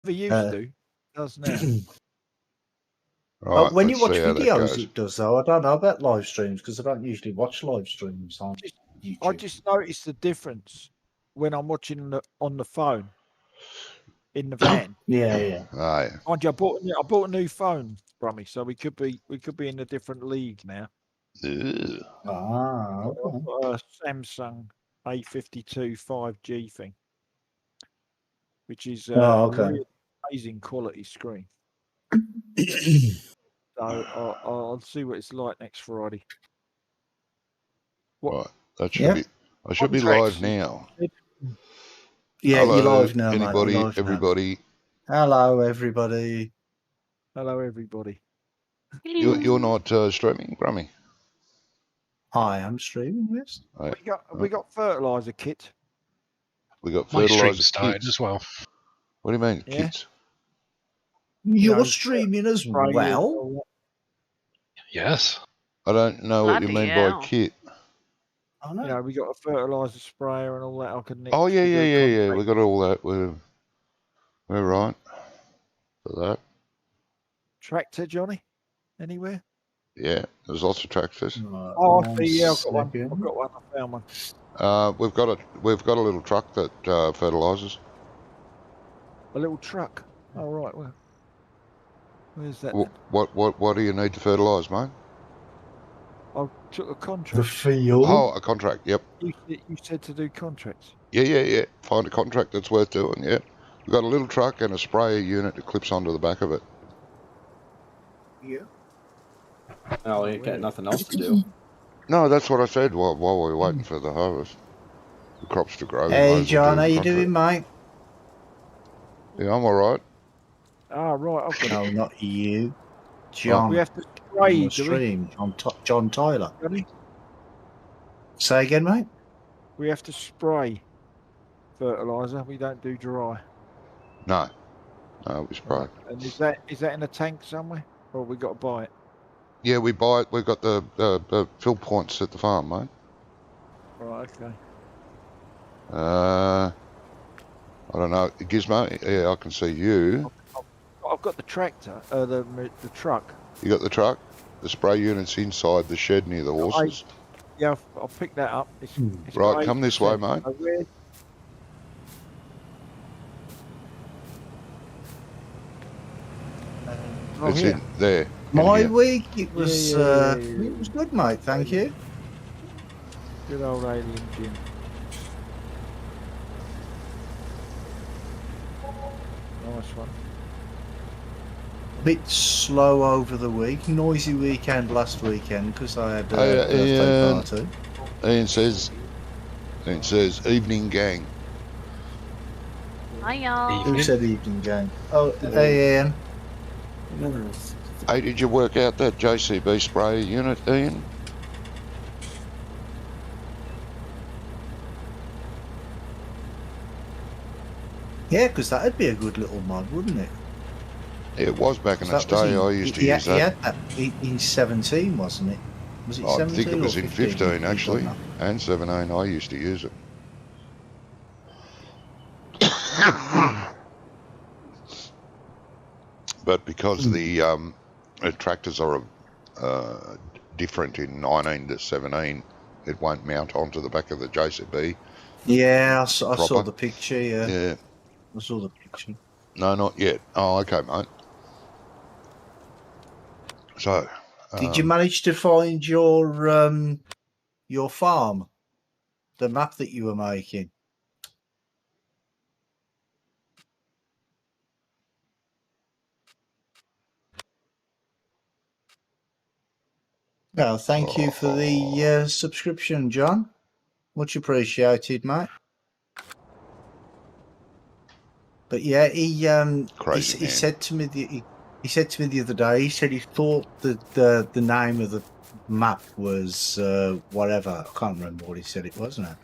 used to. It does now. Right, when you let's watch see how that videos, goes. it does, though. I don't know about live streams because I don't usually watch live streams on YouTube. I just noticed the difference when I'm watching on the phone in the van. Yeah. Aye. Mind you, I bought a new phone, Brummy, so we could be in a different league now. Ew. Ah, I've okay. got a Samsung A52 5G thing, which is Oh, a okay. really amazing quality screen. So I'll see what it's like next Friday. What? Right, that should be. I should be Contracts. live now. Yeah, Hello, you're live now, mate. anybody, You're live now. everybody. Hello, everybody. Hello, everybody. You're not streaming, Brummy? I am streaming this. Right. We got fertilizer kit. We got My stream fertilizer started kits. as well. What do you mean, Yeah. kits? You're know, streaming as Sprayers, well? all that. Yes. I don't know what you Bloody mean hell. by kit. I know. You know, we got a fertilizer sprayer and all that. I could nick. Oh yeah, to do a yeah. contract. We got all that. We're right for that. Tractor, Johnny? Anywhere? Yeah, there's lots of tractors. Right, Oh, I one see. Yeah, I've got one. second. I've got one. I found one. We've got a little truck that fertilizes. A little truck. Oh, right. Well, where's that? What do you need to fertilize, mate? I took a The contract. field. Oh, a contract. Yep. You said to do contracts. Yeah. Find a contract that's worth doing. Yeah. We've got a little truck and a sprayer unit that clips onto the back of it. Yeah. Oh, you ain't got nothing else to do. No, that's what I said while we were waiting for the harvest. The crops to grow. we might Hey, as well John, do how the you contract. doing, mate? Yeah, I'm all right. Ah, right. I've got No, it. not you. John. We have to on spray, the do we? stream. John Tyler. Johnny? Say again, mate? We have to spray fertilizer. We don't do dry. No, we spray. And is that in a tank somewhere, or we got to buy it? Yeah, we buy it. We've got the fill points at the farm, mate. Right. Okay. I don't know. Gizmo, yeah, I can see you. I've got the tractor. The truck. You got the truck? The spray unit's inside the shed near the horses. Yeah, I'll pick that up. It's Right, got come this way, 8%. mate. So where- Oh, It's here. in there. My in here. week, it was Yeah. it was good, mate. Thank you. Good old alien Jim. Nice one. Bit slow over the week. Noisy weekend last weekend because I had a Hey, birthday Ian. party. Ian says, evening gang. Hi, y'all. Who said evening game? Oh, hey, Ian. Hey, did you work out that JCB sprayer unit, Ian? Yeah, because that'd be a good little mod, wouldn't it? It was back in 'Cause its day. I used to use He that. had that in 17, wasn't it? Was it I 17 think it was or in 15? 15, You actually. don't know. And 17, I used to use it. But because the tractors are different in 19 to 17, it won't mount onto the back of the JCB. Yeah, I saw Proper. the picture, yeah. Yeah. I saw the picture. No, not yet. Oh, okay, mate. So, Did you manage to find your farm? The map that you were making? Well, thank you for the subscription, John. Much appreciated, mate. But yeah, he Crazy man. said to me he said to me the other day. He said he thought that the name of the map was whatever. I can't remember what he said it was now.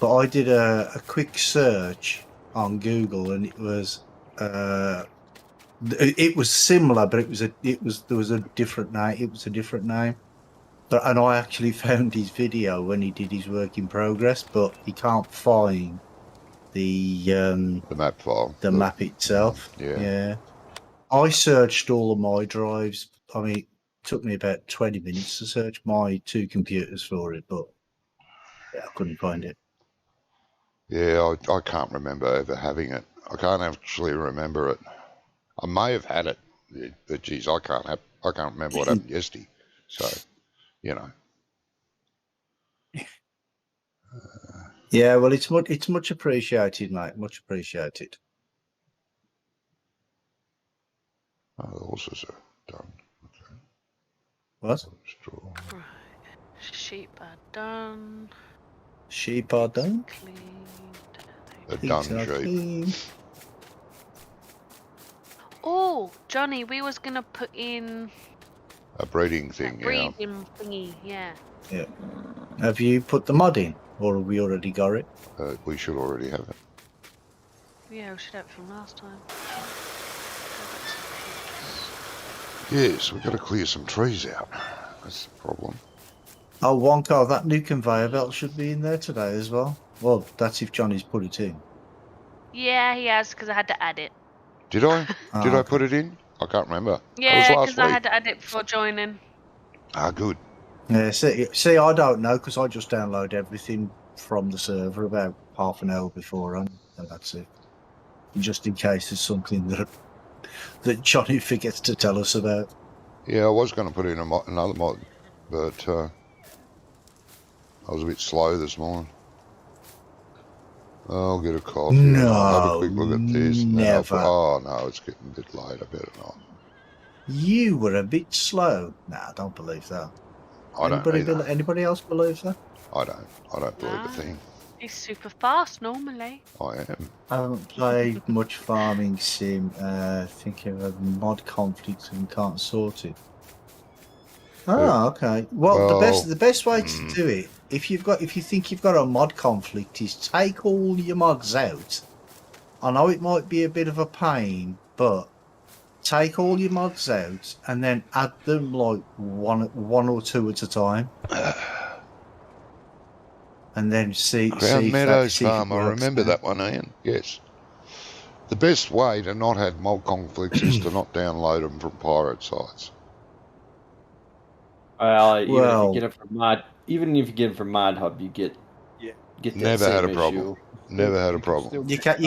But I did a quick search on Google, and it was similar, but there was a different name. It was a different name. And I actually found his video when he did his work in progress, but he can't find the map file. the map itself. Yeah. I searched all of my drives. I mean, it took me about 20 minutes to search my 2 computers for it, but yeah, I couldn't find it. Yeah, I can't remember ever having it. I can't actually remember it. I may have had it, but geez, I can't remember what happened yesterday. So, you know. Yeah, well, it's much appreciated, mate. Much appreciated. Oh, the horses are done. Okay. What? Straw. Right. Sheep are done. Sheep are Pigs done. Cleaned. A Pigs done are sheep. clean. Oh, Johnny, we was gonna put in A breeding that thing, yeah. breeding thingy. Yeah. Yeah. Have you put the mod in, or have we already got it? We should already have it. Yeah, we should have it from last time. Yes, we've got to clear some trees out. That's the problem. Oh, Wonka, that new conveyor belt should be in there today as well. Well, that's if Johnny's put it in. Yeah, he has, because I had to add it. Did I? Oh, Did I okay. put it in? I can't remember. Yeah, That was because last I week. had to add it before joining. Ah, good. Yeah, see, I don't know because I just download everything from the server about half an hour before, and that's it. Just in case there's something that Johnny forgets to tell us about. Yeah, I was going to put in another mod, but I was a bit slow this morning. I'll get a coffee. No, I'll have a quick look at this. And then never. oh, no, it's getting a bit late. I better not. You were a bit slow. Nah, I don't believe that. I don't either. Anybody else believe that? I don't believe a No. thing. He's super fast normally. I am. I haven't played much farming sim. Thinking of a mod conflict and can't sort it. Oh, okay. Well, the best way to do it, if you think you've got a mod conflict, is take all your mods out. I know it might be a bit of a pain, but take all your mods out and then add them like one or two at a time, and then see. Crown Meadows Farm, I works remember now. that one, Ian. Yes. The best way to not have mod conflicts is to not download them from pirate sites. Well, even if Well- you get it from Mod, even if you get it from Mod Hub, you get that Never had same a problem. issue. Never had a You can problem. still You check can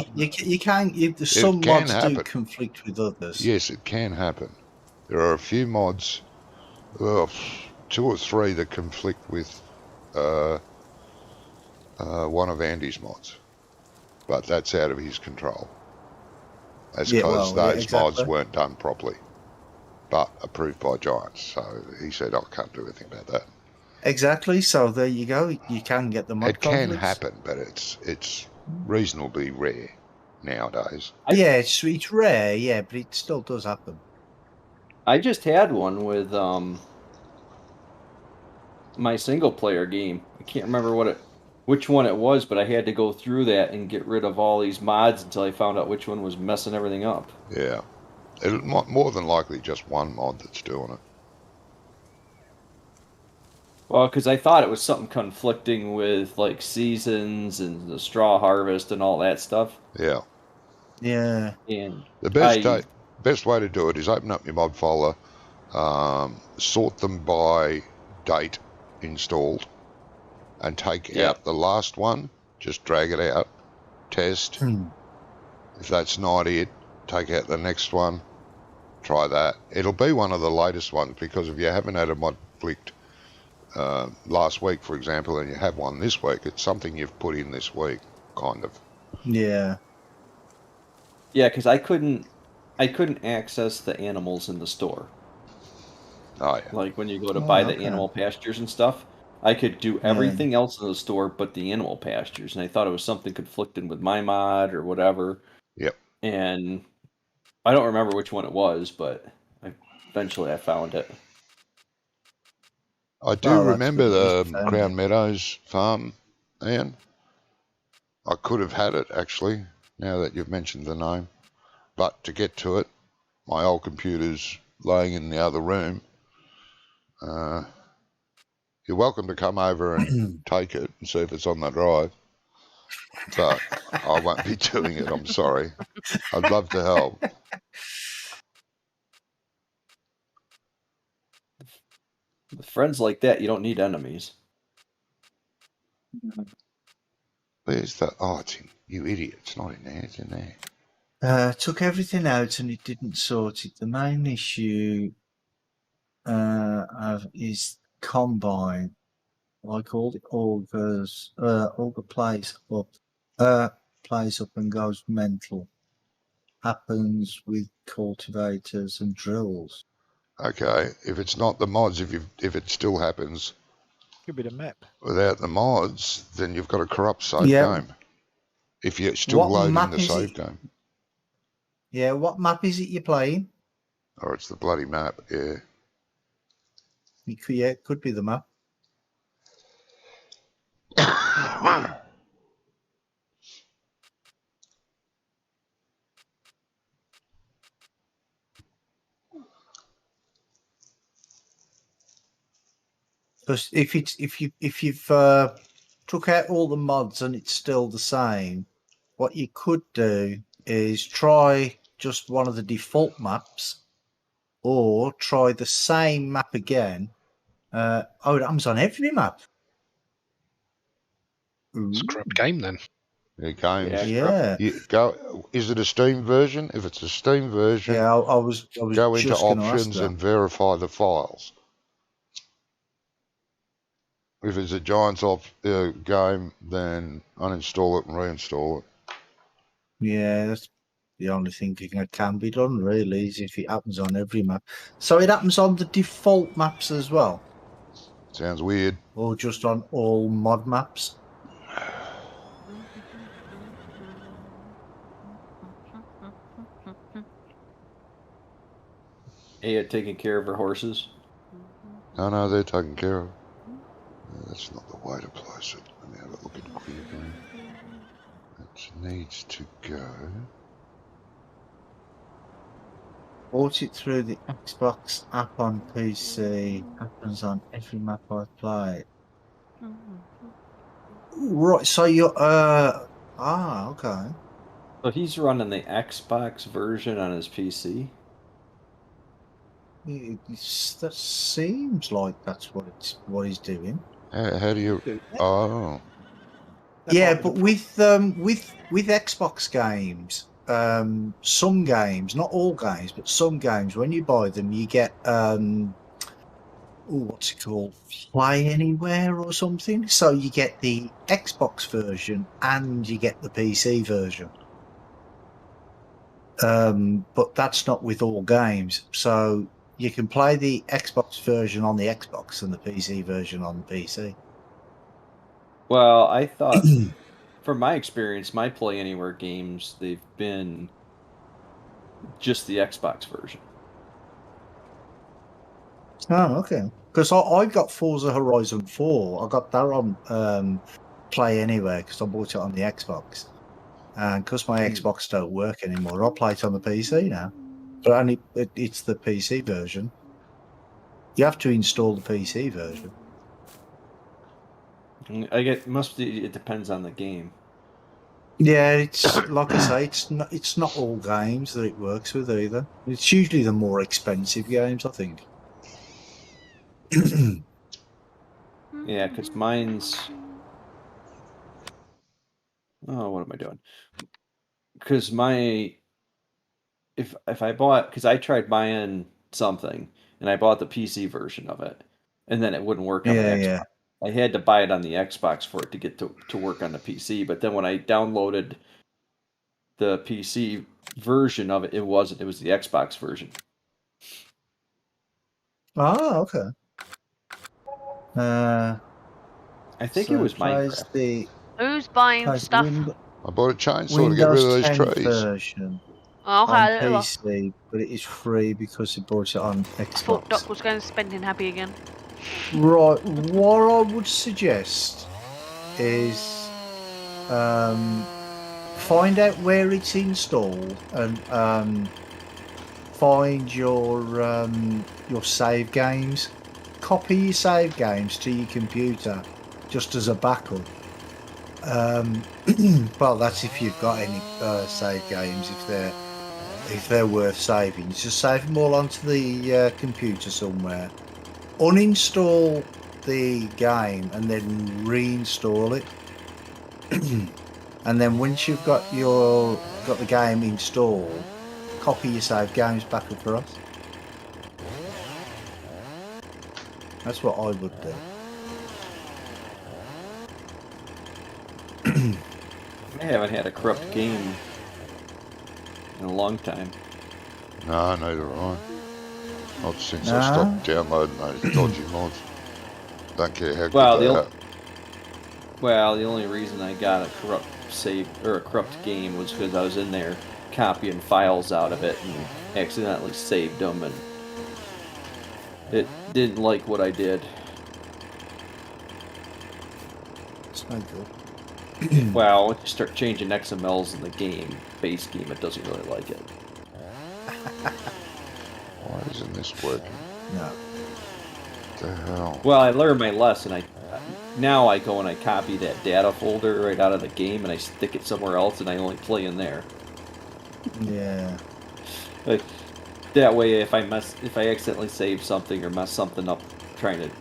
that. some can mods do happen. conflict with others. Yes, it can happen. There are a few mods, 2 or 3 that conflict with one of Andy's mods, but that's out of his control. That's Yeah, because well, yeah, those exactly. mods weren't done properly, but approved by Giants. So he said, I can't do anything about that. Exactly. So there you go. You can get the mod It can conflicts. happen, but it's reasonably rare nowadays. Yeah, it's rare. Yeah, but it still does happen. I just had one with my single player game. I can't remember which one it was, but I had to go through that and get rid of all these mods until I found out which one was messing everything up. Yeah, it's more than likely just one mod that's doing it. Well, because I thought it was something conflicting with like seasons and the straw harvest and all that stuff. Yeah. Yeah. And The best way to do it is open up your mod folder, sort them by date installed, and take out the last one. Just drag it out, test. If that's not it, take out the next one. Try that. It'll be one of the latest ones, because if you haven't had a mod conflict last week, for example, and you have one this week, it's something you've put in this week, kind of. Yeah. yeah, because I couldn't access the animals in the store. Oh yeah. Like when you go to buy the okay. animal pastures and stuff, I could do everything else in the store but the animal pastures, and I thought it was something conflicting with my mod or whatever. Yep. And I don't remember which one it was, but eventually I found it. I do Oh, that's remember good. the Crown Meadows farm, Ian. I could have had it, actually, now that you've mentioned the name. But to get to it, my old computer's laying in the other room. You're welcome to come over and take it and see if it's on the drive. but I won't be doing it. I'm sorry. I'd love to help. With friends like that, you don't need enemies. Where's the? Oh, it's in, you idiot! It's not in there. It's in there. Took everything out and it didn't sort it. The main issue is Combine. Like all the augers, Auger plays up and goes mental. Happens with cultivators and drills. Okay, if it's not the mods, if it still happens Could be the map. without the mods, then you've got a corrupt save Yeah. game. If you're still What loading map the is save it? game, Yeah, what map is it you're playing? or it's the bloody map. Yeah. It could be the map. Because if you've took out all the mods and it's still the same, what you could do is try just one of the default maps, or try the same map again. It happens on every map. It's a corrupt game then. Yeah, games. Yeah, You go. Is it a Steam version? If it's a Steam version, yeah. I was go into just going to ask options that. and verify the files. If it's a Giants off game, then uninstall it and reinstall it. Yeah, that's the only thing that can be done, really, is if it happens on every map. So it happens on the default maps as well, Sounds weird. or just on all mod maps? Aya taking care of her horses. No, they're taken care of. No, that's not the way to place it. Let me have a look at Queer Game. It needs to go. Bought it through the Xbox app on PC. Happens on every map I play. Right, so you're okay. So he's running the Xbox version on his PC. That seems like that's what he's doing. How do you? Oh, That Yeah, might be but with Xbox games, some games, not all games, but some games, when you buy them, you get what's it called? Play Anywhere or something. So you get the Xbox version and you get the PC version. But that's not with all games. So you can play the Xbox version on the Xbox and the PC version on the PC. Well, I thought, from my experience, my Play Anywhere games, they've been just the Xbox version. Oh, okay. Because I got Forza Horizon 4. I got that on Play Anywhere because I bought it on the Xbox. And because my Xbox don't work anymore, I play it on the PC now. But only it's the PC version. You have to install the PC version. I get it depends on the game. Yeah, it's like I say, it's not all games that it works with either. It's usually the more expensive games, I think. Yeah, because mine's. Oh, what am I doing? Because if I bought, because I tried buying something and I bought the PC version of it, and then it wouldn't work on the Xbox. Yeah. I had to buy it on the Xbox for it to get to work on the PC. But then when I downloaded the PC version of it, it wasn't. It was the Xbox version. Oh, okay. I think it was Minecraft. Who's buying stuff? I bought a chainsaw to get rid of Windows these 10 trees. version Oh, on okay. PC, but it is free because he bought it on Thought Xbox. Doc was going spending happy again. Right, what I would suggest is find out where it's installed and find your save games. Copy your save games to your computer just as a backup. Well, that's if you've got any save games. If they're worth saving, just save them all onto the computer somewhere. Uninstall the game and then reinstall it. And then once you've got the game installed, copy your save games back across. That's what I would do. I haven't had a corrupt game in a long time. No, neither have I. Not since No? I stopped downloading those dodgy mods. Don't care how Well, good they the are. Well, the only reason I got a corrupt save or a corrupt game was because I was in there copying files out of it and accidentally saved them, and it didn't like what I did. It's no good. Well, once you start changing XMLs in the base game, it doesn't really like it. Why isn't this working? No. What the hell? Well, I learned my lesson. Now I go and I copy that data folder right out of the game and I stick it somewhere else, and I only play in there. Yeah. Like, that way, if I accidentally save something or mess something up, trying to,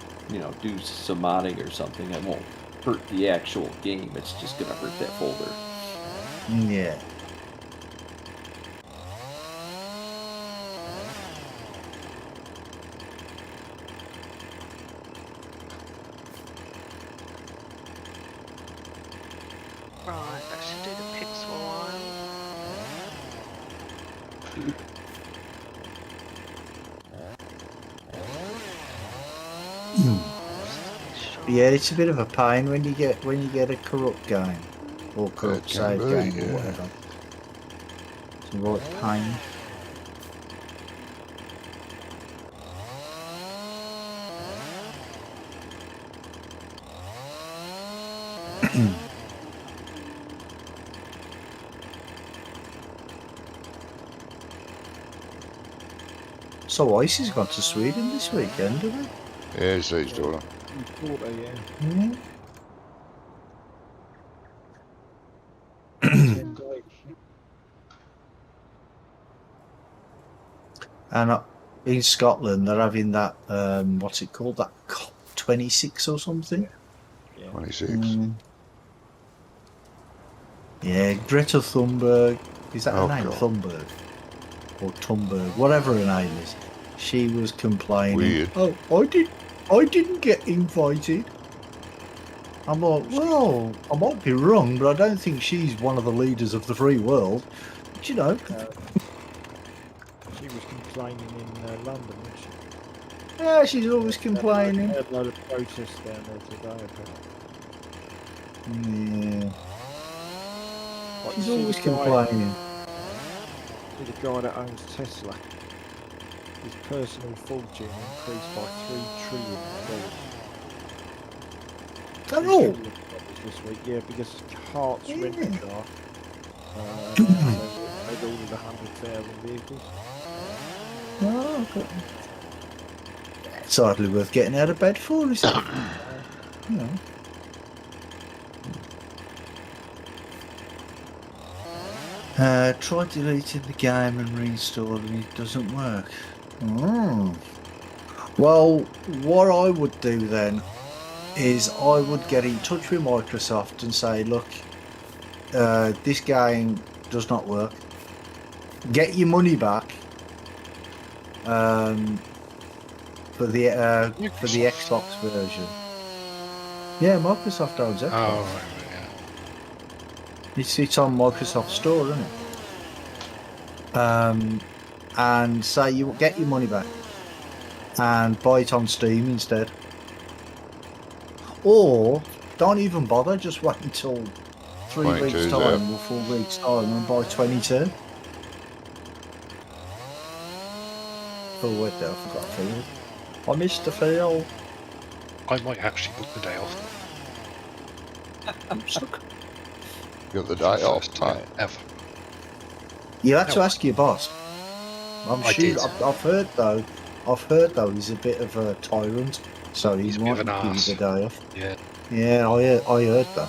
do some modding or something, I won't hurt the actual game. It's just gonna hurt that folder. Yeah. Right, I should do the pixel one. Yeah, it's a bit of a pain when you get a corrupt game or corrupt can save be, game yeah. or whatever. It's a right pain. So Ice has gone to Sweden this weekend, hasn't Yeah, it's his daughter. Yeah. he? 10 days. And in Scotland, they're having that, what's it called? That COP26 or something? Yeah. 26. Yeah, Greta Thunberg. Is that her Oh, name? God. Thunberg? Or Thunberg, whatever her name is. She was complaining. Weird. Oh, I didn't get invited. I'm like, well, I might be wrong, but I don't think she's one of the leaders of the free world. But, She was complaining in London, wasn't she? yeah, she's always complaining. Had a load of protests down there today apparently. Yeah, Like, she's see always the guy- complaining. see the guy that owns Tesla. His personal fortune increased by $3 trillion. At all? This week, yeah, because Hearts Yeah. rent a car. They've ordered 100,000 vehicles. Oh, okay. It's hardly worth getting out of bed for, is it? No. Try deleting the game and reinstalling it doesn't work. Oh. Well, what I would do then is I would get in touch with Microsoft and say, look, this game does not work. Get your money back for the Xbox version. Yeah, Microsoft owns it. Oh, right, yeah. It's on Microsoft Store, isn't it? And say you get your money back and buy it on Steam instead. Or don't even bother, just wait until 3 weeks 22's time out. or 4 weeks time and buy 22. Oh wait there, I forgot a field. I missed the field. I might actually book the day off. I'm stuck. Got the day off, First time mate. ever. You had to No. ask your boss. I'm I sure did. I've heard though he's a bit of a tyrant, so He's he's a bit of might an give arse. you the day off. Yeah. Yeah, I heard that.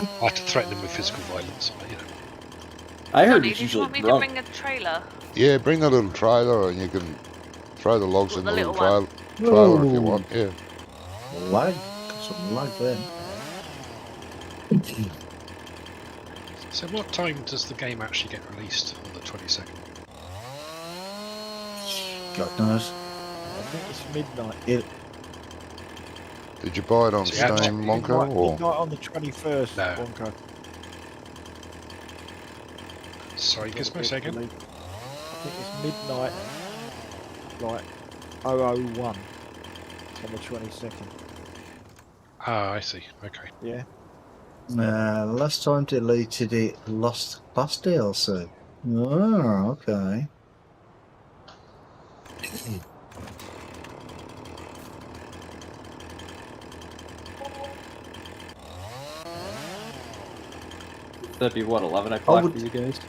I had to threaten them with physical violence, but you know. I heard Johnny, he's did you usually want me to drunk. bring a trailer? Yeah, bring the little trailer and you can throw the logs What, in the the little little trailer if you Whoa. want. Yeah. Lag. Got some lag then. So what time does the game actually get released on the 22nd? God knows. I think it's midnight. Did you buy it on So you had to- Steam, Monko? Or Midnight on the 21st, No. Wonka. Sorry, Got Gizmo, it say again? released. I think it's midnight, like 001 on the 22nd. Ah, I see. Okay. Yeah. Last time deleted it, lost DLC. Oh, okay. That'd be what, 11 o'clock would- for you guys?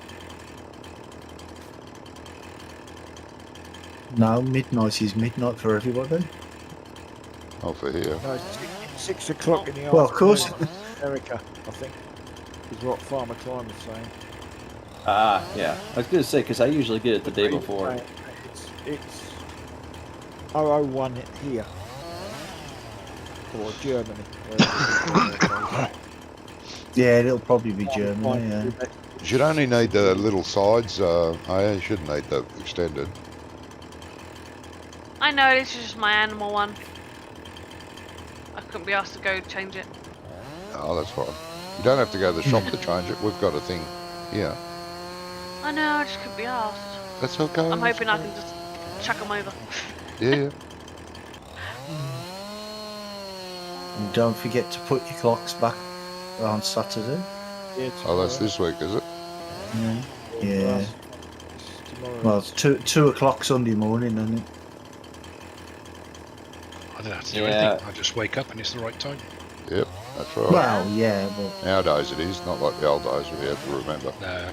No, midnight is midnight for everybody. over here? No, it's 6 o'clock in the afternoon. Well, of course. America, I think, is what Farmer Klein was saying. Ah, yeah. I was gonna say because I usually get it the day He was before. saying It's 001 here. Or Germany. wherever it is. Yeah, it'll probably be Germany. Yeah. You should only need the little sides. You shouldn't need the extended. I know, this is just my animal one. I couldn't be asked to go change it. Oh, that's fine. You don't have to go to the shop to change it. We've got a thing here. I know, I just couldn't be asked. That's okay. I'm that's hoping I okay. can just chuck them over. Yeah. And don't forget to put your clocks back on Saturday. Yeah, Oh, that's tomorrow. this week, is it? Yeah. For Yeah. us, it's tomorrow. Well, it's 2 o'clock Sunday morning, isn't it? I don't have to do Yeah. anything. I just wake up and it's the right time. Yep, that's right. Well, yeah, but Nowadays it is, not like the old days we have to remember. No.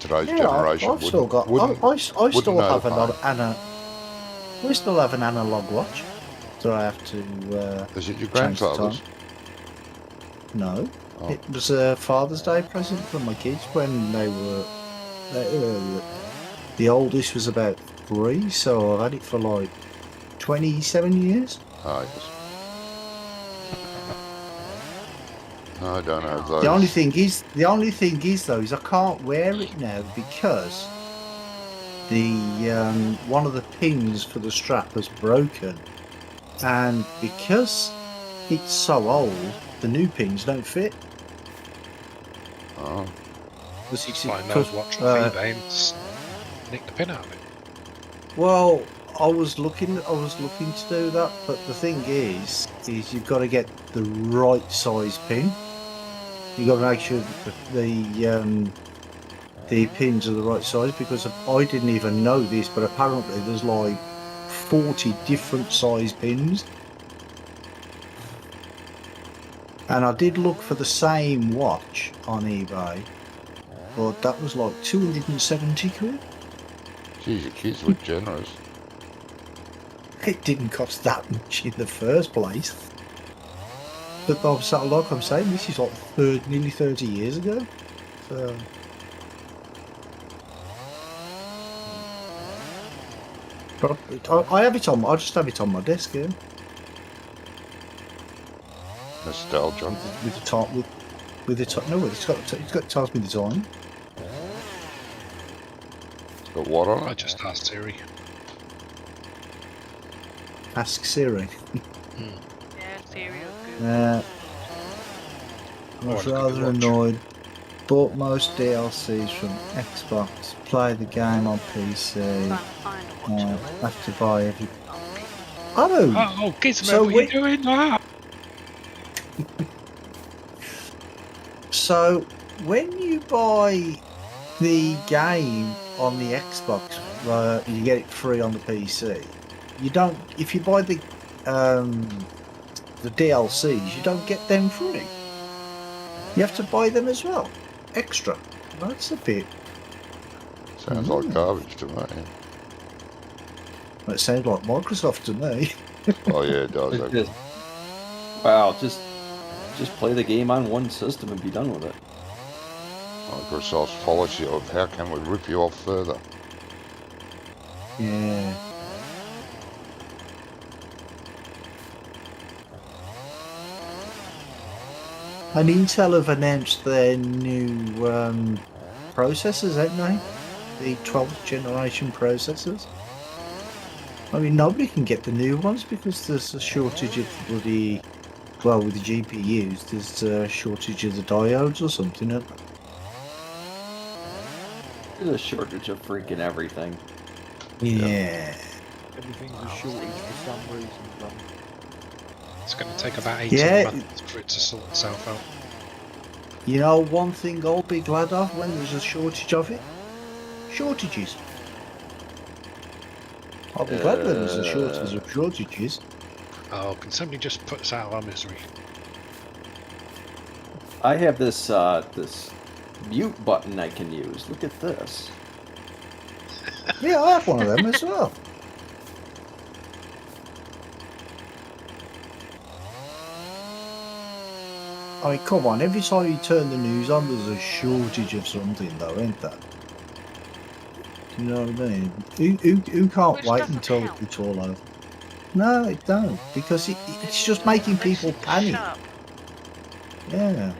Today's yeah, generation I've still got. wouldn't. I still wouldn't know have the we still have an analog watch, so I have to. Is it your change the grandfather's? time. No, Oh. it was a Father's Day present for my kids when they were. The oldest was about 3, so I've had it for like 27 years. Oh, yes. I don't know those. The only thing is though, is I can't wear it now because the one of the pins for the strap has broken, and because it's so old, the new pins don't fit. Oh, Because it's- Find those watch on uh, eBay and nick the pin out of it. Well, I was looking to do that, but the thing is you've got to get the right size pin. You've got to make sure that the pins are the right size, because I didn't even know this, but apparently there's like 40 different size pins. And I did look for the same watch on eBay, but that was like 270 quid. geez, your kids were generous. It didn't cost that much in the first place. But like I'm saying, this is like nearly 30 years ago. So. But I have it on. I just have it on my desk here Nostalgia. with the time. With the time. No, it's got tells me the time. It's got what on I it? just asked Siri. Ask Siri. Yeah, cereal good. I was Oh, look at the rather watch. annoyed. Bought most DLCs from Xbox. Play the game on PC. Trying to find a watch. Have to buy every. Oh, Oh, Oh, Gizmo, So what are we- you doing? Ah! so when you buy the game on the Xbox, you get it free on the PC. You don't. If you buy the DLCs, you don't get them free. You have to buy them as well, extra. That's a bit. Sounds like garbage to me. That sounds like Microsoft to me. Oh yeah, it does. It's actually. just, wow, just just play the game on one system and be done with it. Microsoft's policy of how can we rip you off further. Yeah. And Intel have announced their new processors, haven't they? The 12th generation processors. I mean, nobody can get the new ones because there's a shortage of bloody. Well, with the GPUs, there's a shortage of the diodes or something. Isn't there? There's a shortage of freaking everything. Yeah. Everything's a shortage for some reason. It's going to take about 18 Yeah. months for it to sort itself out. You know, one thing I'll be glad of when there's a shortage of it? Shortages. I'll be glad when there's a shortage of shortages. Oh, can somebody just put us out of our misery? I have this this mute button I can use. Look at this. Yeah, I have one of them as well. I mean, come on, every time you turn the news on, there's a shortage of something, though, ain't there? You know what I mean? Who can't Which wait doesn't until help. it's all over? No, it don't, because it's just making They people should panic. shut up. Yeah.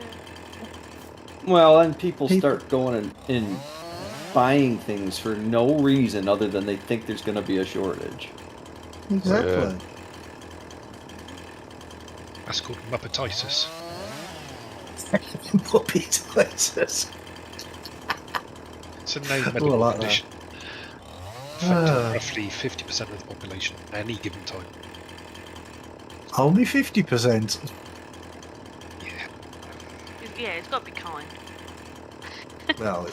Well, and people People- start going and buying things for no reason other than they think there's going to be a shortage. Exactly. That's called Muppetitis. Puppy toilets. It's a known I medical like that. condition. Affecting Ah. roughly 50% of the population at any given time. Only 50%. Yeah. Yeah, it's got to be kind. Well,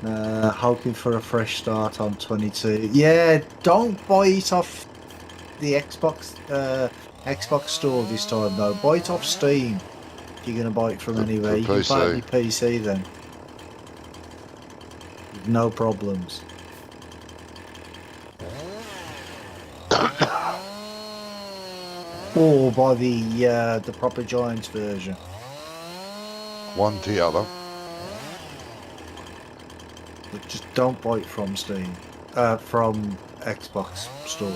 yeah. Hoping for a fresh start on 22. Yeah, don't buy it off the Xbox store this time though. Buy it off Steam. If you're gonna buy it from For- anywhere, for you can buy it on PC. your PC then. No problems. Or buy the proper Giants version. One to the other. But just don't buy it from Steam. From Xbox store.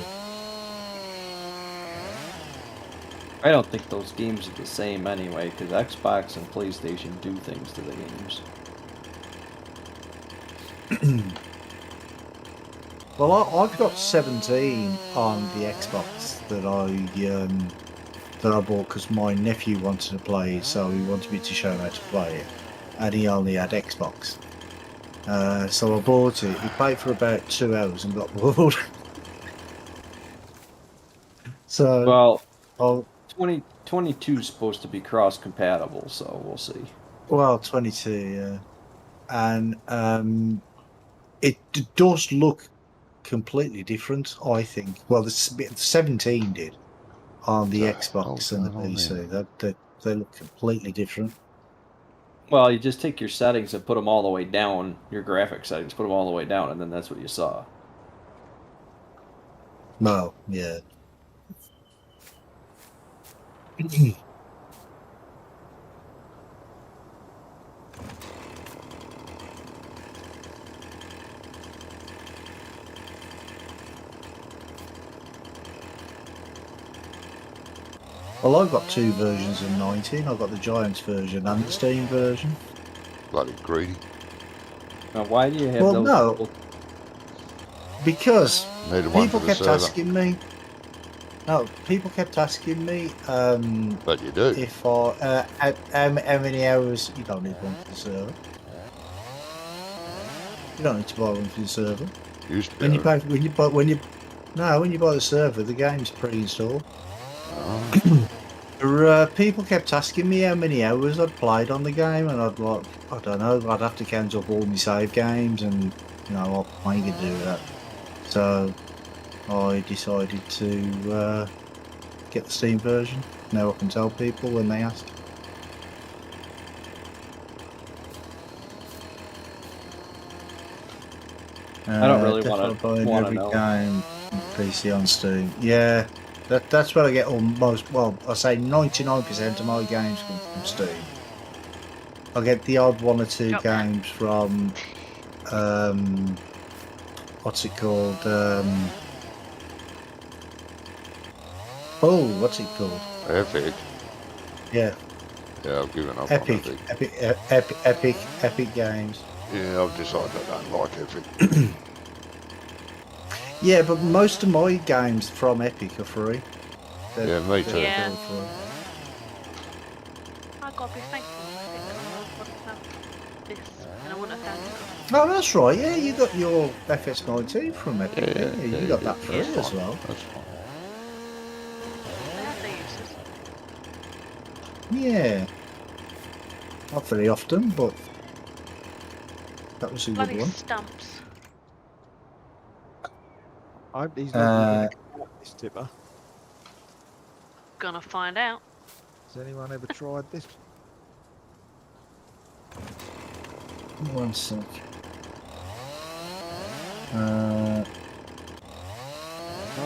I don't think those games are the same anyway, because Xbox and PlayStation do things to the games. Well, I've got 17 on the Xbox that I bought because my nephew wanted to play it, so he wanted me to show him how to play it, and he only had Xbox. So I bought it. He played for about 2 hours and got bored. So, Well, oh, 2022 is supposed to be cross-compatible, so we'll see. well, 22, yeah, and it does look completely different. I think. Well, the 17 did on the The Xbox hell's and the going on PC. They look completely different. Well, you just take your settings and put them all the way down, your graphic settings, put them all the way down, and then that's what you saw. No, yeah. Well, I've got two versions of 19. I've got the Giants version and the Steam version. Bloody greedy. Now, why do you have Well, those? no. little- Because Needed one people for the kept server. asking me. No, people kept asking me But you do. if I how many hours. You don't need one for the server. You don't need to buy one for the server. Used to be. When you able- pay, when you buy the server, the game's pre-installed. Oh, People kept asking me how many hours I'd played on the game, and I'd like, I don't know, I'd have to count up all my save games, and I ain't gonna do that. So I decided to get the Steam version. Now I can tell people when they ask. I don't really definitely wanna buying every know. game on PC on Steam. Yeah, That's where I get almost. Well, I say 99% of my games come from Steam. I get the odd one or two Got that. games from. What's it called? What's it called? Epic. Yeah, Yeah, I've given up Epic, on Epic. Epic Games. Yeah, I've decided I don't like Epic. Yeah, but most of my games from Epic are free. Yeah, me too. Yeah. all free. I gotta be thankful. I think I wouldn't have this, and I wouldn't have found it. Oh, that's right. Yeah, you got your FS19 from Epic. Yeah, didn't you? yeah, You got yeah, that free that's as fine. well. That's fine. They have their uses. Yeah. Not very often, but that was a good Bloody one. stumps. I hope he's not Uh, this tipper. Gonna find out. Has anyone ever tried this? One sec. I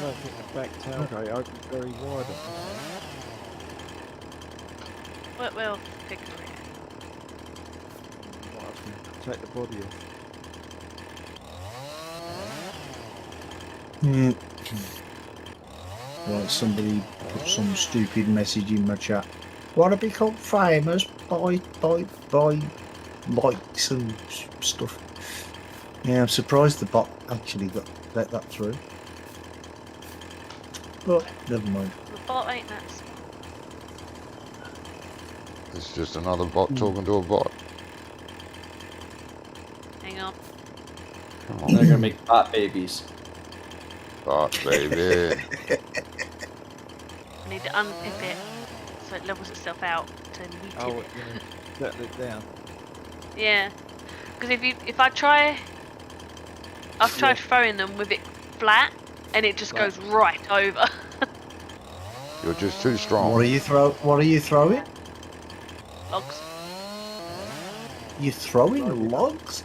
don't think the back tailgate opens very wide on this. We'll figure it Might have to take the body off. yeah. Right, somebody put some stupid message in my chat. Want to become famous by likes and stuff. Yeah, I'm surprised the bot actually let that through. But never mind. out. The bot ain't that smart. It's just another bot talking to a bot. Hang on. Come They're on, gonna make bot babies. bot baby. I need to unpip it so it levels itself out to mute Oh, it. you know, settle it down. Yeah. Because if I try, I've tried throwing them with it flat, and it just Flat. goes right over. You're just too strong. What are you throwing? Logs. You throwing logs?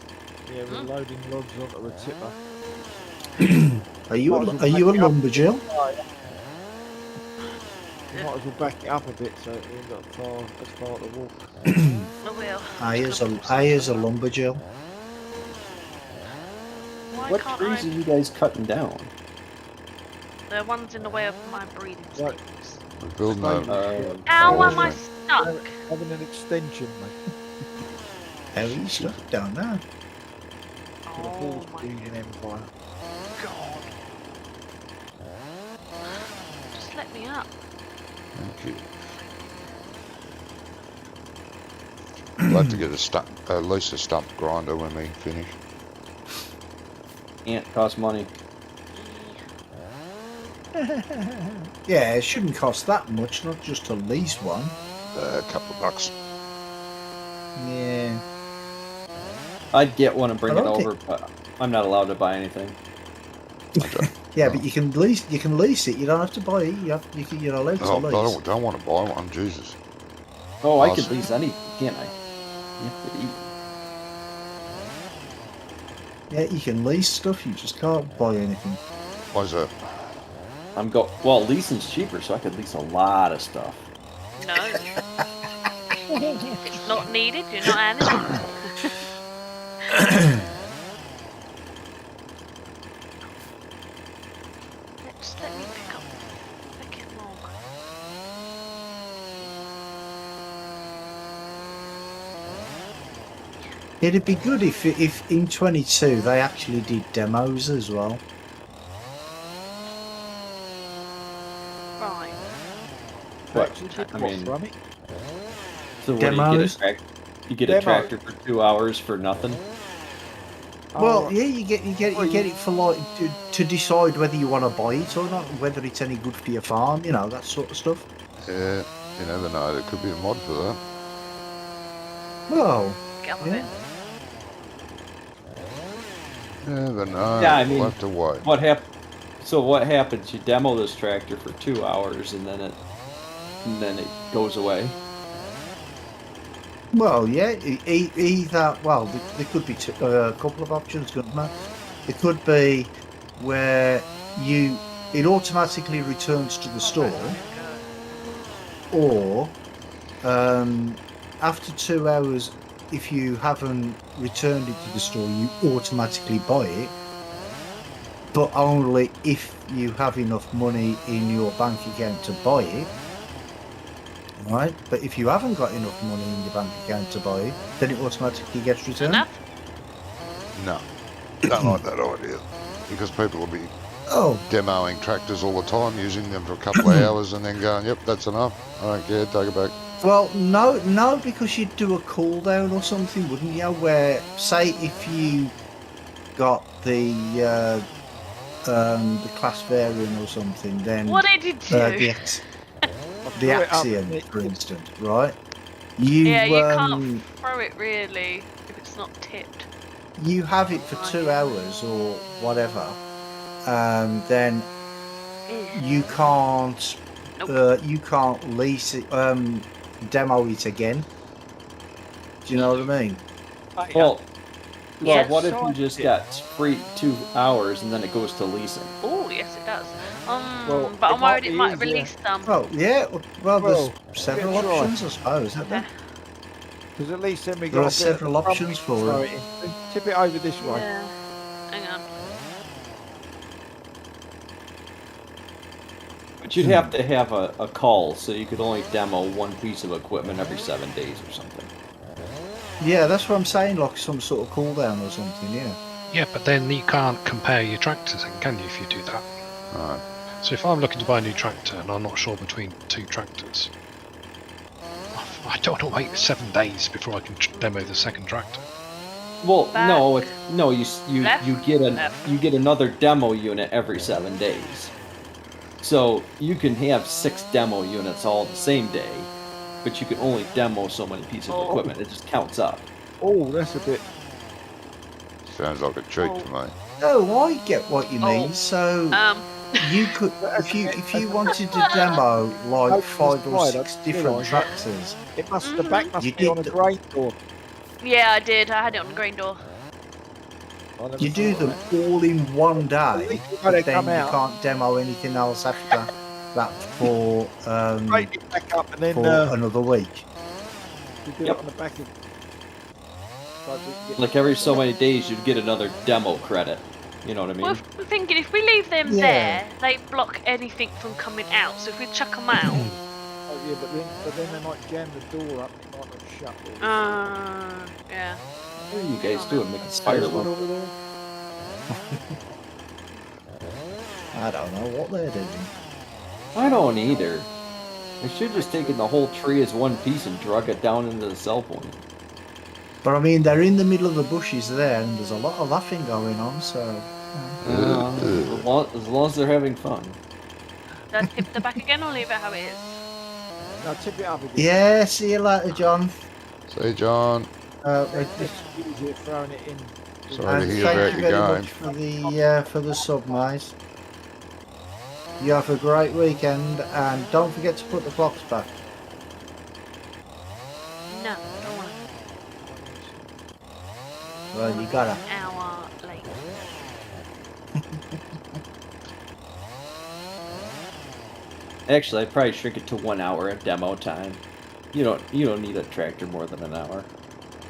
Yeah, we're loading logs onto a tipper. Are you Might as well a back it up. lumberjill? You might as well back it up a bit so we ain't got as far to walk. I will. I is a lumberjill. Why What can't trees I? are you guys cutting down? The one's in the way of my breeding Right. stables. We're building a. How Oh, am I okay. stuck? Having an extension, mate. How are you stuck down there? For the Oh horse my breeding empire. god. Just let me up. Thank you. I'd like to get at least a stump grinder when we finish. Ant costs money. Yeah, it shouldn't cost that much, not just to lease one. A couple of bucks. Yeah. I'd get one and bring I it don't over, but I'm not allowed to buy anything. Yeah, but you can lease it. You don't have to buy it. You're allowed to Oh, I lease. don't want to buy one. Jesus. Oh, I Awesome. could lease anything, can't I? You have to eat. Yeah, you can lease stuff. You just can't buy anything. Why is that? Well, leasing's cheaper, so I could lease a lot of stuff. No. If it's not needed, you're not adding it. Let me pick up the freaking log. It'd be good if in 22 they actually did demos as well. Right. But, Actually, did I what mean, from it? so what do Demos? you get a Demo. tractor for 2 hours for nothing? Well, Oh, yeah, you get it for like to decide whether you want to buy it or not, whether it's any good for your farm, you know, that sort of stuff. Yeah, you never know. There could be a mod for that. Well, Get up a yeah. bit. You never know. Yeah, I mean- We'll have to wait. So what happens? You demo this tractor for 2 hours, and then it goes away. Well, yeah, either. Well, there could be a couple of options, couldn't there? It could be where you it automatically returns to the store, or after 2 hours, if you haven't returned it to the store, you automatically buy it, but only if you have enough money in your bank account to buy it. Right? But if you haven't got enough money in your bank account to buy it, then it automatically gets returned. Enough? No, don't like that idea. Because people will be Oh, demoing tractors all the time, using them for a couple of hours and then going, yep, that's enough. I don't care, take it back. well, no, because you'd do a cooldown or something, wouldn't you? Where, say, if you got the class variant or something, then What did you do? the Axiom, for instance, right? You Yeah, you can't throw it really if it's not tipped. you have it for 2 hours or whatever, then you can't you can't lease it, demo it again. Do you know what I mean? Well, Yeah. what if you just got free 2 hours and then it goes to leasing? Oh, yes, it does. Well, But it I'm might worried it be might easier. release some. Oh yeah, well, Well, there's several give it a try. options, I suppose, isn't there? Because at least then we There got are a bit several of options for throw it. in. Tip it over this way. Yeah. Hang on. But you'd have to have a call, so you could only demo one piece of equipment every 7 days or something. Yeah, that's what I'm saying, like some sort of cooldown or something. Yeah. Yeah, but then you can't compare your tractors, in, can you, if you do that? Right. So if I'm looking to buy a new tractor and I'm not sure between two tractors, I don't want to wait 7 days before I can demo the second tractor. Well, Back. no, you Left. you get another demo unit every 7 days. So you can have 6 demo units all the same day, but you can only demo so many pieces of Oh. equipment. It just counts up. Oh, that's a bit. Sounds like a treat to me. Oh, I get what you mean. Oh. So Um, you could, if you wanted to demo like Open 5 the or slide, 6 I different realise that. tractors. It must. The back must You be on a did- grain door. yeah, I did. I had it on the grain door. I never You do thought them of that. all in one day, When but they then come you out, can't demo anything else after that for break it back up and then for another week. you do Yep. it on the back of. Like we can get- Like every so many days, you'd get another demo credit. You know what I mean? Well, if we're thinking if we leave them Yeah. there, they block anything from coming out. So if we chuck them out, Oh yeah, but then they might jam the door up. It might not shut. All yeah. What are you guys doing? Making There's spider one web? over there. I don't know what they're doing. I don't either. They should just taken the whole tree as one piece and drug it down into the cell point. But I mean, they're in the middle of the bushes there, and there's a lot of laughing going on. So As long as they're having fun. Do I tip the back again or leave it how it is? No, tip it up again. yeah, see you later, John. See, John, It's easier throwing it in. sorry to And hear thank about you your very game. much for the sub, mate. You have a great weekend, and don't forget to put the clocks back. No, don't want Well, you gotta. an hour late. Actually, I'd probably shrink it to 1 hour at demo time. You don't need a tractor more than an hour.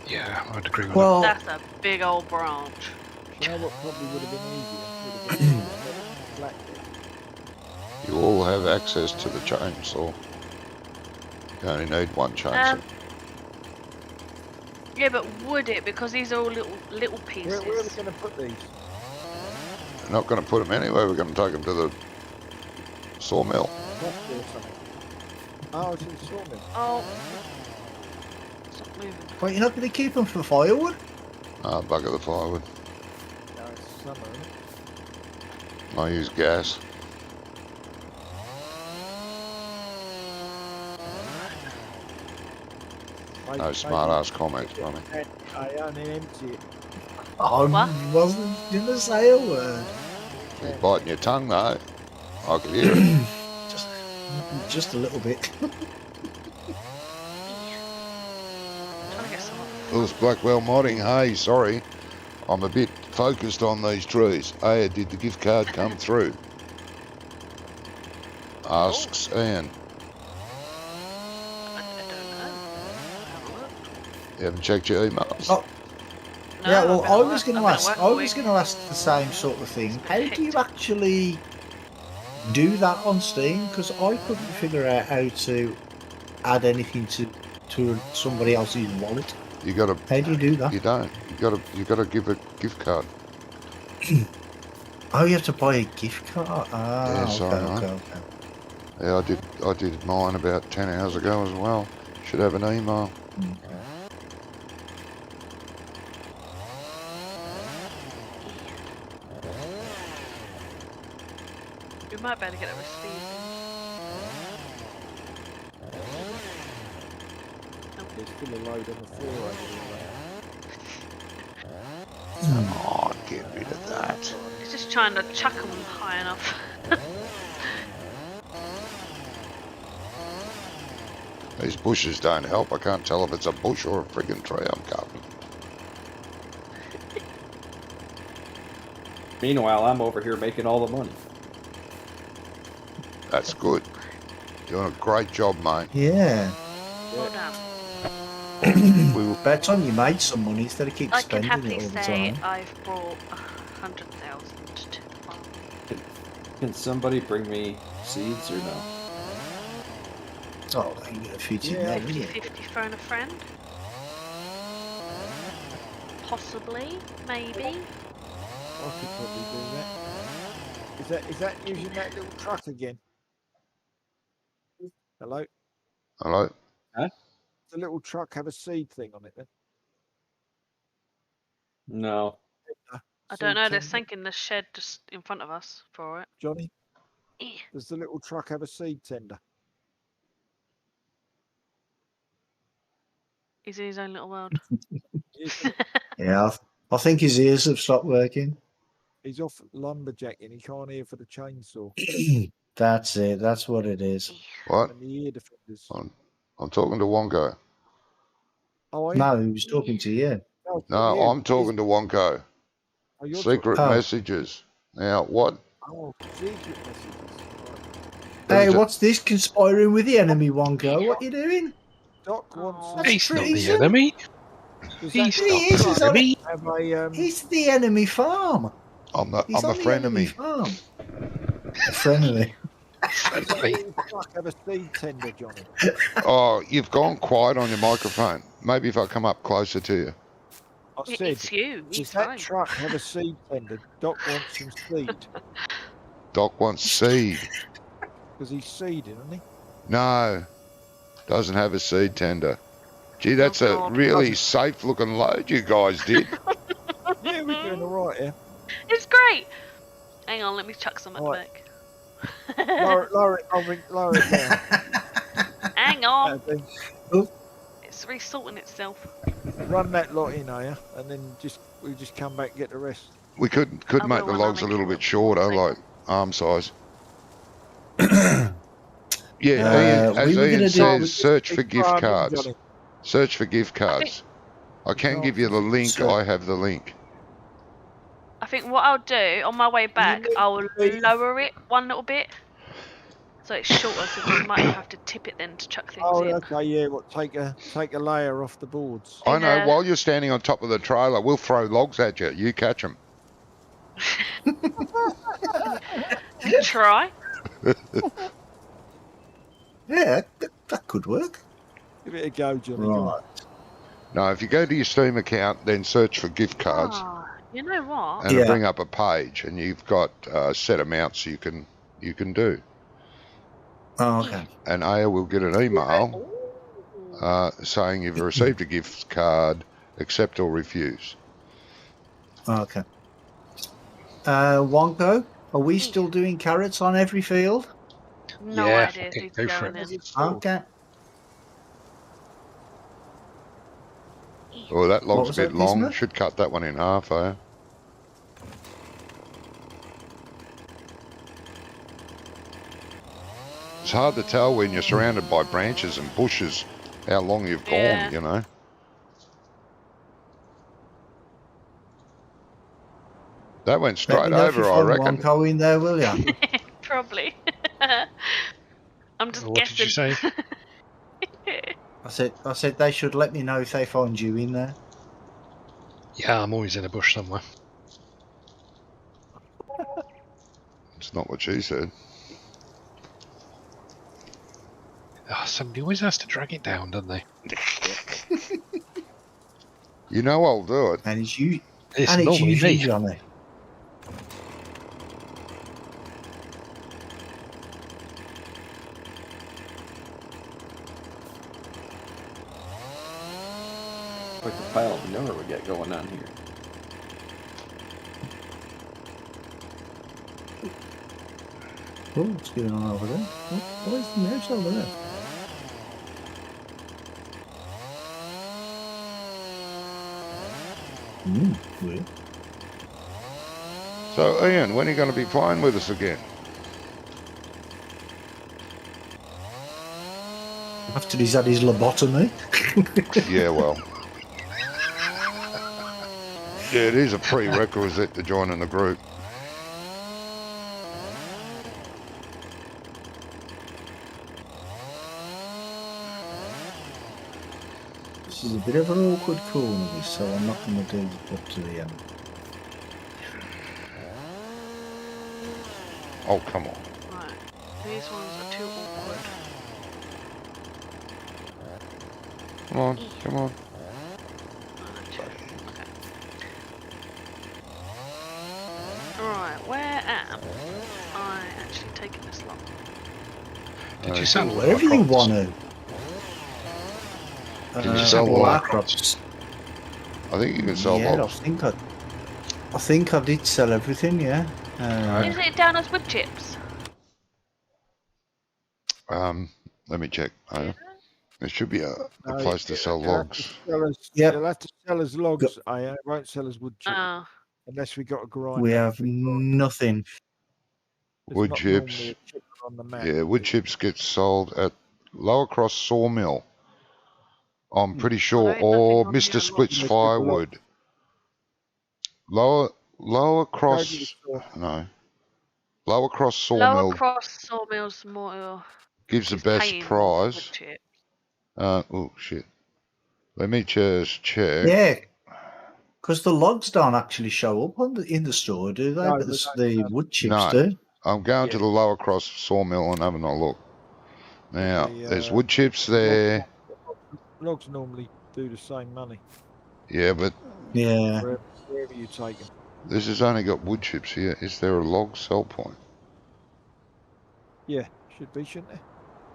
Yeah, I'd agree with Well, That's a big old branch. You know what probably would have been easier? Would have been flat bit. You all have access to the chainsaw. You only need one chainsaw. Um, yeah, but would it? Because these are all little pieces. Where are we going to put these? We're not going to put them anywhere. We're going to take them to the sawmill. Loft or something? Oh, it's in the sawmill. Oh, it's not moving. well, you're not going to keep them for firewood? Ah, bugger the firewood. No, it's summer, isn't it? I use gas. No smart ass comments, Ronnie. I only empty it. I What? wasn't going to say a word. You're biting your tongue though. I could hear it. Just a little bit. Trying to get some. Lewis Blackwell modding. Hey, sorry. I'm a bit focused on these trees. Hey, did the gift card come through? Asks Ian. I don't know. Have a look. You haven't checked your emails? Oh, No, yeah, well, I've been I at was work- going I've to been at ask. work I all was week. going to ask the same sort of thing. It's been How do you hectic. actually do that on Steam? Because I couldn't figure out how to add anything to somebody else's wallet. You got to. How do you do that? You don't. You got to give a gift card. Oh, you have to buy a gift card. Ah, Yeah, okay, sorry, mate. okay. Yeah, I did mine about 10 hours ago as well. Should have an email. We might be able to get a receipt. There's still a load on the floor over there. Come on, get rid of that. It's just trying to chuck them high enough. These bushes don't help. I can't tell if it's a bush or a friggin' tree I'm cutting. Meanwhile, I'm over here making all the money. That's good. Doing a great job, mate. Yeah. Well done. We will, By the time you made some money, instead of keep I can spending happily it all the say time. I've brought 100,000 to the farm. Can somebody bring me seeds or no? Oh, you get a few in Yeah, there, wouldn't you? 50-50 phone a friend? Possibly, maybe. I could probably do that. Is that using that little truck again? Hello? hello? Does the little truck have a seed thing on it then? No. I don't know, there's Seed something in the shed just in front of us for it. Johnny, Eh. does the little truck have a seed tender? He's in his own little world. Yeah, I think his ears have stopped working. He's off lumberjacking. He can't hear for the chainsaw That's it. That's what it is. What? and the ear defenders. I'm talking to Wonko. Oh, are you? No, he was talking to you. No, it's No, not you. I'm talking to Wonko. Oh, you're Secret Oh. messages. Now, what? Oh, secret messages. Right. There Hey, was a- what's this conspiring with the enemy, Wonko? What you doing? Doc wants Aw. us He's not the treason. enemy. Does He's that He not is, the he's on it. enemy. have a He's the enemy farm. I'm He's a on the enemy frenemy. farm. A frenemy. does the truck have a seed tender, Johnny? Oh, you've gone quiet on your microphone. Maybe if I come up closer to you. I said, It's you. does It's that fine. truck have a seed tender? Doc wants some seed Doc wants seed. because he's seeding, isn't he? No, doesn't have a seed tender. Gee, that's a God. really safe looking load you guys did. Yeah, we're doing all right here. It's great. Hang on, let me chuck some at the Right. back. Lower it down. Hang on, And then it's resorting itself. run that lot in, are you? And then we just come back and get the rest. We could I make will the when I logs a make little it bit look shorter, safer. like arm size. Yeah, Ian, as we were Ian gonna do- says, search for It's gift farming, cards. Johnny. Search for gift cards. I can can't give you the link. search. I have the link. I think what I'll do on my way back, need I'll to be- lower it one little bit, so it's shorter. So we might have to tip it then to chuck things Oh, in. okay, yeah. What? Take a layer off the boards. I know. Yeah. While you're standing on top of the trailer, we'll throw logs at you. You catch them. Try. Yeah, that could work. Give it a go, Johnny. Come on. Right. No, if you go to your Steam account, then search for gift cards, Ah, you know what? and it'll Yeah. bring up a page, and you've got set amounts you can do. Oh, okay. And Aya will get an email saying you've received a gift card, accept or refuse. Okay. Wonko, are we still doing carrots on every field? No Yeah, idea. okay, Need to go for in it. there. Okay. Oh, that log's a was bit that, long. Gizmo? Should cut that one in half, eh? It's hard to tell when you're surrounded by branches and bushes how long you've gone, Yeah. you know. That went Let me straight know if you over, I find reckon. Wonko in there, will ya? Probably. I'm just What guessing. did you say? I said they should let me know if they find you in there. Yeah, I'm always in a bush somewhere. It's not what she said. Oh, somebody always has to drag it down, don't they? You know I'll do it. And it's It's normally usually me. Johnny. Like a pile of manure we get going on here. Oh, what's going on over there? Why is the mouse over there? Weird. So, Ian, when are you going to be flying with us again? After he's had his lobotomy. Yeah, well. Yeah, it is a prerequisite to joining the group. This is a bit of an awkward corner, this, so I'm not going to do up to the end. Oh, come on. Right. These ones are too awkward. Come on, come on. Right, where am I actually taking this long? Did you sell Wherever you crops? want to. Can you sell well, what? our crops. I think you can sell Yeah, logs. I think I did sell everything, yeah. Is it down as wood chips? Let me check. There should be a No, place to sell you'll have to logs. sell us- Yep. You'll have to sell us logs. I won't sell us wood chips Oh. unless we got a grinder. We have nothing. There's Wood not chips. normally a chipper on the map. Yeah, wood chips get sold at Lower Cross Sawmill. I'm pretty sure, ain't or nothing on Mr. here. Split's Look, Firewood. Lower Go to the Cross, store. no. Lower Cross Lower Sawmill Cross Sawmill's more gives the is best paying more for wood price. chips. Oh shit. Let me just check. Yeah. Because the logs don't actually show up in the store, do they? No, But they the don't. wood chips No. do. I'm going to Yeah. the Lower Cross Sawmill and having a look. Now, The, there's wood chips there. Logs normally do the same money Yeah, but Yeah. wherever you take them. this has only got wood chips here. Is there a log sell point? Yeah, should be, shouldn't there?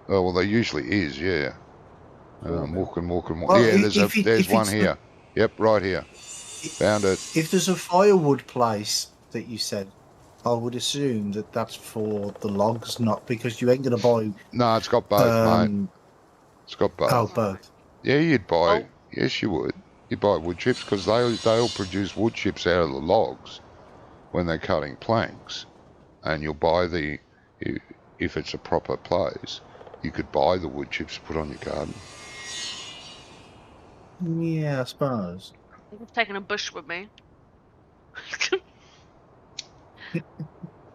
Oh, well, there usually is, yeah. Sawmill. Walking. Well, Yeah, if there's one it's the- here. Yep, right here. Found it. If there's a firewood place that you said, I would assume that that's for the logs, not because you ain't going to buy. No, it's got both, mate. It's got both. Oh, both. Yeah, you'd buy. Oh. Yes, you would. You'd buy wood chips because they'll produce wood chips out of the logs when they're cutting planks, and you'll buy if it's a proper place, you could buy the wood chips to put on your garden. Yeah, I suppose. I'm just taking a bush with me.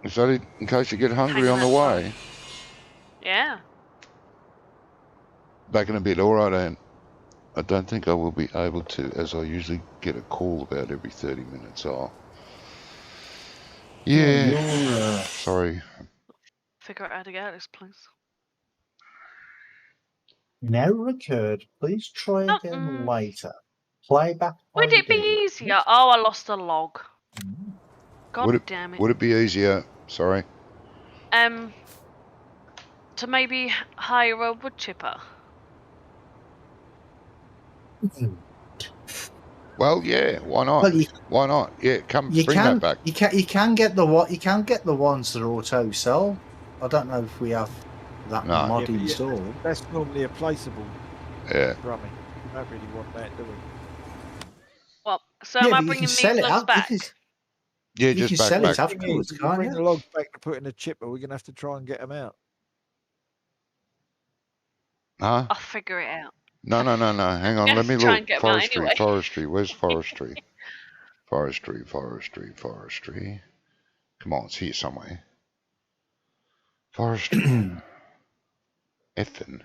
Is that it? In case you get hungry Hanging on the outside. way. Yeah. Back in a bit. All right, Anne. I don't think I will be able to, as I usually get a call about every 30 minutes. Oh. Yeah. You're, Sorry. Figure out how to get out of this place. now recurred. Please try again later. Playback. Would it be easier? Oh, I lost a log. God damn it. Would it be easier? Sorry. To maybe hire a wood chipper. Well, yeah. Why not? Well, Why not? Yeah, come you bring can that back. you can get the ones that auto sell. I don't know if we have that No. mod Yeah, but yeah. installed. That's normally a placeable Yeah. rummy. We don't really want that, do we? Well, so Yeah, am I but you bringing can these sell it logs out. back? Yeah, You just can back sell it back. Thing afterwards, is, if you can't bring the you? logs back to put in a chipper, we're going to have to try and get them out. Huh? I'll figure it out. No. Hang on. Yes, Let me try look. and get 'em out anyway. Forestry. Where's forestry? Forestry. Come on, it's here somewhere. Forestry. Effin.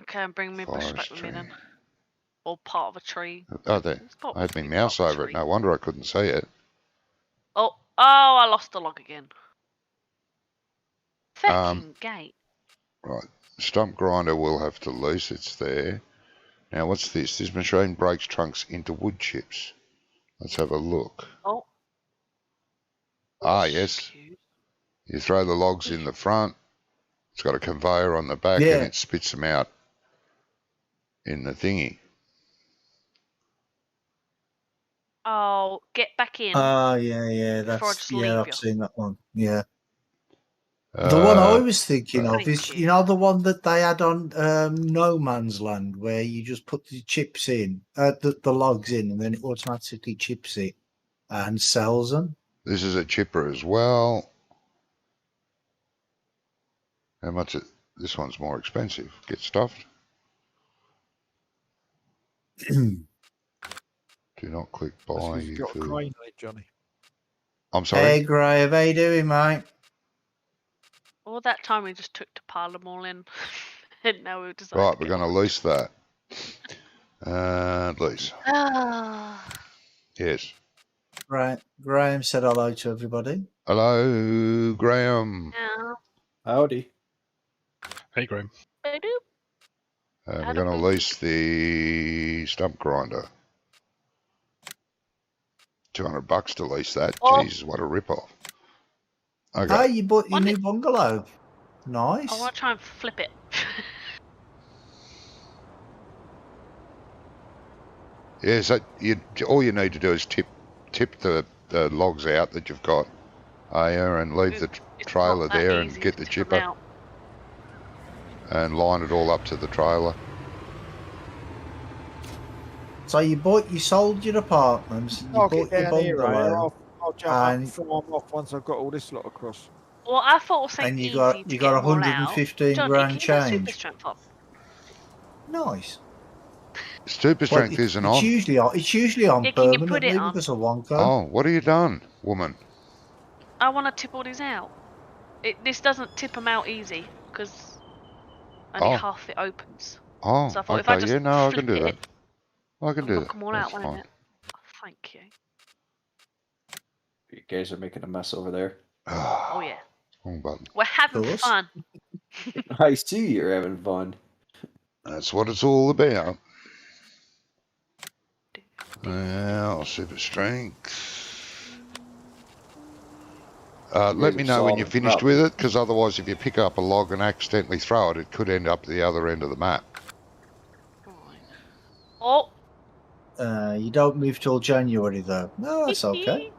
Okay, and bring me bush back with me then. Forestry. Or part of a tree. Oh, there. It's got I had to my be mouse part of a over it. tree. No wonder I couldn't see it. Oh, I lost the log again. Um, Fucking gate. Right. Stump grinder will have to lease. It's there. Now, what's this? This machine breaks trunks into wood chips. Let's have a look. Oh. Ah, yes. Cute. You throw the logs in the front. It's got a conveyor on the back, Yeah. and it spits them out in the thingy. Oh, get back in. Oh, yeah. Before I That's just yeah. leave I've you. seen that one. Yeah. The one I was thinking of Thank is, you. you know, the one that they had on No Man's Land, where you just put the chips in, the logs in, and then it automatically chips it and sells them. This is a chipper as well. How much? This one's more expensive. Get stuffed. Do not click That's buy. 'cause you've got a Food. crane on it, Johnny. I'm sorry. Hey, Grave, how you doing, mate? All that time we just took to pile them all in. And now we've decided Right, to we're get going to on. lease that. Lease. Ah. Yes. Right, Graham said hello to everybody. Hello, Graham. Yeah. Howdy. Hey, Graham. I do. We're going to lease the stump grinder. $200 to lease that. Oh. Jesus, what a rip-off. Oh, Okay. you bought your What new bungalow. Nice. I want to try and flip it. Yeah, so all you need to do is tip the logs out that you've got here and leave the It's trailer not that there and easy get to the tip 'em chipper out. and line it all up to the trailer. So you sold your apartments, you I'll bought get your down here, bungalow, I'll jump up and- and farm off once I've got all this lot across. Well, I thought it was something and you easy got to you get got them all out. 115 Johnny, grand can you put super change. strength on? Nice. Super Well, strength isn't on. It's usually on Yeah, can you put permanently it on? because of Wonka. Oh, what have you done, woman? I want to tip all these out. This doesn't tip them out easy because only Oh. half it opens. Oh, So I thought if I okay. just Yeah, no, I can flip do it, that. I can it'll do knock that. them all That's out, won't fine. it? Oh, thank you. You guys are making a mess over there. Oh yeah, Wrong button. we're having Course. fun. I see you're having fun. That's what it's all about. Well, super strength. Let me know when you're finished with it, because otherwise if you pick up a log and accidentally throw it, it could end up the other end of the map. Right. Oh, You don't move till January though. No, that's okay.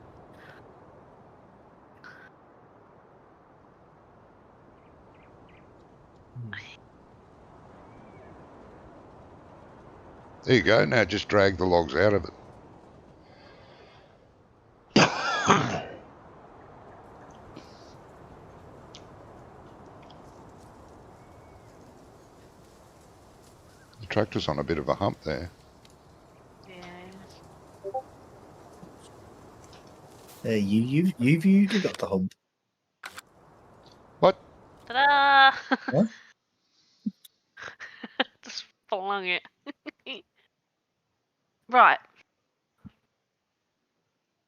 There you go. Now just drag the logs out of it. The tractor's on a bit of a hump there. yeah. You've usually got the hump. What? Ta-da! What? Just flung it. Right.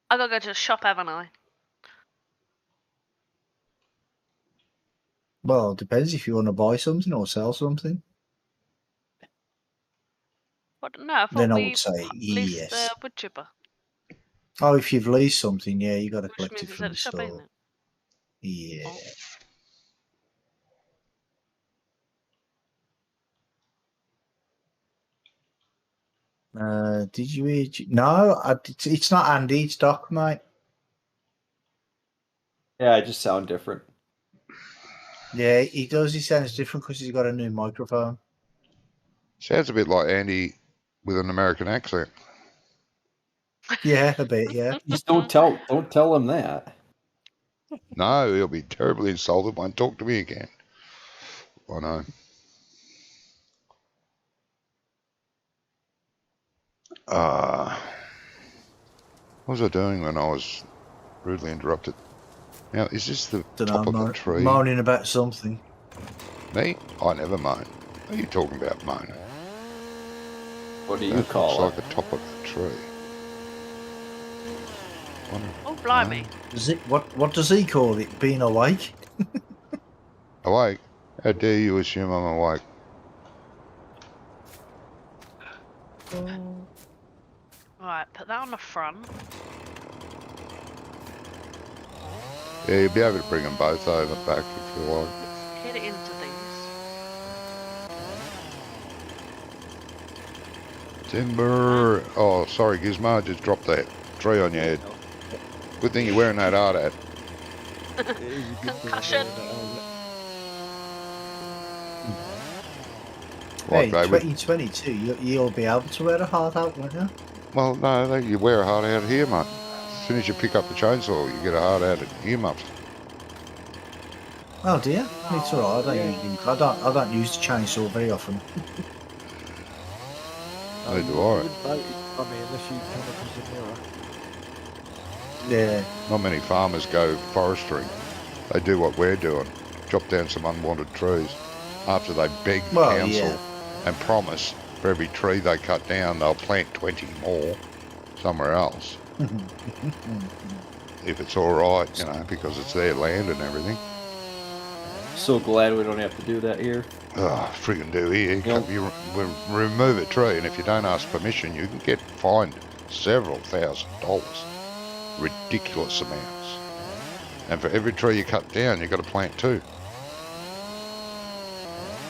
I gotta go to the shop, haven't I? Well, it depends if you want to buy something or sell something. What? No, I thought Then I we would say leased yes. the wood chipper, Oh, if you've leased something, yeah, you got to which collect means it it's from at the the shop, isn't store. it? Yeah. Did you hear? No, it's not Andy. It's Doc, mate. Yeah, I just sound different. Yeah, he does. He sounds different because he's got a new microphone. Sounds a bit like Andy with an American accent. Yeah, a bit. Yeah. Just don't tell him that. No, he'll be terribly insulted. Won't talk to me again. I know. What was I doing when I was rudely interrupted? Now, is this the top of the tree? Moaning about something. Me? I never moan. What are you talking about moaning? What do you That call looks it? like the top of a tree. Wonder- Oh, blimey. What does he call it? Being awake? Awake? How dare you assume I'm awake? Right, put that on the front. Yeah, you'll be able to bring them both over back if you like. Hit it into these. Timber! Oh, sorry, Gizmo, I just dropped that tree on your head. Good thing you're wearing that hard hat. It is a good thing Concussion. wearing that helmet. Hey, Like they would. 2022, you'll be able to wear a hard hat, won't you? Well, no, you wear a hard hat here, mate. As soon as you pick up the chainsaw, you get a hard hat and earmuffs. Oh dear, it's alright. I don't use the chainsaw very often. No, Neither you do I. wouldn't notice, I mean, unless you come across a mirror. Yeah. Not many farmers go forestry. They do what we're doing. Chop down some unwanted trees. After they beg the Well, council yeah. and promise for every tree they cut down, they'll plant 20 more somewhere else. If it's all right, you know, because it's their land and everything. So glad we don't have to do that here. Oh, friggin' do here. Yep. You remove a tree, and if you don't ask permission, you can get fined several $1,000s. Ridiculous amounts. And for every tree you cut down, you've got to plant 2.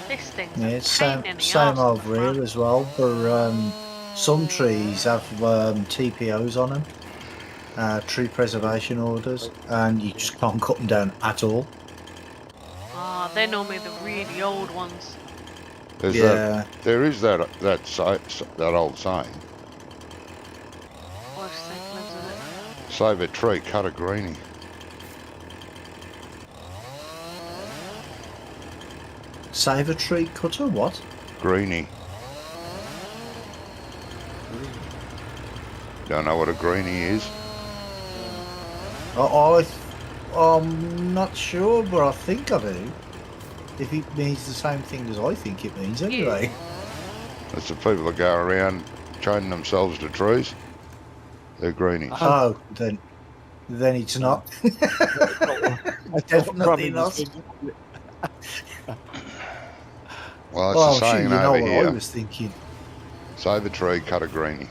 This thing's Yeah, a it's pain in the same arse on the over here front. as well. But some trees have TPOs on them, tree preservation orders, and you just can't cut them down at all. Ah, they're normally the really old ones. There's Yeah. there is that old saying: Worst thing lives in it. save a tree, cut a greenie. Save a tree, cut a what? Greenie. Don't know what a greenie is? I'm not sure, but I think I do. If it means the same thing as I think it means, anyway. That's the people that go around chaining themselves to trees. They're greenies. Oh, then it's not. Definitely not. Well, that's Well, the I'm sure saying you know over what here. I was thinking. Save a tree, cut a greenie.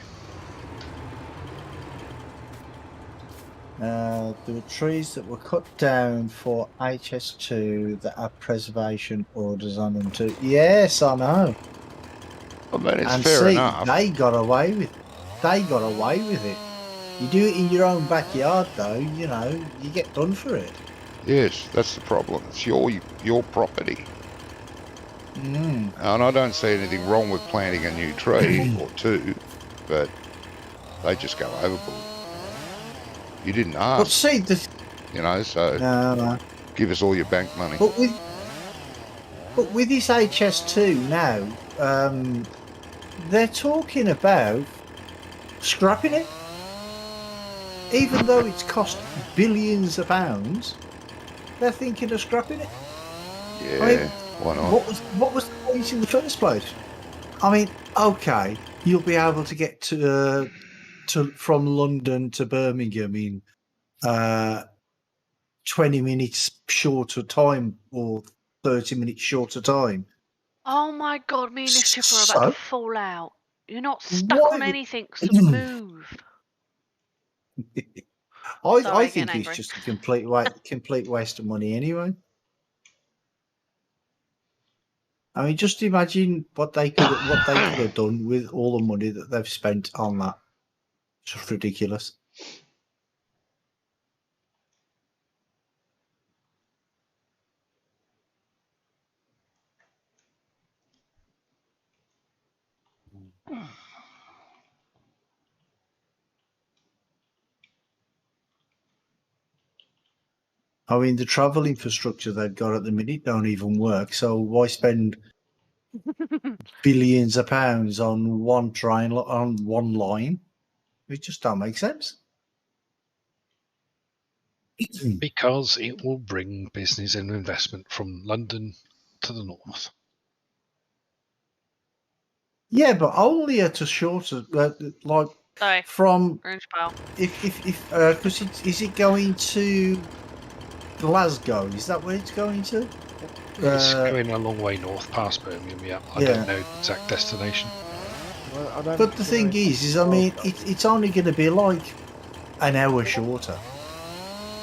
There were trees that were cut down for HS2 that have preservation orders on them too. Yes, I know. I mean, it's And fair see, enough. they got away with it. They got away with it. You do it in your own backyard, though. You know, you get done for it. Yes, that's the problem. It's your property. Mm. And I don't see anything wrong with planting a new tree or 2, but they just go overboard. You didn't But ask, see, you know, so no. give us all your bank money. But with this HS2 now, they're talking about scrapping it, even though it's cost billions of pounds. They're thinking of scrapping it. Yeah, I mean, why not? What was the point in the first place? I mean, okay, you'll be able to get to from London to Birmingham in 20 minutes shorter time or 30 minutes shorter time. Oh my god, me and this chip are about So? to fall out. You're not stuck on Why- anything, so move. I Sorry, think getting it's angry. just a complete waste of money anyway. I mean, just imagine what they could have done with all the money that they've spent on that. It's just ridiculous. I mean, the travel infrastructure they've got at the minute don't even work. So why spend billions of pounds on one train on one line? It just don't make sense. Because it will bring business and investment from London to to the north. Yeah, but only at a shorter, like Sorry, from orange pile. if because is it going to Glasgow? Is that where it's going to? It's going a long way north past Birmingham. Yeah, I Yeah. don't know the exact destination. Well, I don't But the thing know. is I mean, it's only going to be like an hour shorter.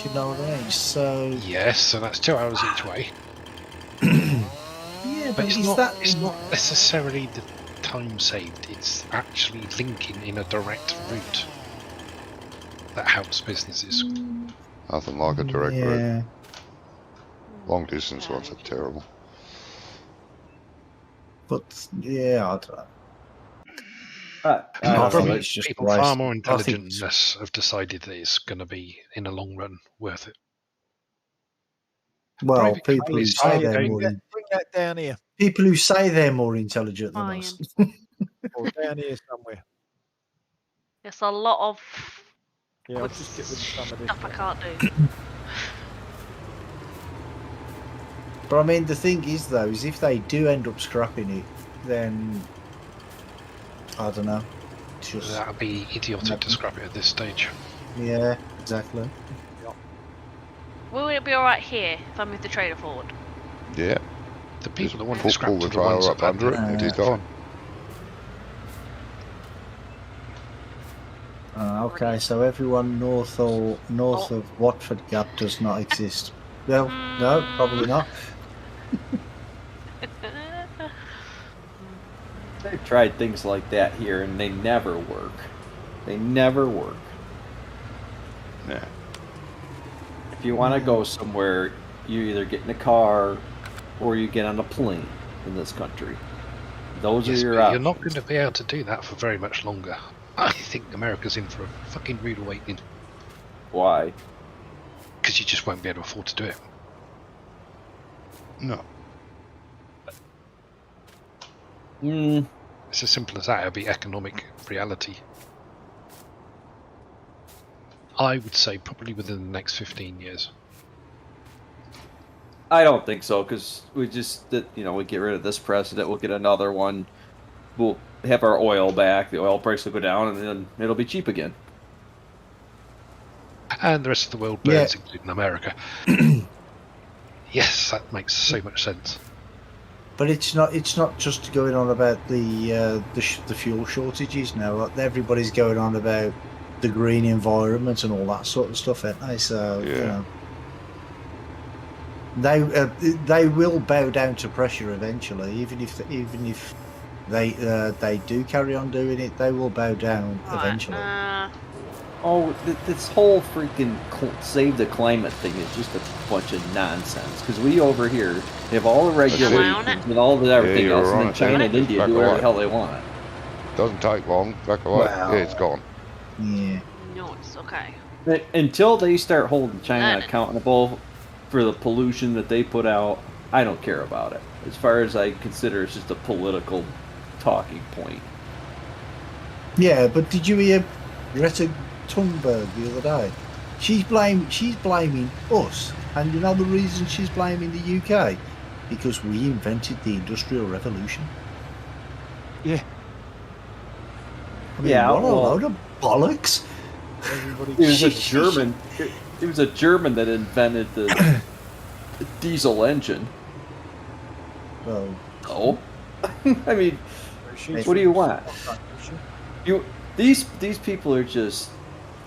Do you know what I mean? So Yes, so that's 2 hours each way. yeah, But but it's is not. that It's not necessarily the time saved. It's actually linking in a direct route that helps businesses. Nothing like a direct route. yeah. Long distance ones are terrible. But yeah, I don't know. I don't know. Probably it's just people far waste. more I think intelligent it's- than us have decided that it's going to be in the long run worth it. Well, Private people who companies say are they're going- more Bring that down here, people who say they're more intelligent than Fine. us. or down here somewhere. It's a lot of Yeah, I'll good just get rid of some of this. stuff I one. can't do. But I mean, the thing is, though, is if they do end up scrapping it, then I don't know. It's just That would be idiotic to scrap it at this stage. yeah, exactly. Will it be alright here if I move the trailer forward? Yeah. The Just people that want pull it scrapped the are the ones trailer that up under it, have and it is Uh, gone. Okay, so everyone north of Watford Gap does not exist. Well, no, probably not. They've tried things like that here, and they never work. They never work. Nah. If you want to go somewhere, you either get in a car or you get on a plane in this country. Those Yes, are your but you're options. not going to be able to do that for very much longer. I think America's in for a fucking rude awakening Why? because you just won't be able to afford to do it. No. Mm, It's as simple as that. It'll be economic reality. I would say probably within the next 15 years. I don't think so, because we just, we get rid of this precedent, we'll get another one, we'll have our oil back, the oil price will go down, and then it'll be cheap again. And the rest of the world Yeah. burns, including America. Yes, that makes so much sense. But it's not just going on about the fuel shortages now. Like, everybody's going on about the green environment and all that sort of stuff, aren't they? So you Yeah. know, they will bow down to pressure eventually. Even if they do carry on doing it, they will bow down eventually. Oh, this whole freaking save the climate thing is just a bunch of nonsense. Because we over here have all the That's it. regulations and all the everything you're else, and right. then China and India Back do whatever away. the hell they want. Doesn't take long. Back away. Wow. Yeah, it's gone. Yeah. No, it's okay. But until they start holding China None. accountable for the pollution that they put out, I don't care about it. As far as I consider, it's just a political talking point. Yeah, but did you hear Greta Thunberg the other day? She's blaming us, and you know the reason she's blaming the UK? Because we invented the Industrial Revolution. Yeah, I mean, Yeah, what a well- load of bollocks! everybody. It was a German. It was a German that invented the diesel engine. Well, Oh, I mean, She's what do you from- want? These people are just,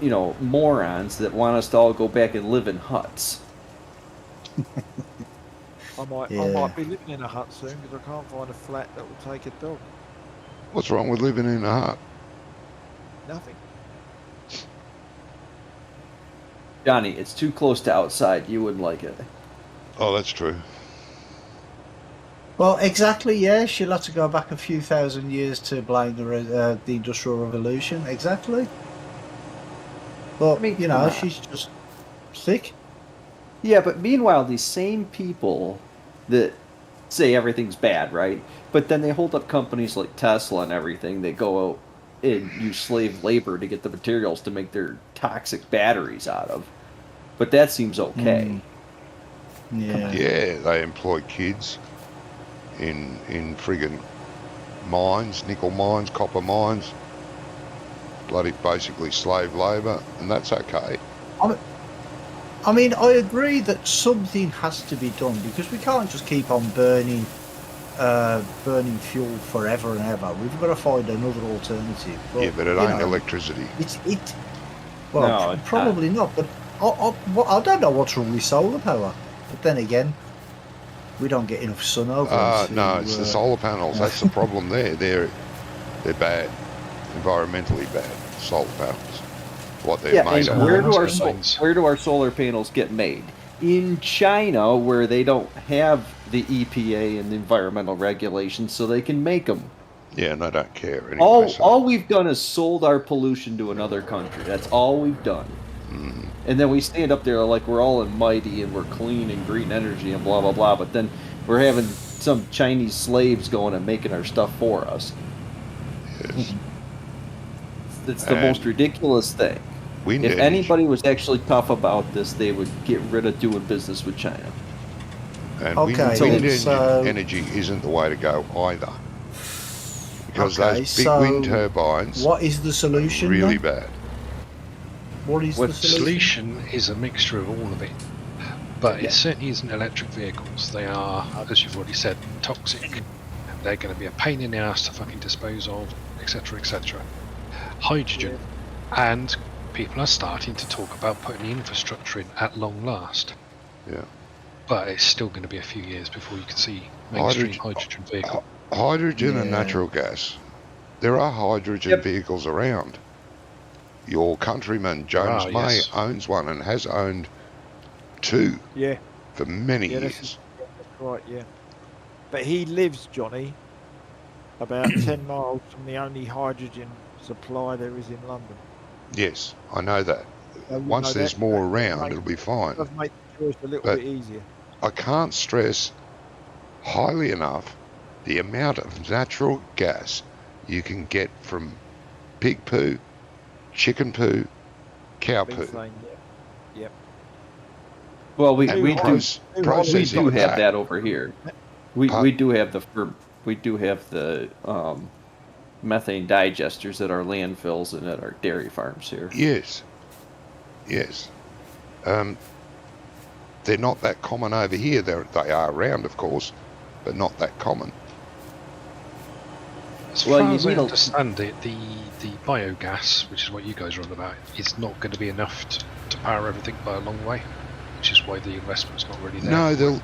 morons that want us to all go back and live in huts. I might Yeah. be living in a hut soon because I can't find a flat that will take a dog. What's wrong with living in a hut? Nothing. Johnny, it's too close to outside. You wouldn't like it. Oh, that's true. well, exactly. Yeah, she'll have to go back a few thousand years to blame the Industrial Revolution. Exactly. But I mean, you come know, on. she's just sick. Yeah, but meanwhile, these same people that say everything's bad, right? But then they hold up companies like Tesla and everything. They go out and use slave labor to get the materials to make their toxic batteries out of. But that seems okay. Yeah. Yeah, they employ kids. in friggin' mines, nickel mines, copper mines, bloody basically slave labour, and that's okay. I mean, I agree that something has to be done because we can't just keep on burning fuel forever and ever. We've got to find another alternative. But, Yeah, but it you ain't know, electricity. Well, No, it's probably not. But I don't know what's wrong with solar power. But then again, we don't get enough sun over us. No, it's the solar panels. That's the problem there. They're bad, environmentally bad. Solar panels. What they're Yeah, made and of. where do our solar panels get made? In China, where they don't have the EPA and the environmental regulations, so they can make them. Yeah, and I don't care anyway. All we've done is sold our pollution to another country. That's all we've done. And then we stand up there like we're all mighty and we're clean and green energy and blah blah blah. But then we're having some Chinese slaves going and making our stuff for us. Yes. It's the most ridiculous thing. Wind If energy. anybody was actually tough about this, they would get rid of doing business with China. And Okay, wind so- energy isn't the way to go either. Because Okay, those big so wind turbines What is the are solution? really then? bad. What is What's the the solution? Solution is a mixture of all of it, but it certainly isn't electric vehicles. They are, as you've already said, toxic. They're going to be a pain in the ass to fucking dispose of, etc., etc. Hydrogen, and people are starting to talk about putting the infrastructure in at long last. Yeah. But it's still going to be a few years before you can see mainstream hydrogen vehicle. Hydrogen and Yeah. natural gas. There are hydrogen vehicles around. Your countryman Jones Ah, May yes. owns one and has owned two Yeah, for many yeah, years. that's right. Yeah, but he lives, Johnny, about 10 miles from the only hydrogen supply there is in London. Yes, I know that. So you Once know there's that- more that around, make- it'll be fine. does make the choice a little But- bit easier. I can't stress highly enough the amount of natural gas you can get from pig poo, chicken poo, cow poo. Methane, yeah. Well, we And do processing have that. that over here. We do have the methane digesters at our landfills and at our dairy farms here. Yes. Yes. They're not that common over here. They are around, of course, but not that common. As Well, far you as I need a- understand it, the biogas, which is what you guys are on about, is not going to be enough to power everything by a long way, which is why the investment's not really there. No,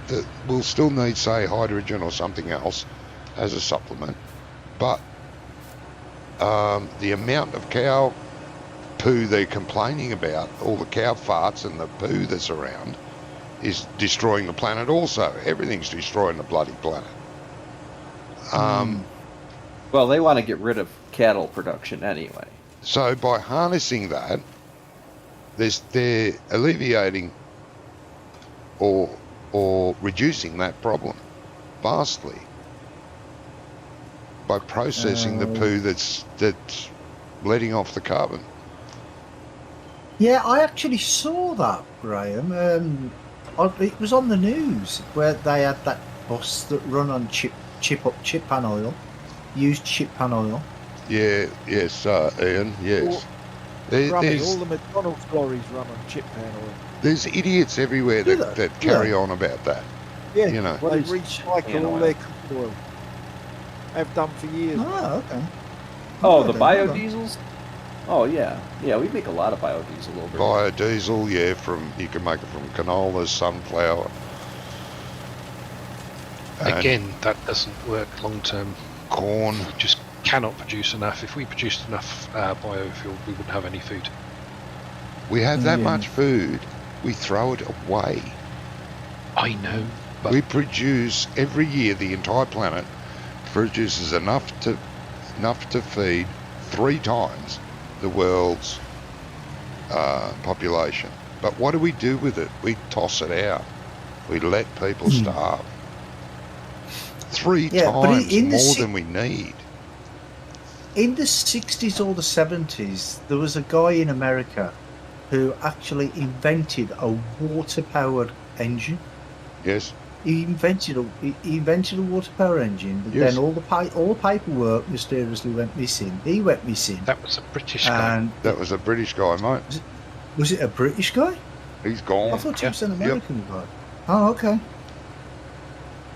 we'll still need, say, hydrogen or something else as a supplement. But the amount of cow poo they're complaining about, all the cow farts and the poo that's around, is destroying the planet also. Everything's destroying the bloody planet. Well, they want to get rid of cattle production anyway. So by harnessing that, they're alleviating or reducing that problem vastly by processing the poo that's letting off the carbon. Yeah, I actually saw that, Graham. It was on the news where they had that bus that run on chip pan oil, used chip pan oil. Yeah, yes, Ian, yes. Rummy, all There's, the McDonald's lorries run on chip pan oil. there's idiots everywhere Do that they? carry on about that. Yeah, You know. well, they What is recycle pan all oil? their cooking oil. Have done for years. Oh, okay. Oh, I the didn't know that. biodiesels? Oh, yeah. Yeah, we make a lot of biodiesel over here. Biodiesel, yeah, you can make it from canola, sunflower. and Again, that doesn't work long term. corn. We just cannot produce enough. If we produced enough biofuel, we wouldn't have any food. We have that Yeah. much food, we throw it away. I know, but We produce every year. The entire planet produces enough to feed 3 times the world's population. But what do we do with it? We toss it out. We let people starve. 3 Yeah, but times in the more si- than we need. In the 60s or the 70s, there was a guy in America who actually invented a water-powered engine. Yes. He invented a water power engine, but Yes. then all the paperwork mysteriously went missing. He went missing. That was a British guy. And That was a British guy, mate. was it a British guy? He's I gone. thought he was Yeah. an American guy. Oh, okay.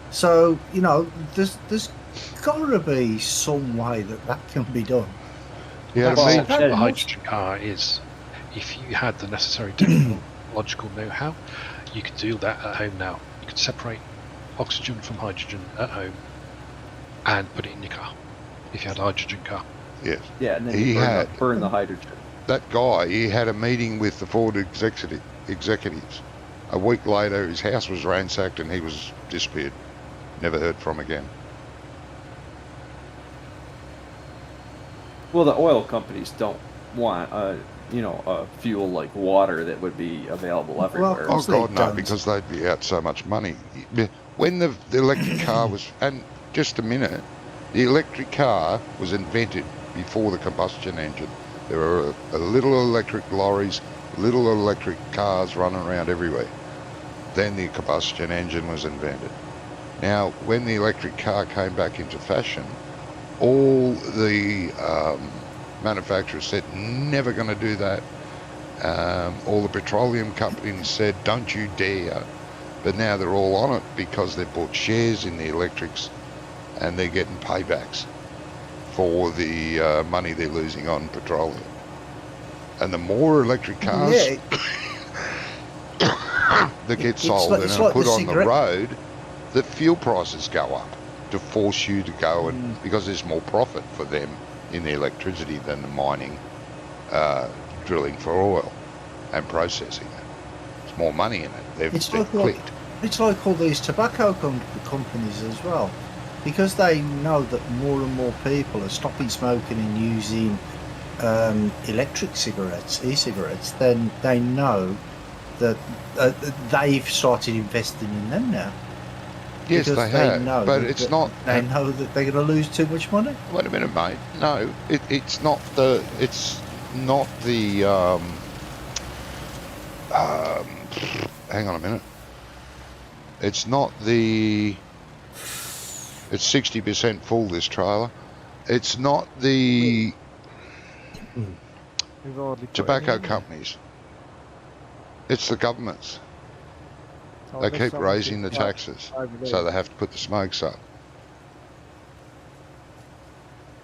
So, you know, there's got to be some way that can be done. He had a That's Well, meet. essentially what a Very much. hydrogen car is. If you had the necessary technological know-how, you could do that at home now. You could separate oxygen from hydrogen at home and put it in your car. If you had a hydrogen car. Yes. Yeah, and then He you had. burn the hydrogen. That guy, he had a meeting with the Ford executives. A week later, his house was ransacked and he was disappeared. Never heard from again. Well, the oil companies don't want a fuel like water that would be available everywhere. Oh, course they God, no, don't. because they'd be out so much money. When the electric car was... And just a minute, the electric car was invented before the combustion engine. There were little electric lorries, little electric cars running around everywhere. Then the combustion engine was invented. Now, when the electric car came back into fashion, all the manufacturers said, never going to do that. All the petroleum companies said, don't you dare. But now they're all on it because they've bought shares in the electrics and they're getting paybacks for the money they're losing on petroleum. And the more electric cars Yeah, that get it's sold like- and it's are like put the on the cigarette- road, the fuel prices go up to force you to go and because there's more profit for them in the electricity than the mining, drilling for oil and processing it. There's more money in it. They've It's like all- clicked. it's like all these tobacco companies as well, because they know that more and more people are stopping smoking and using electric cigarettes, e-cigarettes. Then they know that they've started investing in them now. Yes, because they have, know but that- it's that not. They know that they're going to lose too much money. Wait a minute, mate. No, it's not the. It's not the. Hang on a minute. It's not the. It's 60% full, this trailer. It's not the We've hardly put tobacco any in there. companies. It's the governments. Oh, They there's keep someone raising the sitting right taxes, over there. so they have to put the smokes up.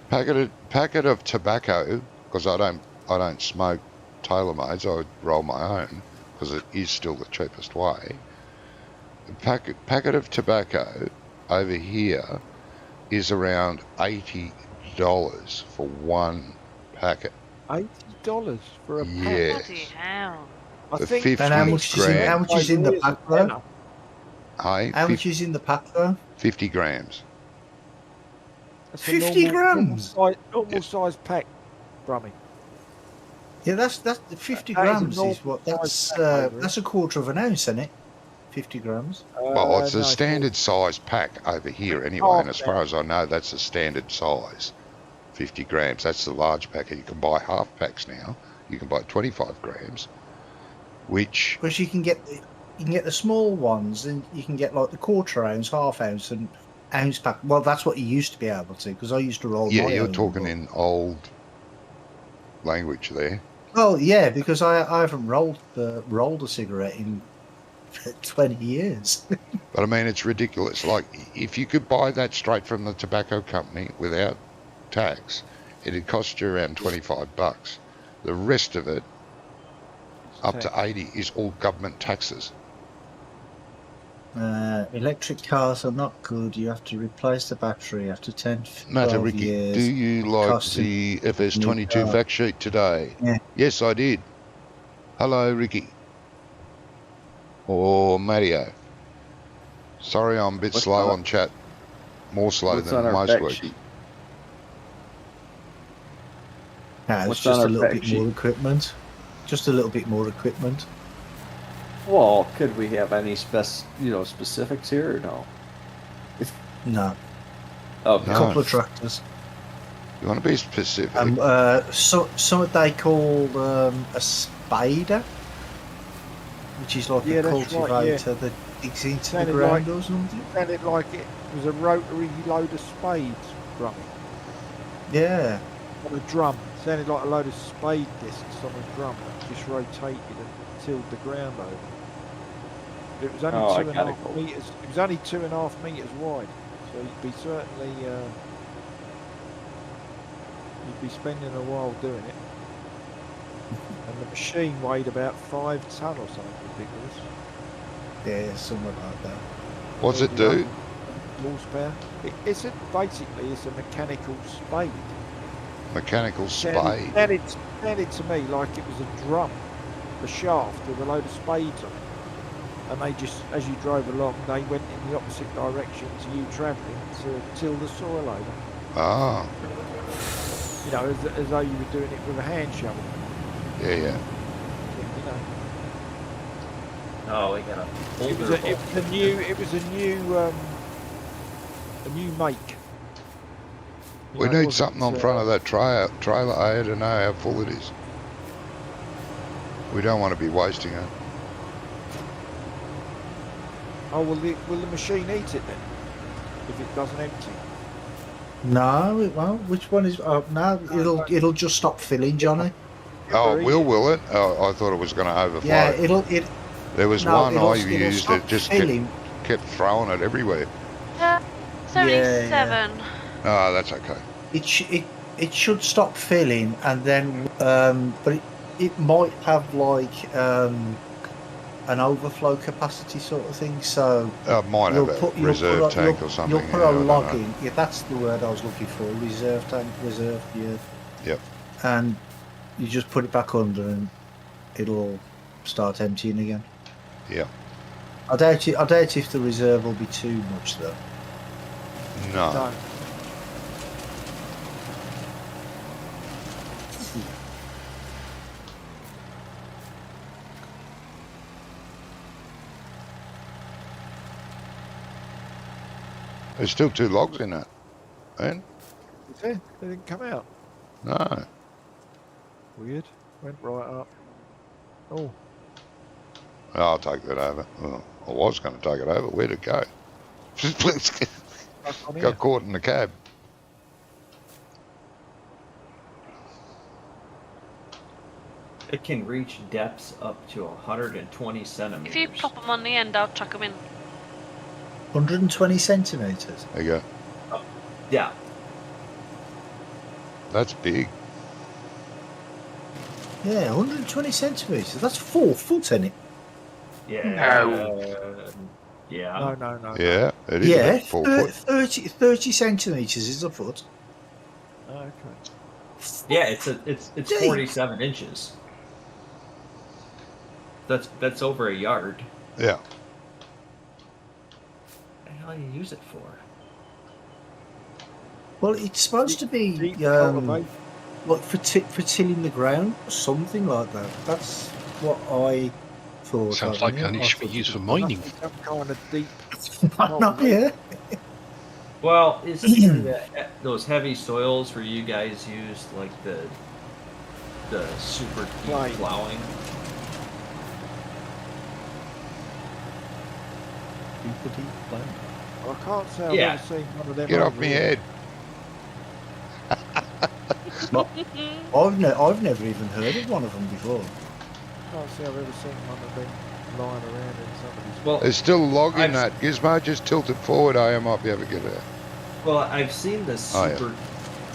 Packet of tobacco, because I don't smoke tailor-mades. I roll my own because it is still the cheapest way. A packet of tobacco over here is around $80 for one packet. $80 for a pack. Yeah. Bloody hell. I For think 50 And how much is in, grand. how much is in the pack though? Hey, How much is in the pack though? 50 grams. That's a 50 grams? Normal size pack, Brummy. Yeah, that's the 50 That is a grams normal is what size pack over that's a quarter of an ounce, isn't it? 50 grams. Well, it's no, a standard size pack over here anyway, Oh, and as far as I know, that's the standard size. 50 grams. That's the large pack. You can buy half packs now. You can buy 25 grams, which Because you can get the small ones, and you can get like the quarter ounce, half ounce, and ounce pack. Well, that's what you used to be able to. Because I used to roll. yeah, my you're own, talking but- in old language there. Well, yeah, because I haven't rolled a cigarette in 20 years. But I mean, it's ridiculous. Like, if you could buy that straight from the tobacco company without tax, it'd cost you around $25. The rest of it, up to 80, is all government taxes. Electric cars are not good. You have to replace the battery after 10, 12 Matter, Ricky, years. do you like cost the new FS22 car. fact sheet today? Yeah. Yes, I did. Hello, Ricky. Or Mario. Sorry, I'm a bit What's slow on- on chat. More slow What's than on our most fact weeks. sheet? No, it's What's just on a our little fact bit more sheet? equipment. Just a little bit more equipment. Well, could we have any specifics here or no? No, Okay. a No. couple of tractors. You want to be specific? So they call a spader. which is like Yeah, a that's right, cultivator that digs into the Sounded ground like- or something. Sounded like it was a rotary load of spades drumming Yeah. on a drum. Sounded like a load of spade discs on a drum that just rotated and tilled the ground over. It was only Oh, I 2.5 gotta go. meters. It was only 2.5 meters wide, so you'd be certainly you'd be spending a while doing it. And the machine weighed about 5 ton or something ridiculous. Yeah, something like that. What's it do? Horsepower. It's basically it's a mechanical spade. Mechanical spade. Sounded to me like it was a drum, a shaft with a load of spades on it. And they just, as you drove along, they went in the opposite direction to you travelling to till the soil over. Ah, You know, as though you were doing it with a hand shovel. yeah, yeah. You know, Oh, we got a it was a new make. You We know, it need wasn't, something on front of that trailer. I don't know how full it is. We don't want to be wasting it. Oh, will the machine eat it then? If it doesn't empty? No, it won't. Which one is? Oh, no, it'll just stop filling, Johnny. Oh, Eat will it? Oh, I thought it was going to overflow. Yeah, There was no, one it'll I used stop that just filling. kept throwing it everywhere. It's only Yeah, 7. Oh, that's okay. It should stop filling, and then but it might have like an overflow capacity sort of thing. So Might have a reserve tank or something. You'll put yeah, I a don't log know. in. Yeah, that's the word I was looking for. Reserve tank, reserve. Yeah. Yep. And you just put it back under, and it'll start emptying again. Yeah. I doubt if the reserve will be too much though. No. No. There's still 2 logs in that. Man? Is it? They didn't come out. No. Weird. Went right up. Oh, I'll take that over. Well, I was going to take it over. Where'd it go? back on here. Got caught in the cab. It can reach depths up to 120 centimeters. If you pop them on the end, I'll chuck them in. 120 centimeters. There you go. Yeah. That's big. Yeah, 120 centimeters. That's 4 foot in it. Yeah. No. Yeah. No. Yeah, it is Yeah, about 4 foot. 30 centimeters is a foot. Okay. Yeah, it's Dang. 47 inches. That's over a yard. Yeah. What the hell do you use it for? Well, it's supposed to be Deep cultivate. like for tilling the ground, or something like that. That's what I thought. Sounds of, like yeah. it I should be thought used for it mining. Some kind of deep. was- No, yeah. Well, it's those heavy soils where you guys used like the super deep Plowing. plowing. I can't say I've Yeah. ever seen one of them. Get off over me here. head. I've never even heard of one of them before. Can't say I've ever seen one of them lying around in somebody's. Well, There's still a log in I've- that. Gizmo, just tilt it forward. I might be able to get it out. well, I've seen this Oh, yeah. super.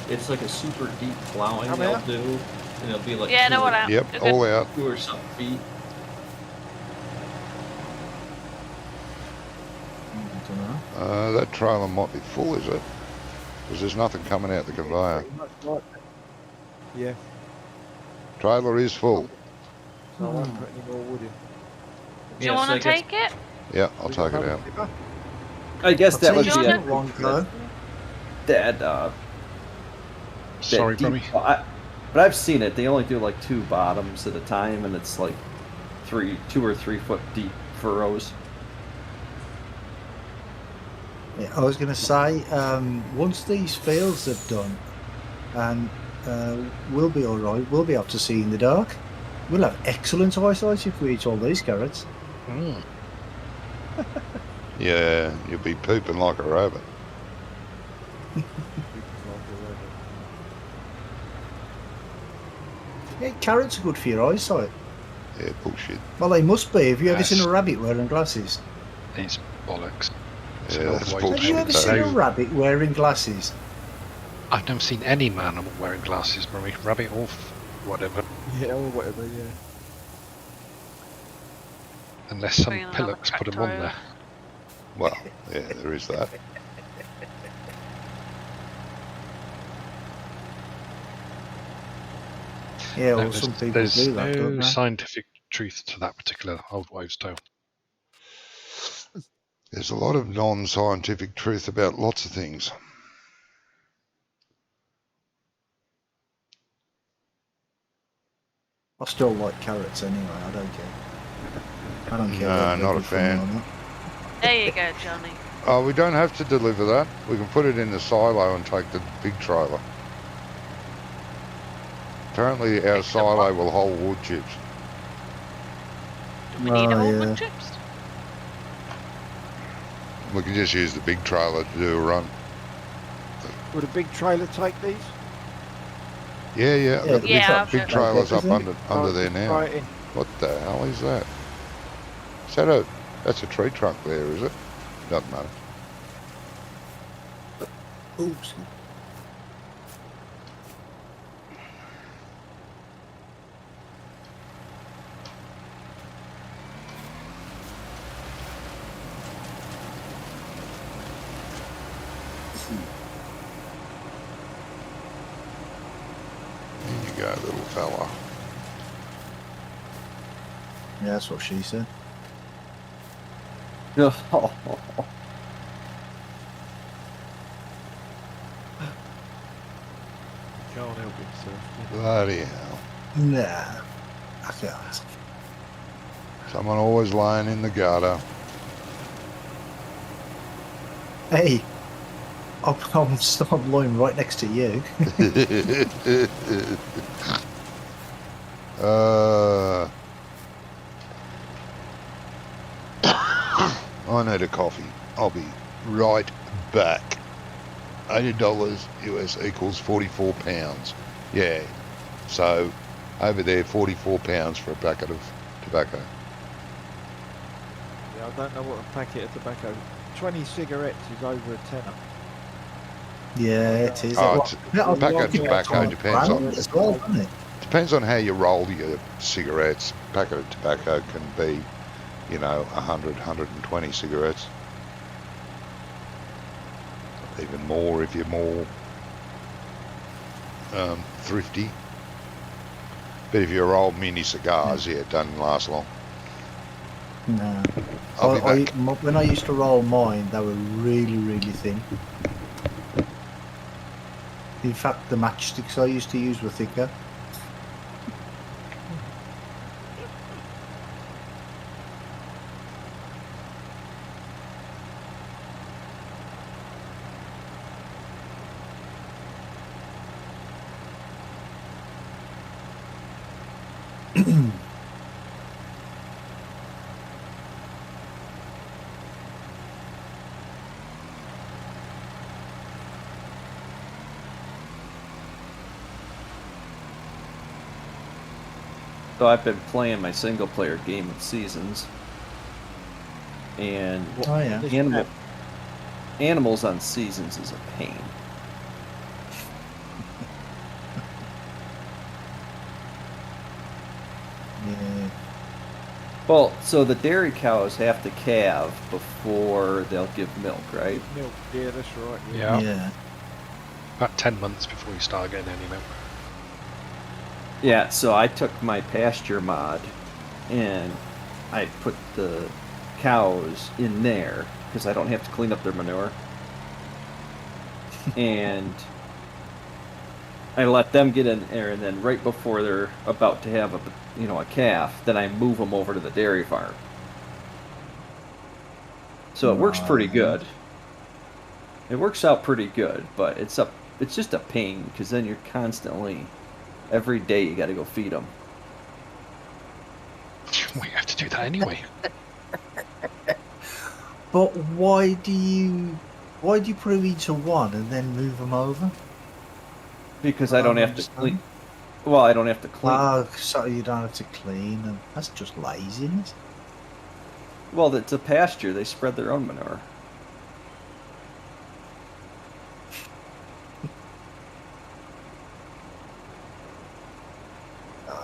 It's like a super deep plowing Come they'll out. do, and it'll be like Yeah, two, no one out. Yep, You're good. all out. 2 or some feet. I don't know. That trailer might be full, is it? Because there's nothing coming out the conveyor. Pretty much like that. Yeah, Trailer is full. so I won't put any more wood in. Do you Yeah, want so I to guess- take it? Yeah, I'll We take got it another out. tipper? I guess that I'll would take be you a, on one go. that Sorry, deep, Brummy. but I've seen it. They only do like 2 bottoms at a time, and it's like 2 or 3 foot deep furrows. Yeah, I was going to say, once these fields are done, and we'll be all right. We'll be able to see in the dark. We'll have excellent eyesight if we eat all these carrots. Mm. Yeah, you'll be pooping like a rabbit. Yeah, carrots are good for your eyesight. Yeah, bullshit. Well, they must be. Have you ever Yes. seen a rabbit wearing glasses? It's bollocks. It's Yeah, an old that's way bullshit. Have to you do ever it. seen a No, rabbit wearing glasses? I've never seen any man wearing glasses, Murray. Rabbit or whatever. Yeah, or whatever, yeah. Unless some Bringing another pillocks put them tractor on over. there. Well, yeah, there is that. Yeah, No, well, some people there's do that, don't no they? scientific truth to that particular old wives' tale. There's a lot of non-scientific truth about lots of things. I still like carrots anyway. I don't care. I don't care. No, whether they're not a good for me fan. or not. There you go, Johnny. Oh, we don't have to deliver that. We can put it in the silo and take the big trailer. Apparently our Take the silo what? will hold wood chips. Do we need a Oh, whole yeah. wood chips? We can just use the big trailer to do a run. Would a big trailer take these? Yeah, Yeah, the big, Yeah, big I've- trailer's up Isn't it? under there just now. throw it in. What the hell is that? That's a tree trunk there, is it? Doesn't matter. Oops. There you go, little fella. Yeah, that's what she said. Can't help himself. Bloody hell. Nah, I can't. Someone always lying in the gutter. Hey, I'm lying right next to you. I need a coffee. I'll be right back. $80 US equals 44 pounds. Yeah. So over there, 44 pounds for a packet of tobacco. Yeah, I don't know what a packet of tobacco. 20 cigarettes is over a tenner. Yeah, it is. Oh, it's, Yeah, packet I'll of give it tobacco a depends grand on as well, doesn't it? depends on how you roll your cigarettes. A packet of tobacco can be, 100, 120 cigarettes. Even more if you're more thrifty. But if you roll mini cigars, yeah, it doesn't last long. No. I'll be back. When I used to roll mine, they were really, really thin. In fact, the matchsticks I used to use were thicker. So I've been playing my single player game of Seasons, and Oh yeah. This animals on Seasons is a pain. Yeah. Well, so the dairy cows have to calve before they'll give milk, right? milk, yeah, that's right. Yeah. Yeah. About 10 months before you start getting any milk. Yeah, so I took my pasture mod and I put the cows in there because I don't have to clean up their manure. And I let them get in there, and then right before they're about to have a calf, then I move them over to the dairy farm. So it works pretty Right. good. It works out pretty good, but it's just a pain because then you're constantly, every day you got to go feed them. We have to do that anyway. But why do you put them into one and then move them over? Because I don't have to clean. Well, I don't have to clean. Oh, so you don't have to clean them. That's just laziness. Well, it's a pasture. They spread their own manure.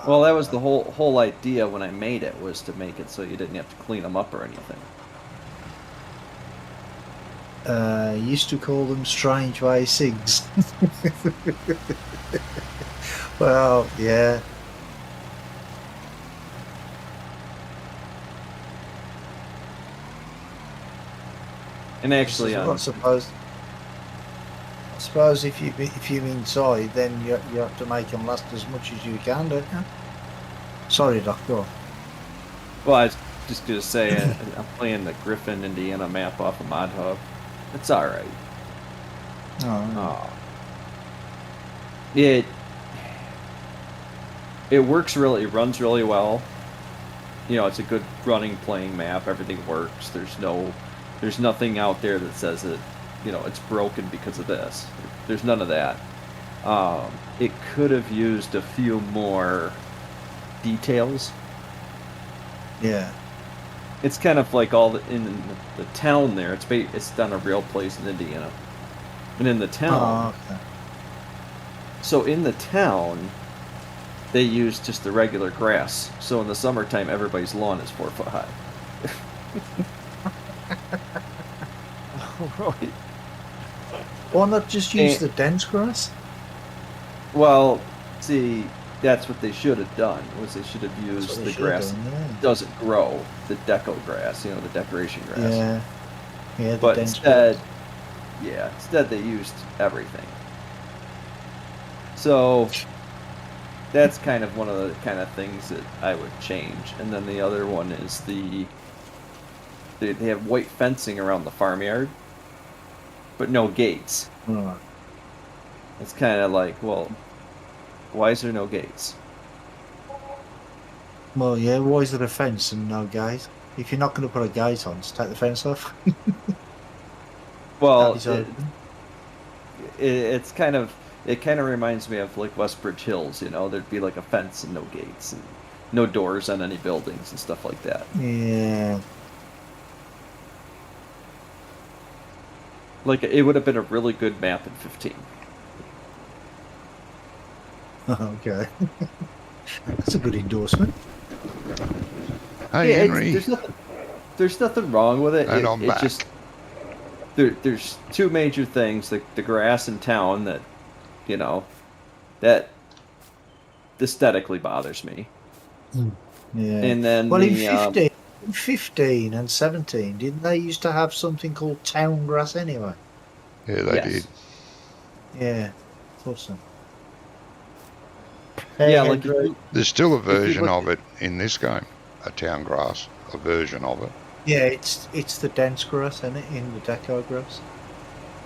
Well, that was the whole idea when I made it, was to make it so you didn't have to clean them up or anything. Used to call them strange way SIGs. Well, yeah. And actually, I suppose if you're inside, then you have to make them last as much as you can, don't you? Sorry, Doctor. well, I was just gonna say I'm playing the Griffin, Indiana map off of ModHub. It's all right. Oh, It works really. It runs really well. You know, it's a good running, playing map. Everything works. There's nothing out there that says that, you know, it's broken because of this. There's none of that. It could have used a few more details. yeah. It's kind of like in the town there. It's on a real place in Indiana, and in the town. Oh, okay. So in the town, they use just the regular grass. So in the summertime, everybody's lawn is 4 foot high. Right. Why not just use the dense grass? Well, see, that's what they should have done. Was they should have used the grass that doesn't grow, the deco grass, you know, the decoration grass. Yeah. Yeah. The But dense instead they used everything. So that's kind of one of the kind of things that I would change. And then the other one is they have white fencing around the farmyard, but no gates. grass. Right. It's kind of like, well, why is there no gates? Well, yeah. Why is there a fence and no gate? If you're not going to put a gate on, just take the fence off. Well, That is open. it kind of reminds me of like Westbridge Hills. You know, there'd be like a fence and no gates and no doors on any buildings and stuff like that. Yeah. Like, it would have been a really good map in 15. Okay. That's a good endorsement. Hey, Yeah, Henry. there's nothing wrong with it. And I'm It's back. just there's two major things: the grass in town that, you know, that aesthetically bothers me, Yeah. and then Well, in the 15 and 17, didn't they used to have something called town grass anyway? Yeah, they Yes. did. Yeah. Thought so. yeah, like if you- There's still a you version look- of it in this game, a town grass, a version of it. Yeah, it's the dense grass, isn't it, in the deco grass?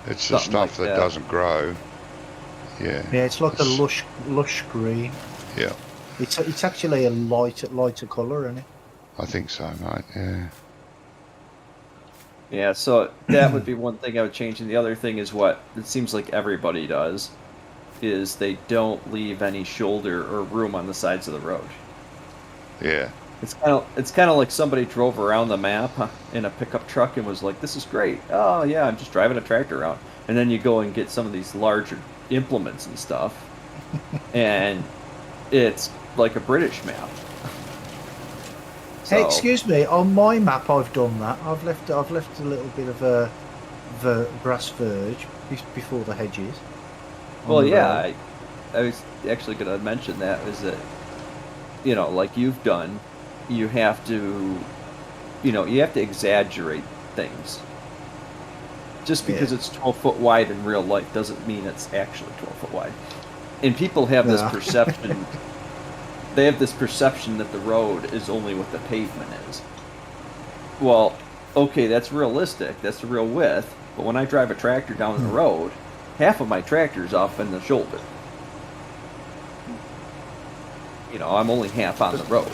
It's the Something stuff like that that. doesn't grow. Yeah. Yeah, it's like a lush green. Yeah, It's actually a lighter colour, isn't it? I think so, mate. Yeah. yeah, so that would be one thing I would change, and the other thing is what it seems like everybody does, is they don't leave any shoulder or room on the sides of the road. Yeah. It's kind of like somebody drove around the map in a pickup truck and was like, "This is great. Oh yeah, I'm just driving a tractor around." And then you go and get some of these larger implements and stuff, and it's like a British map. Hey, So- excuse me. On my map, I've done that. I've left a little bit of the grass verge before the hedges. on Well, the yeah, road. I was actually going to mention that, is that, you know, like you've done, you have to exaggerate things. Just because it's 12 foot wide in real life doesn't mean it's actually 12 foot wide. And people have this Yeah. perception. they have this perception that the road is only what the pavement is. Well, okay, that's realistic, that's the real width, but when I drive a tractor down the road, half of my tractor's off in the shoulder. You know, I'm only half on the road.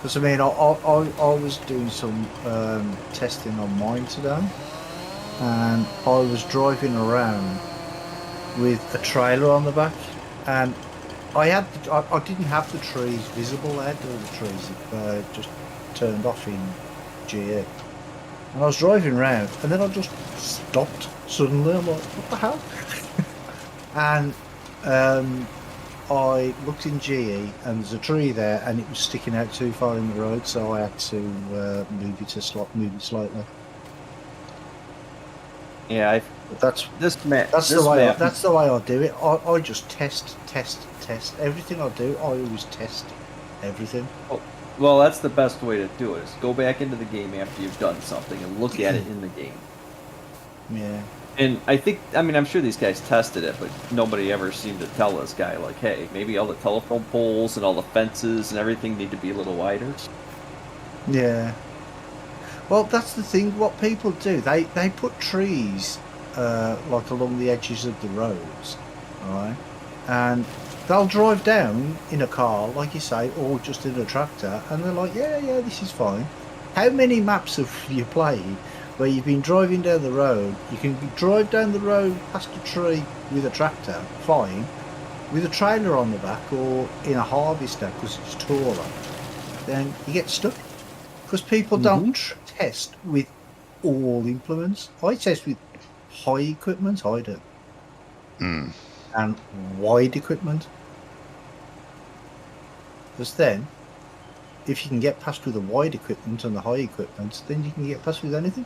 Because I mean, I was doing some testing on mine today, and I was driving around with a trailer on the back, and I didn't have the trees visible. I had all the trees just turned off in GE, and I was driving around, and then I just stopped suddenly. I'm like, what the hell? And I looked in GE, and there's a tree there, and it was sticking out too far in the road, so I had to move it slightly. Yeah, That's this map. that's this the way. map, That's the way I do it. I just test everything I do. I always test everything. Well, that's the best way to do it. Is go back into the game after you've done something and look at it in the game. Yeah. And I'm sure these guys tested it, but nobody ever seemed to tell this guy, like, hey, maybe all the telephone poles and all the fences and everything need to be a little wider. Yeah. Well, that's the thing. What people do, they put trees like along the edges of the roads, right? And they'll drive down in a car, like you say, or just in a tractor, and they're like, yeah, this is fine. How many maps have you played where you've been driving down the road, you can drive down the road past a tree with a tractor, fine, with a trailer on the back or in a harvester because it's taller, then you get stuck. Because people don't test with all implements. I test with high equipment, I do. And wide equipment. Because then, if you can get past with the wide equipment and the high equipment, then you can get past with anything.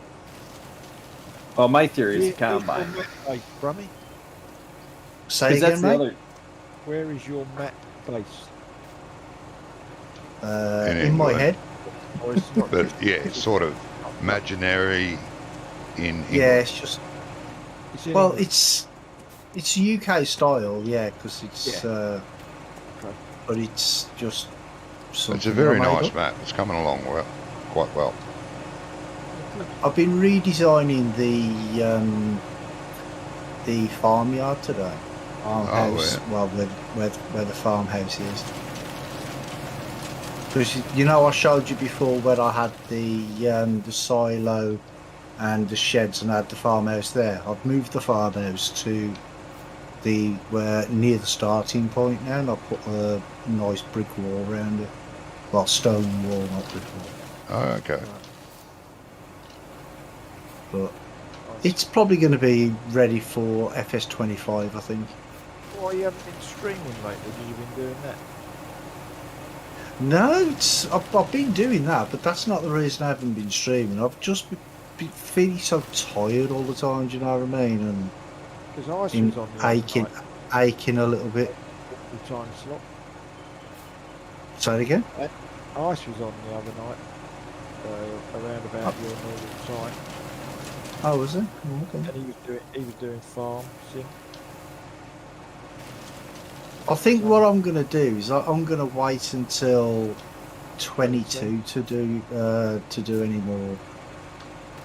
Well, my theory is the combine. Hey, Brummy, Say 'Cause again, that's the mate? other. where is your map based? In my England. head. Or is it not But just- yeah, it's sort of imaginary in England. Yeah, it's just... it's in Well, England. it's UK style, yeah, because it's... Okay. But it's just... It's a something very I made nice up. map. It's coming along quite well. I've been redesigning the farmyard today. Farmhouse, yeah. well, where the farmhouse is. Because you know, I showed you before where I had the silo and the sheds, and I had the farmhouse there. I've moved the farmhouse to near the starting point now, and I put a nice brick wall around it. Well, stone wall, not brick wall. Oh, okay. But it's probably going to be ready for FS25, I think. Why you haven't been streaming lately? Have you been doing that? No, I've been doing that, but that's not the reason I haven't been streaming. I've just been feeling so tired all the time, do you know what I mean? And Because Ice was on the aching a little bit. the time slot. Say it again? Ice was on the other night, around about your normal time, Oh, was it? Oh, okay. and he was doing farm sim. I think what I'm going to do is I'm going to wait until 22 to do any more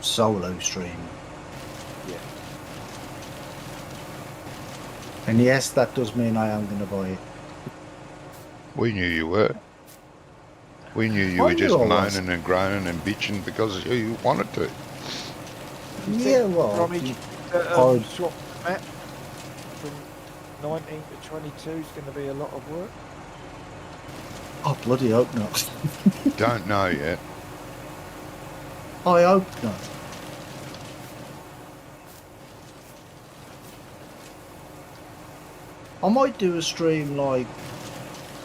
solo streaming. Yeah. And yes, that does mean I am going to buy it. We knew you were. We knew you I were knew just I was. moaning and groaning and bitching because you wanted to. Yeah, well, Bromwich, I'd- swap the map from 19 to 22 is going to be a lot of work. I bloody hope not. Don't know yet. I hope not. I might do a stream like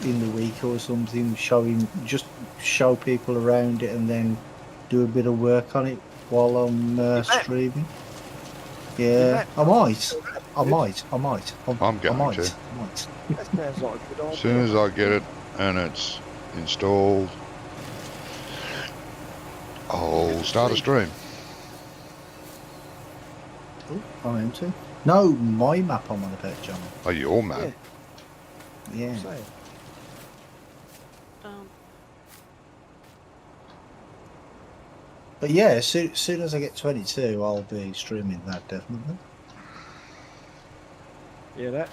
in the week or something, show people around it and then do a bit of work on it while I'm streaming. Yeah, I might. I'm going I might. to. I might. That sounds like a good idea. As soon as I get it and it's installed, I'll start a stream. Oh, I am too. No, my map I'm on about, John. Oh, your map? Yeah. I'm saying. But yeah, as soon as I get 22, I'll be streaming that, definitely. Yeah, that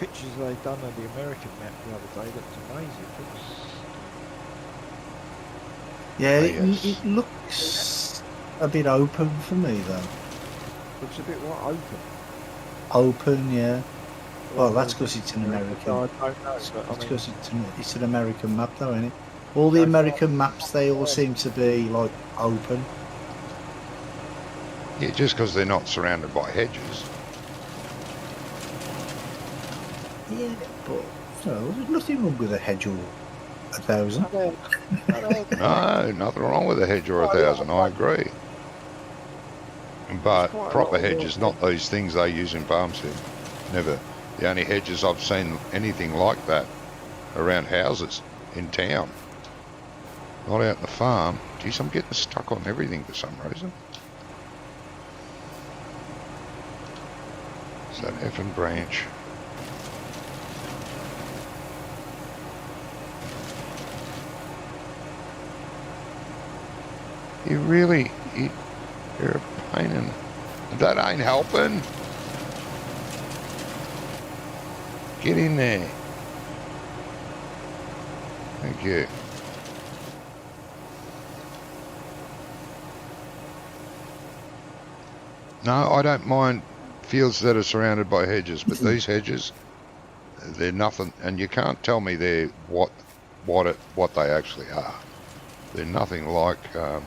pictures they've done of the American map the other day looked amazing. Yeah, Oh, yes. it looks a bit open for me though. Looks a bit what open. Open, yeah. Well, that's because it's an American. No, I don't know, It's but I mean, because it's an American map though, isn't it? All the American maps, they all seem to be like open. Yeah, just because they're not surrounded by hedges. Yeah, but there's nothing wrong with a hedge or 1,000. No, nothing wrong with a hedge or 1,000. I agree. But quite a proper lot of hedges, work. not those things they use in Barmstead. Never. The only hedges I've seen anything like that around houses in town. Not out in the farm. Geez, I'm getting stuck on everything for some reason. Is that effing branch? You're a pain in... That ain't helping. Get in there. Thank you. No, I don't mind fields that are surrounded by hedges, but these hedges, they're nothing, and you can't tell me they're what they actually are. They're nothing like the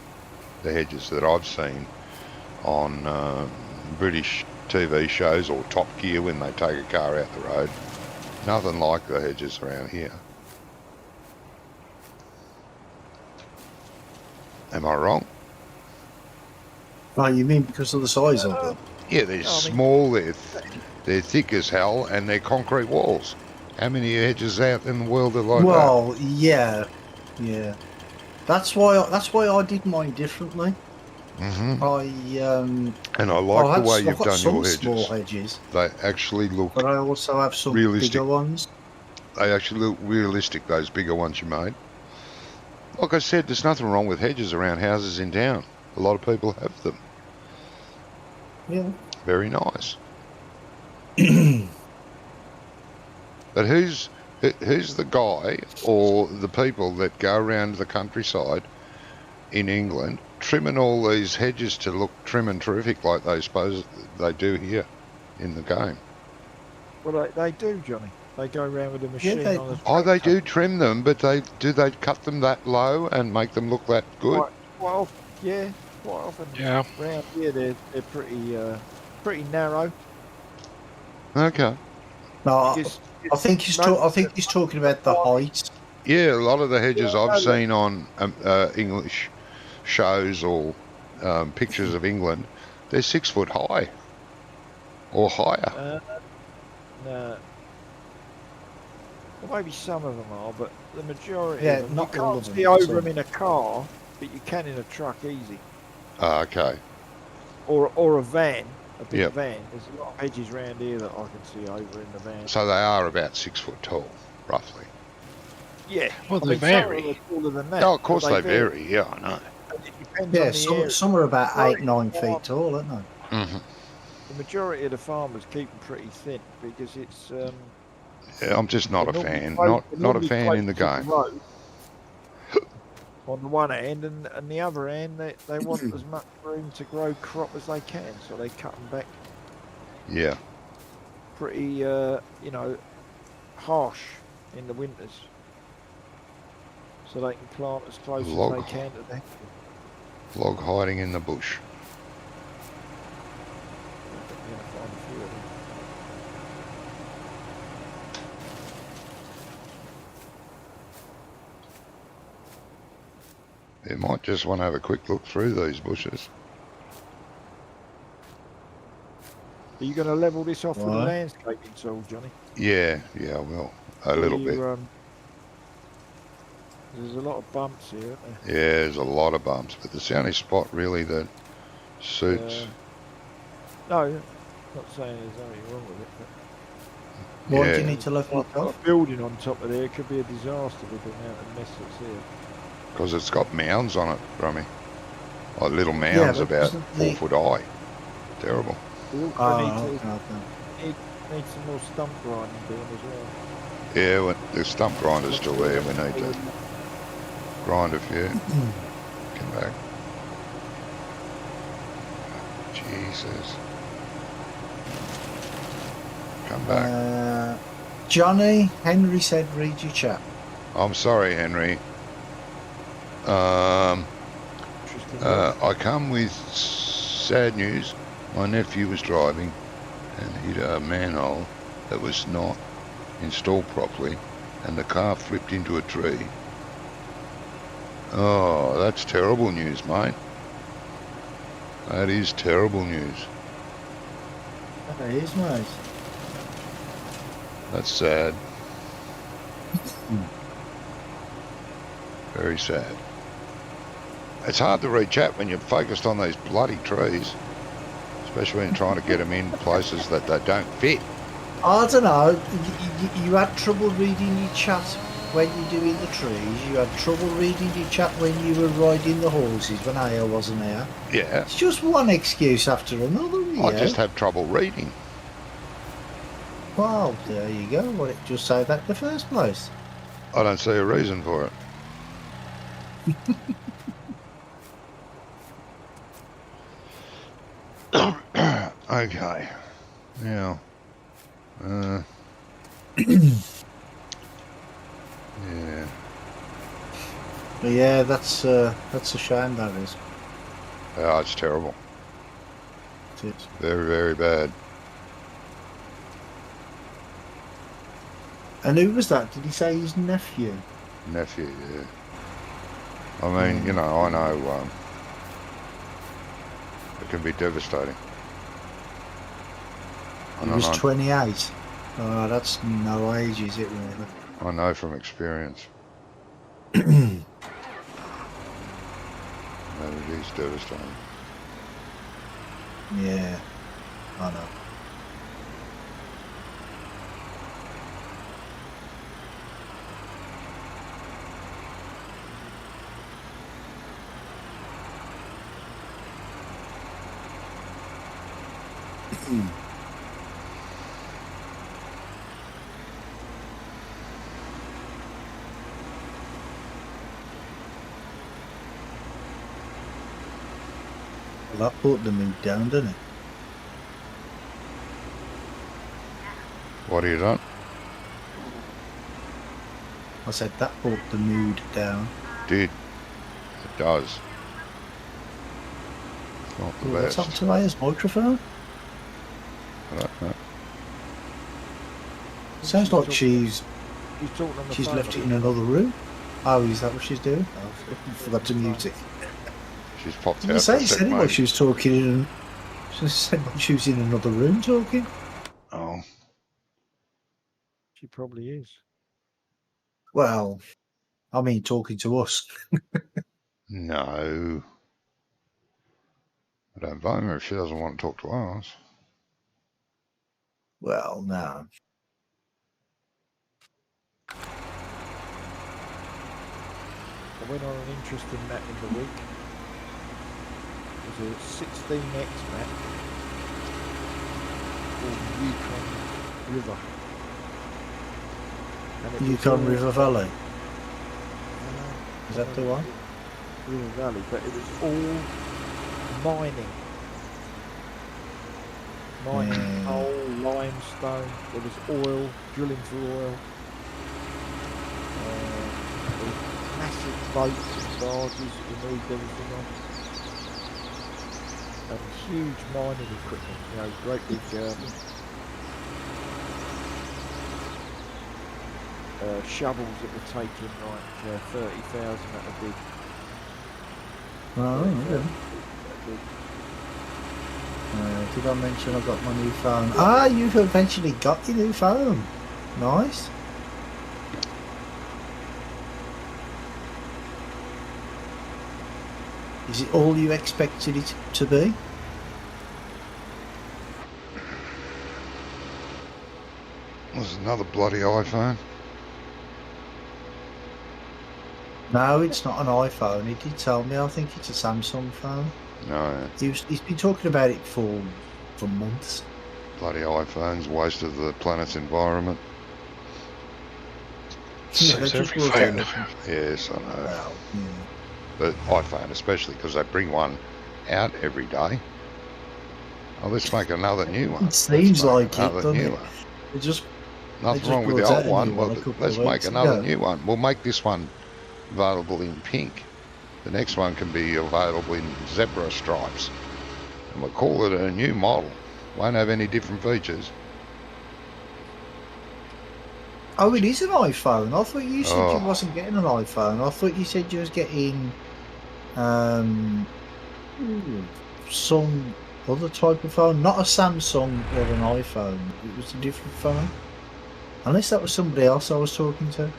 hedges that I've seen on British TV shows or Top Gear when they take a car out the road. Nothing like the hedges around here. Am I wrong? Oh, you mean because of the size of them? Yeah, they're small, they're thick as hell, and they're concrete walls. How many hedges out in the world are like that? Well, yeah. That's why I did mine differently. Mm-hmm. And I like the way you've done some your hedges. small hedges, They actually look but I also have some realistic. bigger ones. They actually look realistic, those bigger ones you made. Like I said, there's nothing wrong with hedges around houses in town. A lot of people have them. Yeah. Very nice. But who's the guy or the people that go around the countryside in England trimming all these hedges to look trim and terrific like they suppose they do here in the game? Well, they do, Johnny. They go around with a machine they- on a Oh, they tractor. do trim them, but they cut them that low and make them look that good? Quite often, yeah, quite often. Yeah. Around here, they're pretty narrow. Okay. No, It's- I think he's talking about the height. Yeah, a lot of the hedges I've seen on English shows or pictures of England, they're 6 foot high or higher. No. Well, maybe some of them are, but the majority Yeah, of them, not you all can't of them, see over some. them in a car, but you can in a truck easy. Okay. Or a van, a big Yep. van. There's a lot of hedges around here that I can see over in the van. So they are about 6 foot tall, roughly. Yeah. Well, I they mean, some of them vary. are taller than that. Oh, of course but they vary. Yeah, I know. And it depends Yeah, on the area. some are about Right. 8-9 feet tall, aren't they? Mm-hmm. The majority of the farmers keep them pretty thin because it's Yeah, I'm just not a they're fan. normally Not a normally fan in the close to game. road on the one hand, and the other hand, they want as much room to grow crop as they can, so they cut them back Yeah. pretty, harsh in the winters, so they can plant as close Log. as they can to the hectare. Log hiding in the bush. I think you're gonna find a few of them. You might just want to have a quick look through these bushes. Are you going to level this off with a Right. landscaping tool, Johnny? Yeah, I will. A little bit. There's a lot of bumps here, aren't there? Yeah, there's a lot of bumps, but it's the only spot really that suits. No, not saying there's anything wrong with it, but Why do Yeah. you need to level it got off? a building on top of there. It could be a disaster with the amount of mess that's here. Because it's got mounds on it, Brummy. Like little mounds but about doesn't 4 foot high. Terrible. We also Oh, need to okay. Need some more stump grinding doing as well. Yeah, well, the stump grinder's still there. We need to grind a few. Come back. Jesus. Come back. Johnny, Henry said read your chat. I'm sorry, Henry. Interesting. I come with sad news. My nephew was driving and hit a manhole that was not installed properly, and the car flipped into a tree. Oh, that's terrible news, mate. That is terrible news. That is nice. That's sad. Very sad. It's hard to read chat when you're focused on these bloody trees, especially when you're trying to get them in places that they don't fit. I don't know. You had trouble reading your chat when you're doing the trees. You had trouble reading your chat when you were riding the horses when AO wasn't here. Yeah, It's just one excuse after another. I just have trouble reading. Well, there you go. Well, it just say that in the first place. I don't see a reason for it. Okay. Now, yeah. But yeah, that's a shame. That is. Oh, it's terrible. It is. Very, very bad. And who was that? Did he say his nephew? Nephew, yeah. I mean, you know, I know it can be devastating. He was 28. Oh, that's no age, is it really? I know from experience. That it is devastating. Yeah, I know. Well, that brought the mood down, didn't it? What have you done? I said that brought the mood down. Did. It does. It's not the What's best. up to Aya's microphone? I don't know. Sounds like she's talking on the phone. left it in another room. Oh, is that what she's doing? Oh, I forgot to mute it. She's popped Did you out. say for a sec, said it while mate. she was talking in? She said while she was in another room talking. Oh, She probably is. Well, I mean, talking to us. no. I don't blame her if she doesn't want to talk to us. Well, no. I went on an interesting map in the week. It was a 16x map called Yukon River. And it was Yukon all- River Valley. Is that the one? River Valley, but it was all mining. Mining Yeah. coal, limestone, there was oil, drilling for oil. There was massive boats and barges that we moved everything on. And huge mining equipment, you know, great big shovels that were taking like 30,000 at a big. Oh, really? Big. Did I mention I got my new phone? Ah, you've eventually got your new phone. Nice. Is it all you expected it to be? There's another bloody iPhone. No, it's not an iPhone. He did tell me. I think it's a Samsung phone. No, He's been talking about it for months. Bloody iPhones wasted the planet's environment. So they is just every work phone. out- Yes, I know. Well, yeah. But iPhone especially, because they bring one out every day. Oh, let's make another new one. It seems Let's make like it, another doesn't new it? one. It just Nothing just wrong with the brought out old a one. new Well, one a couple let's of make weeks another ago. new one. We'll make this one available in pink. The next one can be available in zebra stripes. And we'll call it a new model. Won't have any different features. Oh, it is an iPhone. I thought you said you Oh. wasn't getting an iPhone. I thought you said you was getting some other type of phone, not a Samsung or an iPhone. It was a different phone. Unless that was somebody else I was talking to.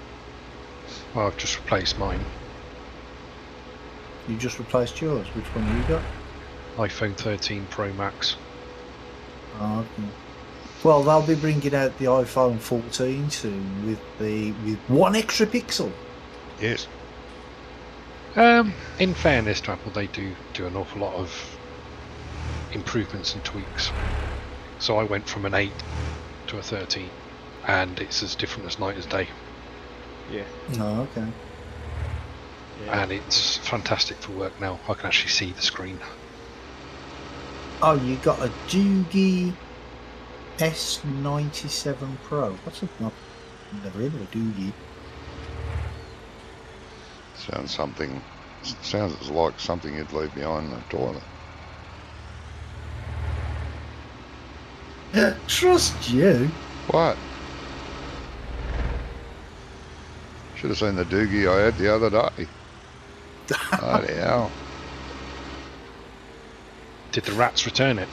Well, I've just replaced mine. You just replaced yours. Which one have you got? iPhone 13 Pro Max. Oh, okay. Well, they'll be bringing out the iPhone 14 soon with one extra pixel. Yes. In fairness to Apple, they do an awful lot of improvements and tweaks. So I went from an 8 to a 13, and it's as different as night as day. Yeah. Oh, okay. Yeah. And it's fantastic for work now. I can actually see the screen. Oh, you got a Doogie S97 Pro. What's a... I've never heard of a Doogie. Sounds like something you'd leave behind the toilet. Trust you. What? Should have seen the doogie I had the other day. Bloody hell. Did the rats return it?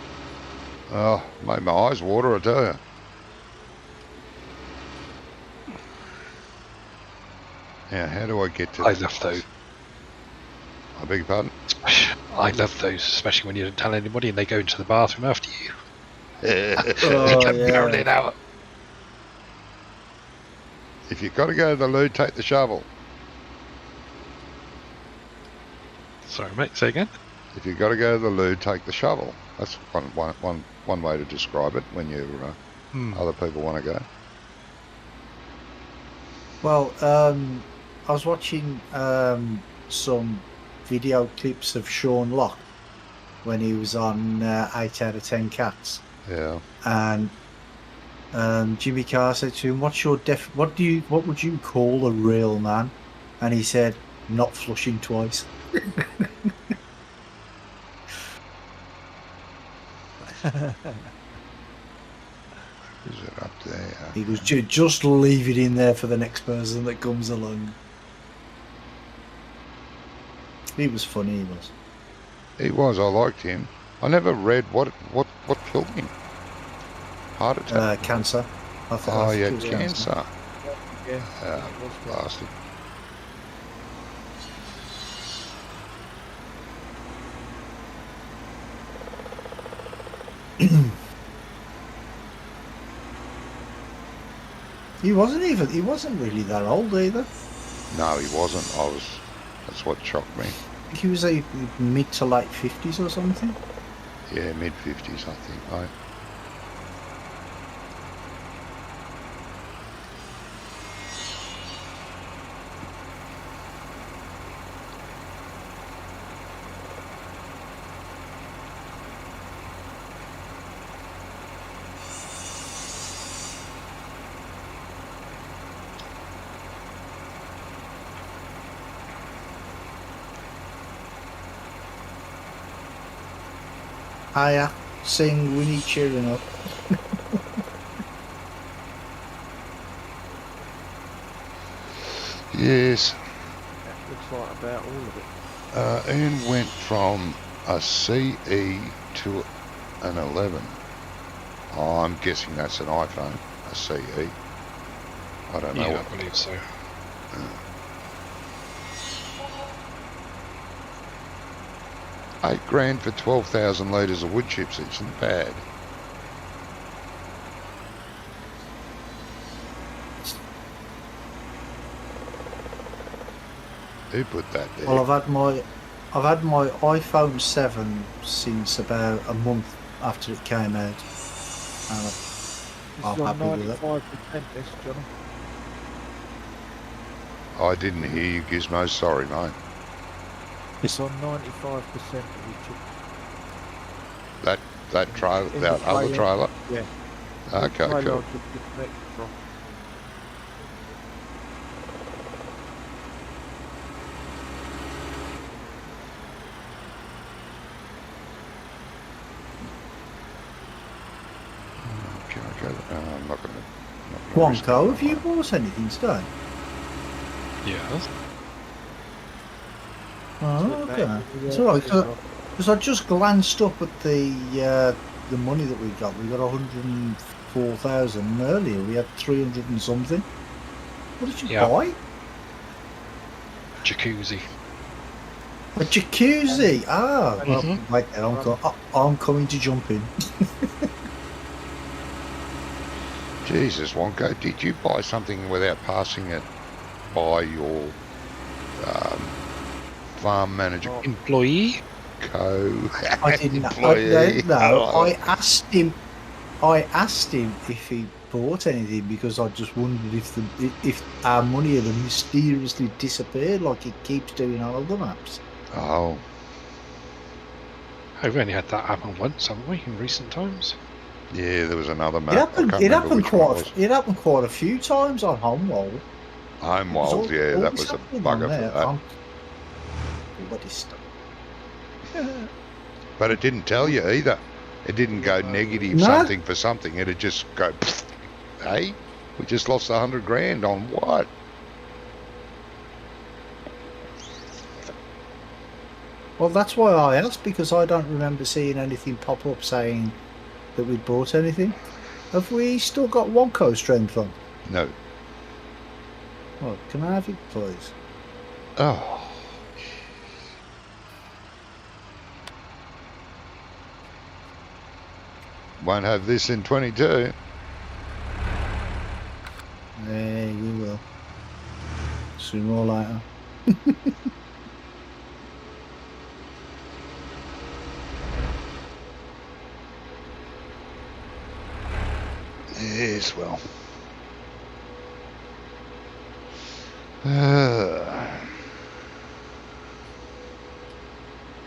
Oh, made my eyes water, I tell you. Now, how do I get to I the love those. I beg your pardon? I love those, especially when you don't tell anybody and they go into the bathroom after you. Oh, Come barreling out. If you've got to go to the loo, take the shovel. Sorry, mate. Say again. If you've got to go to the loo, take the shovel. That's one way to describe it when you other people want to go. Well, I was watching some video clips of Sean Locke when he was on 8 out of 10 Cats, Yeah. and Jimmy Carr said to him, "What's your what would you call a real man?" And he said, "Not flushing twice." Is it up there? He was just leave it in there for the next person that comes along. He was funny, he was. He was. I liked him. I never read what killed him. Heart attack. Cancer. I thought Oh, it yeah, was cancer. Yeah. Ah, bastard. He wasn't really that old either. No, he wasn't. That's what shocked me. I think he was like mid to late 50s or something. Yeah, mid-50s, I think, right? Hiya, sing Winnie cheering up. Yes. That looks like about all of it. Ian went from a CE to an 11. Oh, I'm guessing that's an iPhone, a CE. I don't know Yeah, what. I believe so. $8,000 for 12,000 litres of wood chips isn't bad. Who put that there? Well, I've had my iPhone 7 since about a month after it came out. And This I'm is on happy with it. 95%, this, Johnny. I didn't hear you, Gizmo. Sorry, mate. It's on 95% of That trailer, in that the other trailer. trailer. Yeah. Okay, Trailer cool. I just disconnected from. Okay. I'm not gonna. Wonko, have you bought anything today? Yeah. Oh, Took that okay. in the It's alright, as well. because I just glanced up at the money that we got. We got 104,000, and earlier we had 300 and something. What did you Yeah. buy? Jacuzzi. A jacuzzi. Ah, well, Mhm. wait there. I'm coming to jump in. Jesus, Wonko, did you buy something without passing it by your farm manager Employee? I didn't. employee? No. I asked him. I asked him if he bought anything because I just wondered if our money had mysteriously disappeared like it keeps doing on other maps. Oh, I've only had that happen once, haven't we, in recent times? yeah, there was another It map. I happened. can't It remember happened which one it was. quite. It happened quite a few times on Homeworld. Homeworld, yeah, that was a bugger for that. Bloody stuff. But it didn't tell you either. It didn't go negative No. something for something. It'd just go, hey, we just lost 100 grand on what? Well, that's why I asked, because I don't remember seeing anything pop up saying that we'd bought anything. Have we still got Wonko strength on? No. Well, can I have it, please? Oh. Won't have this in 22. There you will. Sooner or later. Yes, well.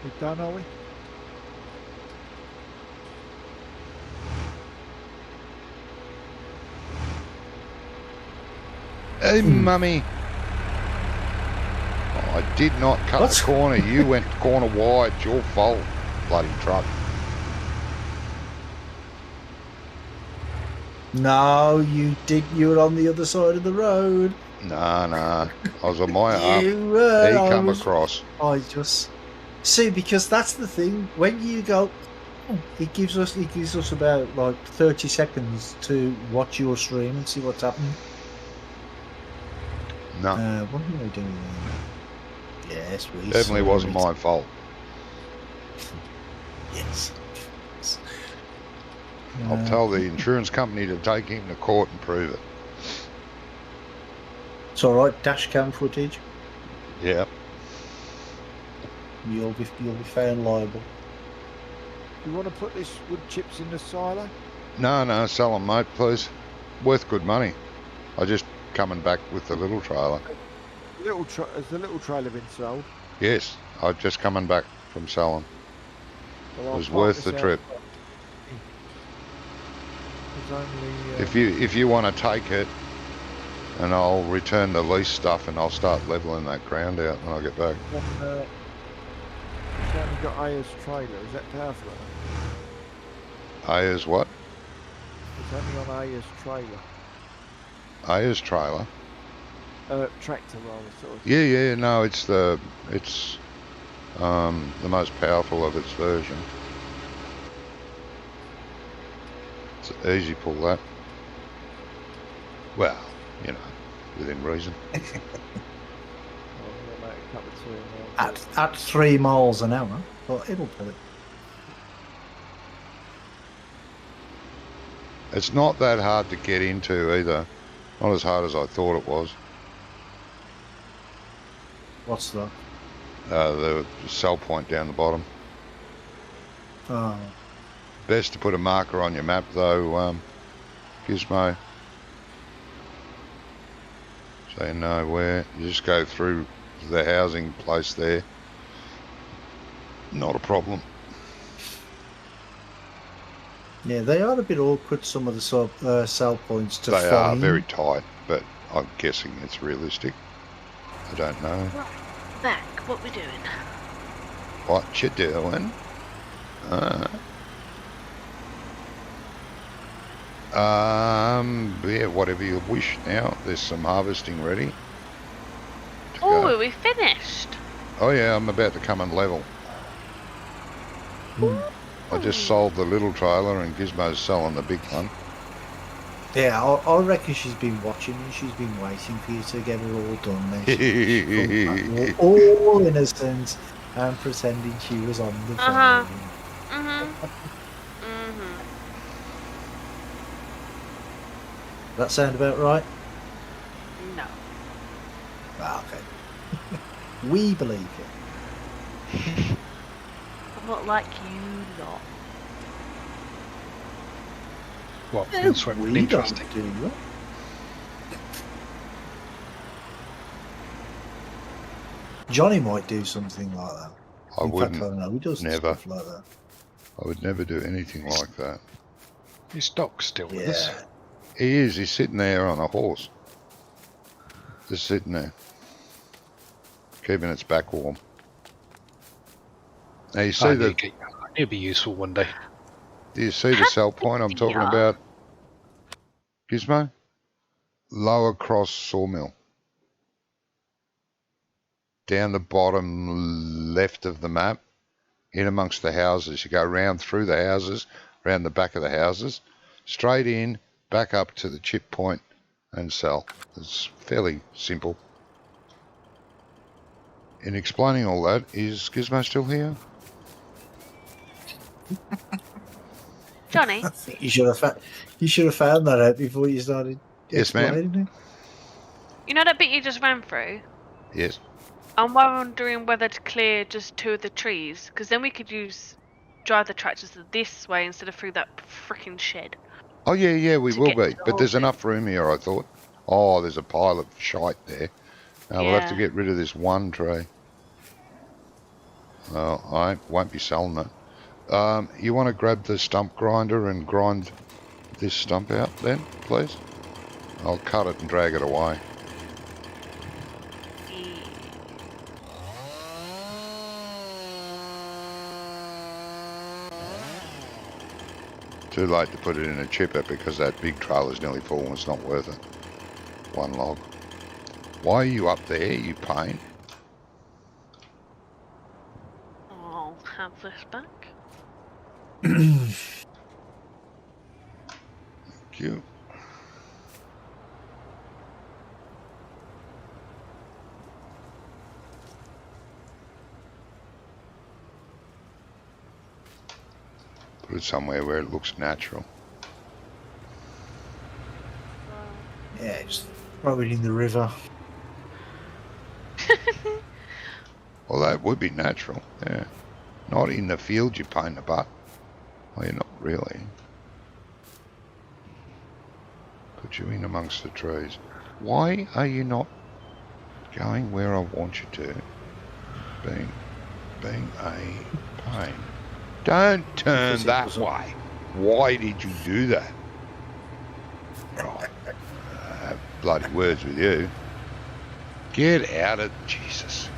We done, are we? Hey, mummy. Oh, I did not cut What? the corner. You went corner wide. It's your fault, bloody truck. No, you did. You were on the other side of the road. Nah. I was on my half. You were. He I come was- across. I just see, because that's the thing. When you go, it gives us about like 30 seconds to watch your stream and see what's happening. No, What am I doing? Yes, we definitely saw wasn't it. my fault. Yes. I'll tell the insurance company to take him to court and prove it. It's all right. Dash cam footage. Yeah. You'll be found liable. You want to put this wood chips in the silo? No, sell them, mate, please. Worth good money. I just coming back with the little trailer. Has the little trailer been sold? Yes, I just coming back from selling. Well, It I'll was park worth this the out. trip. There's only, If you want to take it, and I'll return the lease stuff, and I'll start leveling that ground out when I get back. it's only got Aya's trailer. Is that powerful? Aya's what? It's only on Aya's trailer. Aya's trailer. Tractor rather, sort of. Yeah. No, it's the most powerful of its version. It's easy pull that. Well, you know, within reason. Well, I'm gonna make a cup of tea and At 3 miles an hour, but it'll pull it. It's not that hard to get into either. Not as hard as I thought it was. What's that? The sell point down the bottom. Oh, Best to put a marker on your map though, Gizmo. So you know where. You just go through the housing place there. Not a problem. Yeah, they are a bit awkward, some of the sell points to They find. are very tight, but I'm guessing it's realistic. I don't know. Back, what we doing? What you doing? Yeah, whatever you wish now. There's some harvesting ready. to Oh, go. are we finished? Oh yeah, I'm about to come and level. I just sold the little trailer and Gizmo's selling the big one. Yeah, I reckon she's been watching and she's been waiting for you to get it all done. Then she comes back all innocent and pretending she was on the phone. Mhm. That sound about right? No. Ah, okay. We believe it. I'm not like you lot. What? Windswept and interesting. do that. Johnny might do something like that. I In wouldn't. fact, I don't know. He does Never. stuff like that. I would never do anything like that. Is Doc still with us? Yeah. He is. He's sitting there on a horse. Just sitting there. Keeping its back warm. Now you see It'll be useful one day. do you see the sell point I'm talking Yeah. about? Gizmo? Lower Cross Sawmill. Down the bottom left of the map, in amongst the houses. You go round through the houses, round the back of the houses, straight in, back up to the chip point and sell. It's fairly simple. In explaining all that, is Gizmo still here? Johnny, I think you should have found that out before you started. Yes, ma'am. explaining it. you know that bit you just ran through? Yes. I'm wondering whether to clear just 2 of the trees, because then we could drive the tractors this way instead of through that freaking shed. Oh, yeah, we To will get be. to the But there's whole enough room here, I thought. Oh, there's a pile of shite there. Now we'll have to Yeah. get rid of this one tree. Well, I won't be selling it. You want to grab the stump grinder and grind this stump out then, please? I'll cut it and drag it away. Too late to put it in a chipper because that big trailer's nearly full and it's not worth it. One log. Why are you up there, you pain? I'll have this back. Thank you. Put it somewhere where it looks natural. Yeah, just throw it in the river. Well, that would be natural, yeah. Not in the field, you pain in the butt. Well, you're not really. Put you in amongst the trees. Why are you not going where I want you to? Being a pain. Don't turn Because it that was a- way. Why did you do that? Right. Bloody words with you. Get out of Jesus.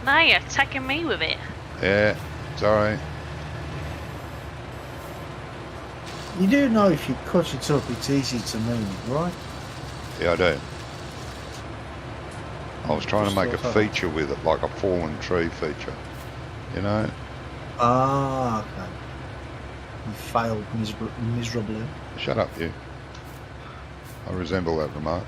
Now you're attacking me with it. Yeah, sorry. You do know if you cut it up, it's easy to move, right? Yeah, I do. I was trying to Just make a thought that. feature with it, like a fallen tree feature. You know? Ah, okay. You failed miserably. Shut up, you. I resemble that remark.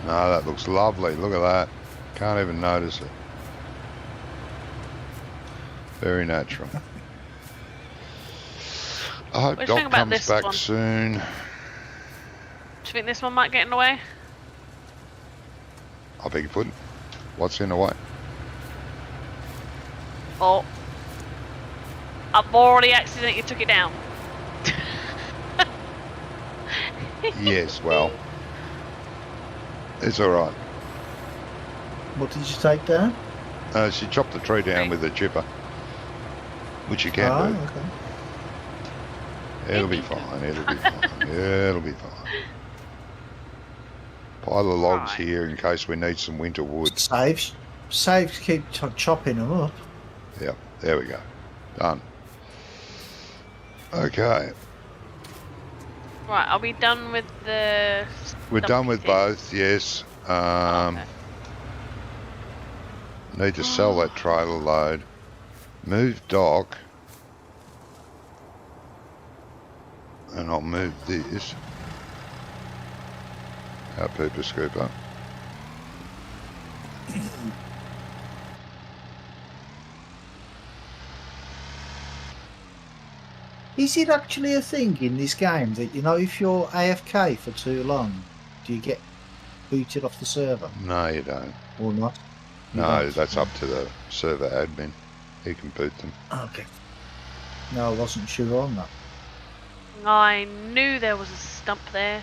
No, that looks lovely. Look at that. Can't even notice it. Very natural. I hope What do you think Doc about comes this back one? soon. Do you think this one might get in the way? I beg your pardon. What's in the way? Oh, I've already accidentally took it down. Yes, well, it's all right. What did you take down? She chopped the tree down with a chipper, which you can Ah, do. okay. It'll be fine. It'll be fine. It'll be fine. Pile of logs Right. here in case we need some winter wood. Saves keep chopping them up. Yep, there we go. Done. Okay, Right, are we done with the... we're done with thing? both, yes. Okay. Need to sell that trailer load. Move dock. And I'll move this. Our pooper scooper. Is it actually a thing in this game that, you know, if you're AFK for too long, do you get booted off the server No, you don't. or not? You No, don't? that's up to the server admin. He can boot them. Okay. No, I wasn't sure on that. I knew there was a stump there.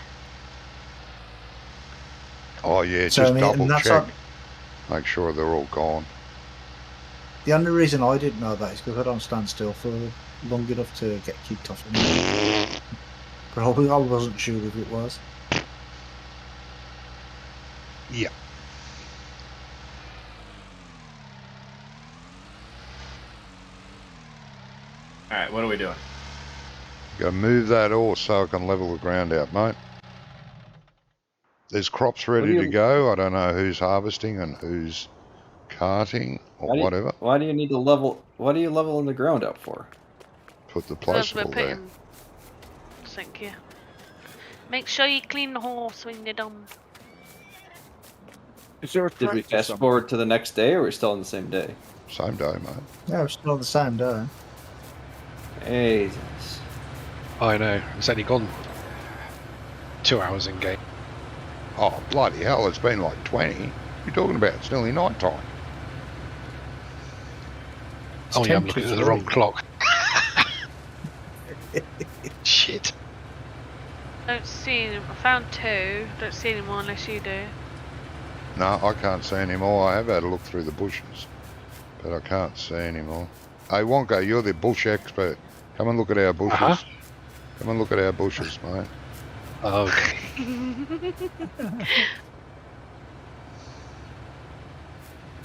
Oh yeah, So, I just mean, double and that's check. not- Make sure they're all gone. The only reason I didn't know that is because I don't stand still for long enough to get kicked off. But I wasn't sure if it was. Yeah. Alright, what are we doing? Go move that ore so I can level the ground out, mate. There's crops ready to go. I don't know who's harvesting and who's carting or whatever. Why do you need to level? What are you leveling the ground up for? Put the Because we're placeable there. putting... Thank you. Make sure you clean the horse when you're done. Is there a Did we tractor fast somewhere? forward to the next day, or are we still on the same day? Same day, mate. Yeah, it's still the same day. Hey, I know. It's only gone 2 hours in game. Oh, bloody hell, it's been like 20. What are you talking about? It's nearly night time. It's Oh yeah, I'm 10 to looking at the 3. wrong clock. Shit. Don't see any. I found 2. Don't see any more unless you do. No, I can't see any more. I have had a look through the bushes, but I can't see any more. Hey, Wonka, you're the bush expert. Come and look at our bushes. Uh-huh. Come and look at our bushes, mate. Okay.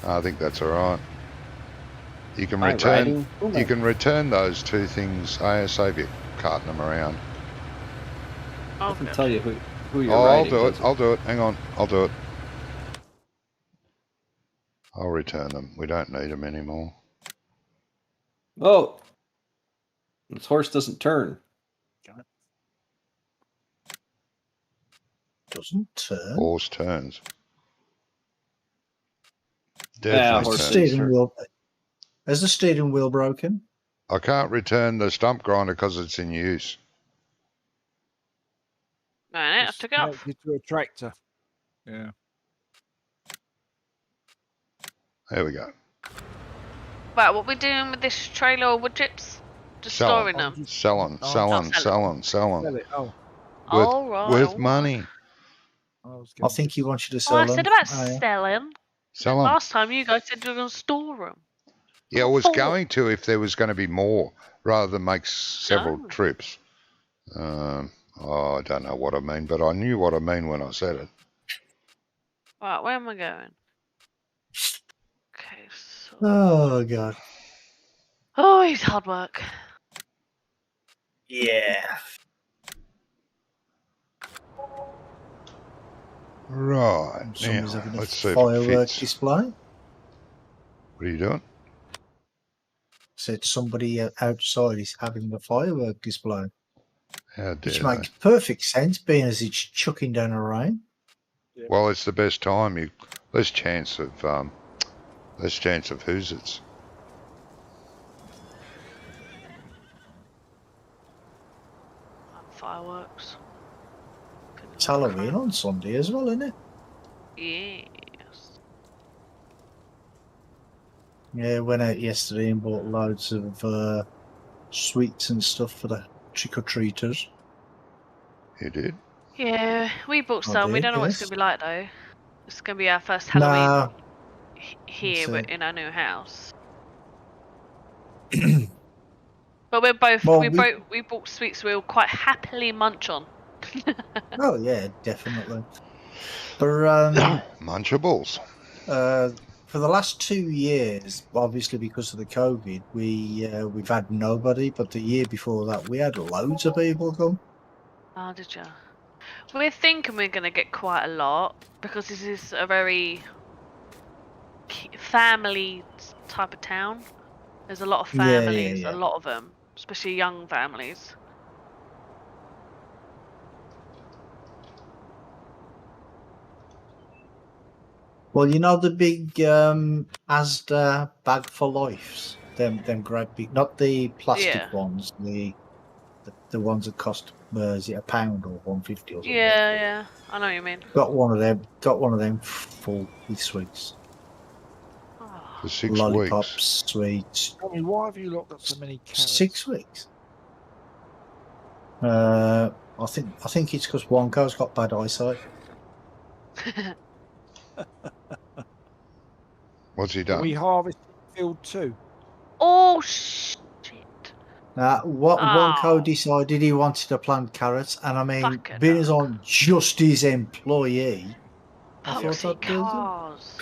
I think that's all right. You can Hi, return. riding. You can return those 2 things ASAP. You're carting them around. I Oh, can good. tell you who you're Oh, I'll riding. do it. doesn't I'll do it. Hang on. I'll do it. I'll return them. We don't need them anymore. Oh, this horse doesn't turn. Doesn't turn. Horse turns. Yeah, Definitely horse turns. turns. Steering wheel. Has the steering wheel broken? I can't return the stump grinder because it's in use. Right, I Just took it off. connect it to a tractor. Yeah. There we go. Right, what we doing with this trailer or wood chips? Just Sell 'em. storing them. Selling, Oh, selling, sell selling, Sell selling. it. Oh, All right. With all money. I was I gonna think just- he wants you to Oh, sell I them. said about Oh, yeah. selling. Sell them. Last time you guys said you were going to store them. Yeah, I was Oh. going to if there was going to be more rather than make several Oh. trips. I don't know what I mean, but I knew what I mean when I said it. Right, where am I going? Okay, so... Oh god. Oh, it's hard work. Yeah. Right. Now, Somebody's having a let's see if it firework fits. display. What are you doing? Said somebody outside is having a firework display, How dare which they? makes perfect sense, being as it's chucking down a rain. Well, it's the best time. You less chance of whose it's. Fireworks. It's Halloween on Sunday as well, isn't it? Yes. Yeah, went out yesterday and bought loads of sweets and stuff for the trick-or-treaters. You did? Yeah, we bought I some. We did, don't know what it's yes. gonna be like though. It's gonna be our first Halloween Nah, here That's it. in our new house. But we're both Well, we bought sweets we'll quite happily munch on. oh yeah, definitely. But Munchables. for the last 2 years, obviously because of the COVID, we've had nobody. But the year before that, we had loads of people come. Oh, did you? We're thinking we're gonna get quite a lot because this is a very family type of town. There's a lot of Yeah, families, yeah. a lot of them, especially young families. Well, you know the big Asda bag for lifes, them great big, not the plastic Yeah. ones, the ones that cost is it £1 or 1.50 or something. Yeah, I know what you mean. Got one of them. Got one of them full with sweets, Oh, For 6 lollipops, weeks. sweets. I mean, why have you lot got so many carrots? 6 weeks. I think it's because Wonko's got bad eyesight. What's he Are done? we harvesting field 2? oh shit! What Oh. Wonko decided he wanted to plant carrots, and I mean, Fucking being as hell. I'm just his employee, I thought Poxy I'd do them. cars.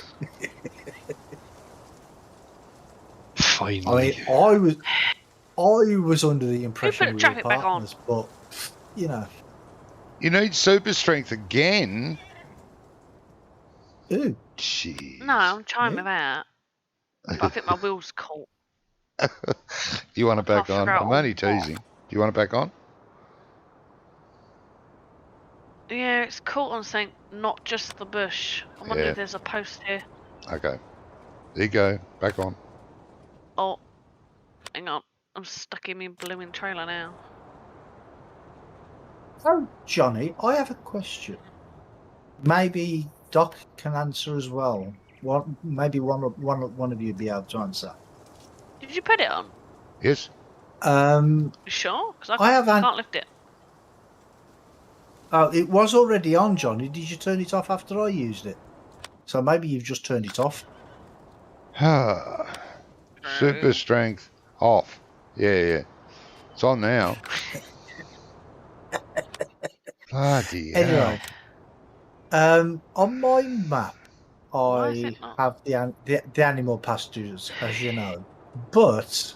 Finally. I mean, I was under the Who impression put we traffic were back on? partners, but you know, You need super strength again? ooh, Jeez. No, I'm trying Yeah. with that. But I think my wheel's caught. You want it I back can't on? figure out I'm only what. teasing. Do you want it back on? Yeah, it's caught on saying not just the bush. I wonder Yeah. if there's a post here. Okay. There you go. Back on. Oh, hang on. I'm stuck in my blooming trailer now. oh, Johnny, I have a question. Maybe Doc can answer as well. Maybe one of you be able to answer. Did you put it on? Yes? You sure? Because I haven't- can't lift it. Oh, it was already on, Johnny. Did you turn it off after I used it? So maybe you've just turned it off. Super strength off. Yeah. It's on now. Bloody hell. Anyway, on my map, Why is I it not? have the animal pastures, as you know. But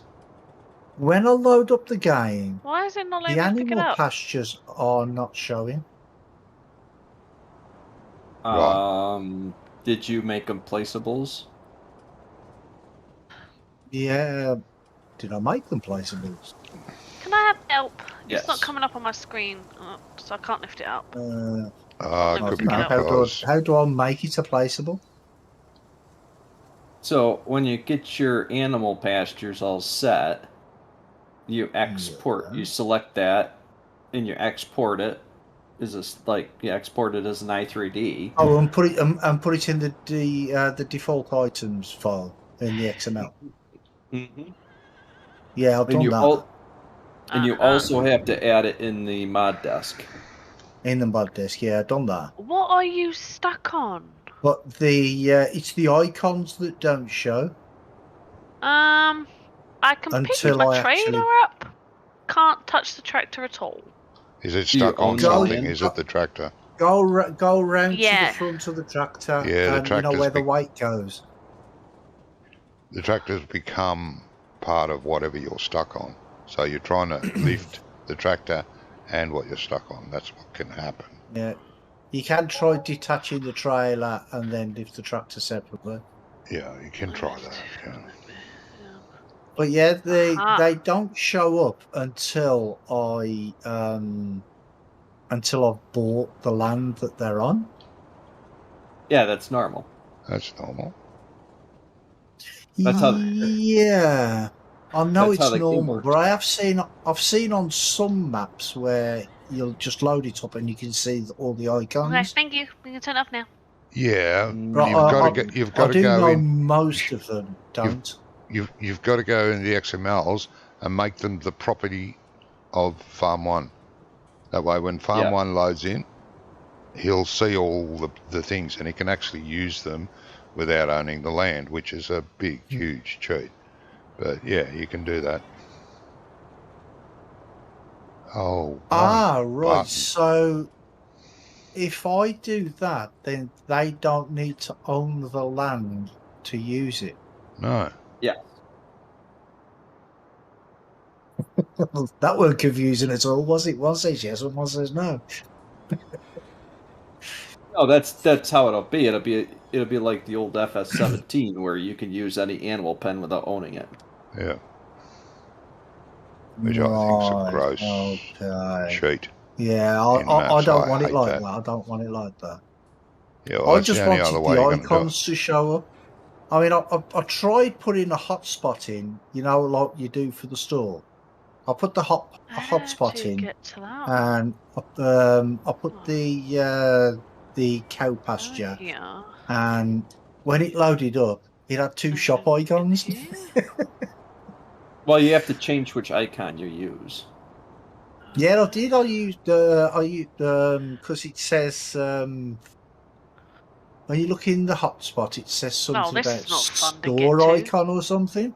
when I load up the game, Why is it not the letting me pick it animal up? pastures are not showing. Did you make them placeables? Yeah, did I make them placeables? Can I have help? Yes. It's not coming up on my screen, so I can't lift it up. It Let me could be pick it up. because... How do I make it a placeable? So when you get your animal pastures all set, you export. Yeah. You select that, and you export it. You export it as an i3D. Oh, and put it in the default items file in the XML. Mm-hmm. Yeah, I've done that And you also have to add it in the mod desk. in the mod disk. Yeah, I've done that. What are you stuck on? But it's the icons that don't show. I can pick Until my I trailer actually- up. Can't touch the tractor at all. Is it Do you stuck on own something? land? Is it the tractor? Go around to Yeah. the front of the tractor. Yeah, the and you know tractor's where the big. weight goes. The tractor's become part of whatever you're stuck on. So you're trying to lift the tractor and what you're stuck on. That's what can happen. Yeah, you can try detaching the trailer and then lift the tractor separately. Yeah, you can try that. Yeah. But yeah, Aha. they don't show up until I've bought the land that they're on. Yeah, that's normal. That's normal. That's how- Yeah, I know That's how it's the game normal, works. but I've seen on some maps where you'll just load it up and you can see all the icons. Okay, thank you. We can turn it off now. Yeah, Right, you've I got to do go know in. most of them don't. You've got to go in the XMLs and make them the property of Farm 1. That way when Farm 1 loads in, he'll see all the things and he can actually use them without owning the land, which is a big, huge cheat. But yeah, you can do that. Oh, right. button. So if I do that, then they don't need to own the land to use it. No. Yeah. That weren't confusing at all, was it? One says yes, and one says no. No, that's how it'll be. It'll be like the old FS17 where you can use any animal pen without owning it. Yeah. Which I think's a gross cheat. Yeah, I don't want it like that. that. I don't want it like that. Yeah, well, I just wanted the icons to show up. I mean, I tried putting a hotspot in, you know, like you do for the store. I put the hotspot in, and I put the cow pasture, and when it loaded up, it had 2 shop icons. Well, you have to change which icon you use. Yeah, I did. I used because it says when you look in the hotspot, it says something about store icon or something.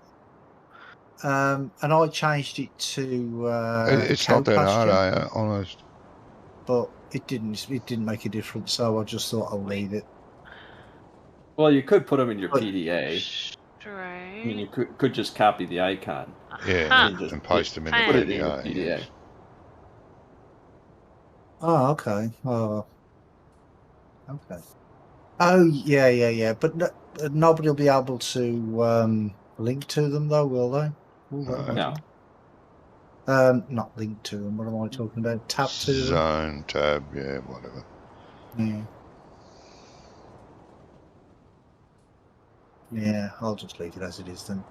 And I changed it to. It's not that hard, honest. But it didn't make a difference, so I just thought I'll leave it. Well, you could put them in your PDA. Right. I mean, you could just copy the icon. Yeah, and paste them in the put it in your PDA. PDA. Oh, okay. Oh, okay. Oh, yeah. But nobody will be able to link to them, though, will they? No. Not link to them. What am I talking about? Tab to them. Zone, tab, yeah, whatever. Yeah. Yeah, I'll just leave it as it is then.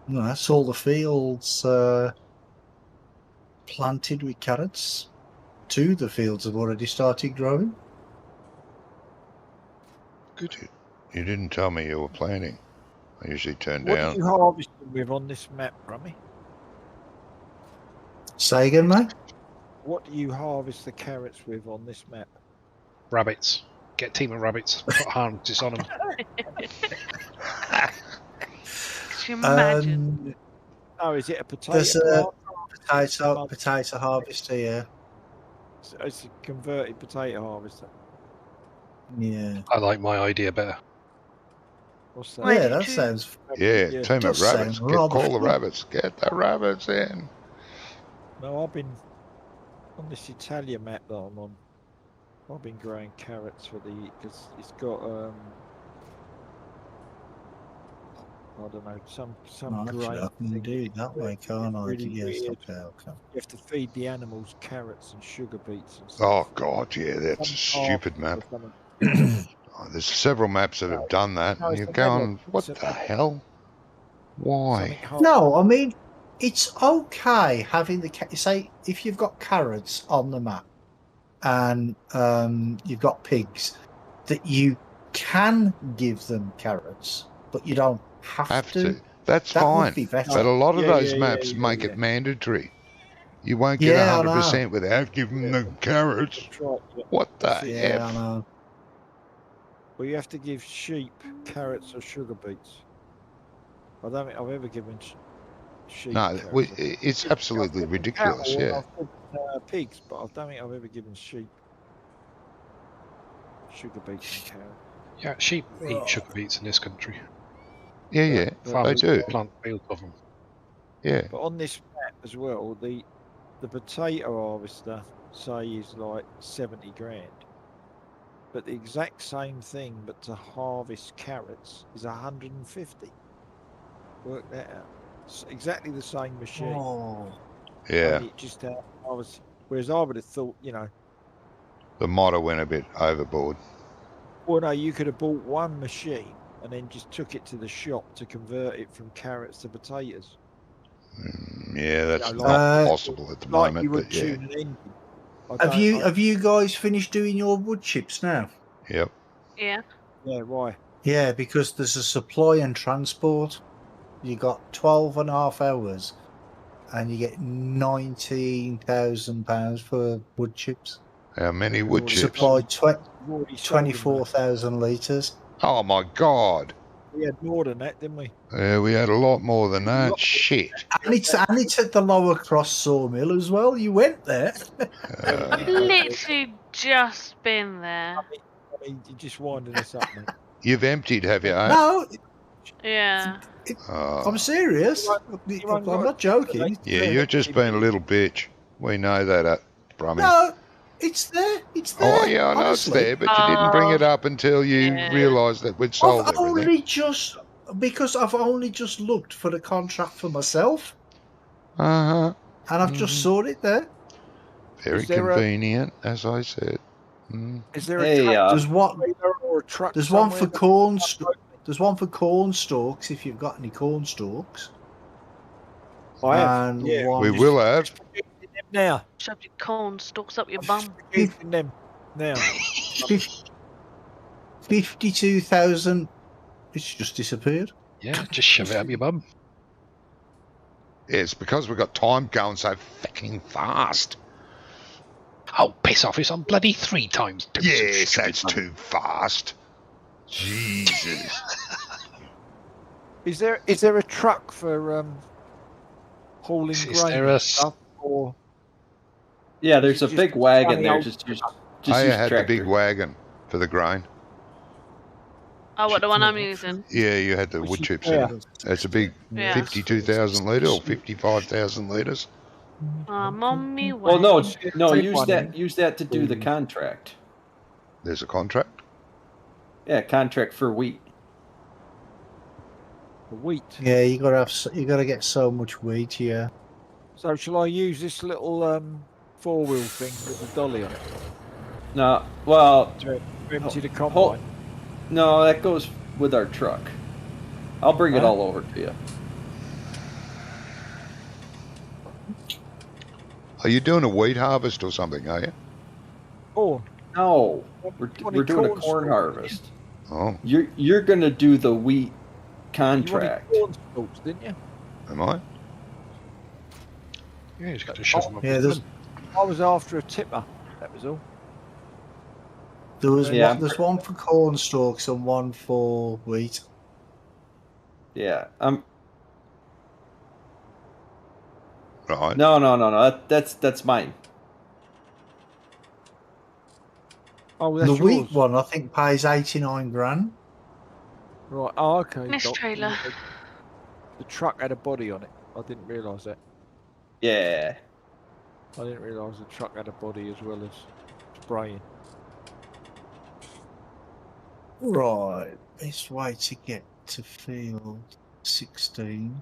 No, that's all the fields planted with carrots. 2 of the fields have already started growing. Good. You didn't tell me you were planting. I usually turn What down. are you harvesting with on this map, Rummy? Say again, mate? What do you harvest the carrots with on this map? Rabbits. Get a team of rabbits. Put harnesses on them. Could you imagine? Oh, is it a potato? There's a plant? potato harvester, yeah. It's a converted potato harvester. Yeah. I like my idea better. What's that? Yeah, that sounds. Yeah, team of does rabbits. sound rather Call the fun. rabbits. Get the rabbits in. No, I've been on this Italian map that I'm on. I've been growing carrots for because it's got I don't know some Actually, grain I can thing. do it that way, can't I? Really Yes, weird. okay. You have to feed the animals carrots and sugar beets and Oh, stuff. God, yeah, that's a Some stupid carp map. or something. Oh, there's several maps that have done that, No, and it's you're a going, medal. what It's the a- hell? Why? Something hard. No, I mean, it's okay having say if you've got carrots on the map and you've got pigs, that you can give them carrots, but you don't have to. That's That fine. would be better. But a lot of Yeah, those yeah, maps yeah, make yeah. it mandatory. You won't get Yeah, I know. 100% without giving them carrots. That's right, yeah. What the That's it. Yeah, I F? know. Well, you have to give sheep carrots or sugar beets. I don't think I've ever given sheep. No, carrots. it's absolutely I've given ridiculous, cattle and yeah. I've given, pigs, but I don't think I've ever given sheep sugar beets and carrots. Yeah, sheep eat sugar beets in this country. Yeah, they Farmers do. plant fields of them. Yeah. But on this map as well, the potato harvester say is like 70 grand. But the exact same thing, but to harvest carrots is 150. Work that out. It's exactly the same machine. Oh, Yeah. Only it just whereas I would have thought, The model went a bit overboard. well, no, you could have bought one machine and then just took it to the shop to convert it from carrots to potatoes. Yeah, that's You know, not possible at the Like moment, you would but yeah. tune an engine. have you guys finished doing your wood chips now? Yep. Yeah. Yeah, why? Yeah, because there's a supply and transport. You got 12.5 hours, and you get £19,000 for wood chips. How many wood chips? Supply We've already sold them, 24,000 litres. Oh my God! though. We had more than that, didn't we? Yeah, we had a lot more than that. Shit. And it's at the Lower Cross sawmill as well. You went there. Literally just been there. I mean, you're just winding us up, mate. You've emptied, have you? Eh? No, Yeah. Oh. I'm serious. I'm not joking. Yeah, you're just being a little bitch. We know that, Brummy. No, it's there. It's there. Oh, yeah, I know honestly. it's there, but you didn't bring it up until you Yeah. realised that we'd sold I've everything. only just looked for the contract for myself, Uh-huh. and I've just saw it there. Very Is there a- convenient, as I said. Mm. Is there a Hey, truck There's one. trailer or a truck? There's one for somewhere? corn. There's one for corn stalks if you've got any corn stalks. I have. And Yeah. one We will have. Producing them now. Shove your corn stalks up your I'm bum. producing them now. 52,000. It's just disappeared. Yeah, just shove it up your bum. It's because we've got time going so fucking fast. Oh, piss off! It's on bloody 3 times. Yes, that's too fast. Jesus. Is there a truck for hauling Is grain there and a stuff? Or Yeah, there's a Just big wagon funny there. old- Just I use had the tractor. big wagon for the grain. Oh, what the one I'm using? Yeah, you had the Which wood is chips fair. in it. It's a big Yeah. 52,000 litre or 55,000 litres. I'm on me way. Well, no, Take use one that. in. Use that to do the contract. There's a contract. Yeah, contract for wheat. the wheat. Yeah, you gotta get so much wheat. Yeah. So shall I use this little 4-wheel thing with the dolly on it No, well, to empty the Hold- combine? no, that goes with our truck. I'll bring it Huh? all over to you. Are you doing a wheat harvest or something, are you? Oh, No, Twenty we're doing a corn corn stalks. harvest. Oh, You're gonna do the wheat you contract. wanted corn stalks, didn't you? am I? Yeah, you just got to shove them up. Yeah, your there's bum. I was after a tipper. That was all. Yeah. there's one for corn stalks and one for wheat. Yeah, Right. no. That's mine. Oh, that's The wheat yours. one, I think, pays 89 grand. Right. Oh, okay. This Doc. trailer. The truck had a body on it. I didn't realise that. Yeah. I didn't realise the truck had a body as well as spraying. Right. Best way to get to field 16.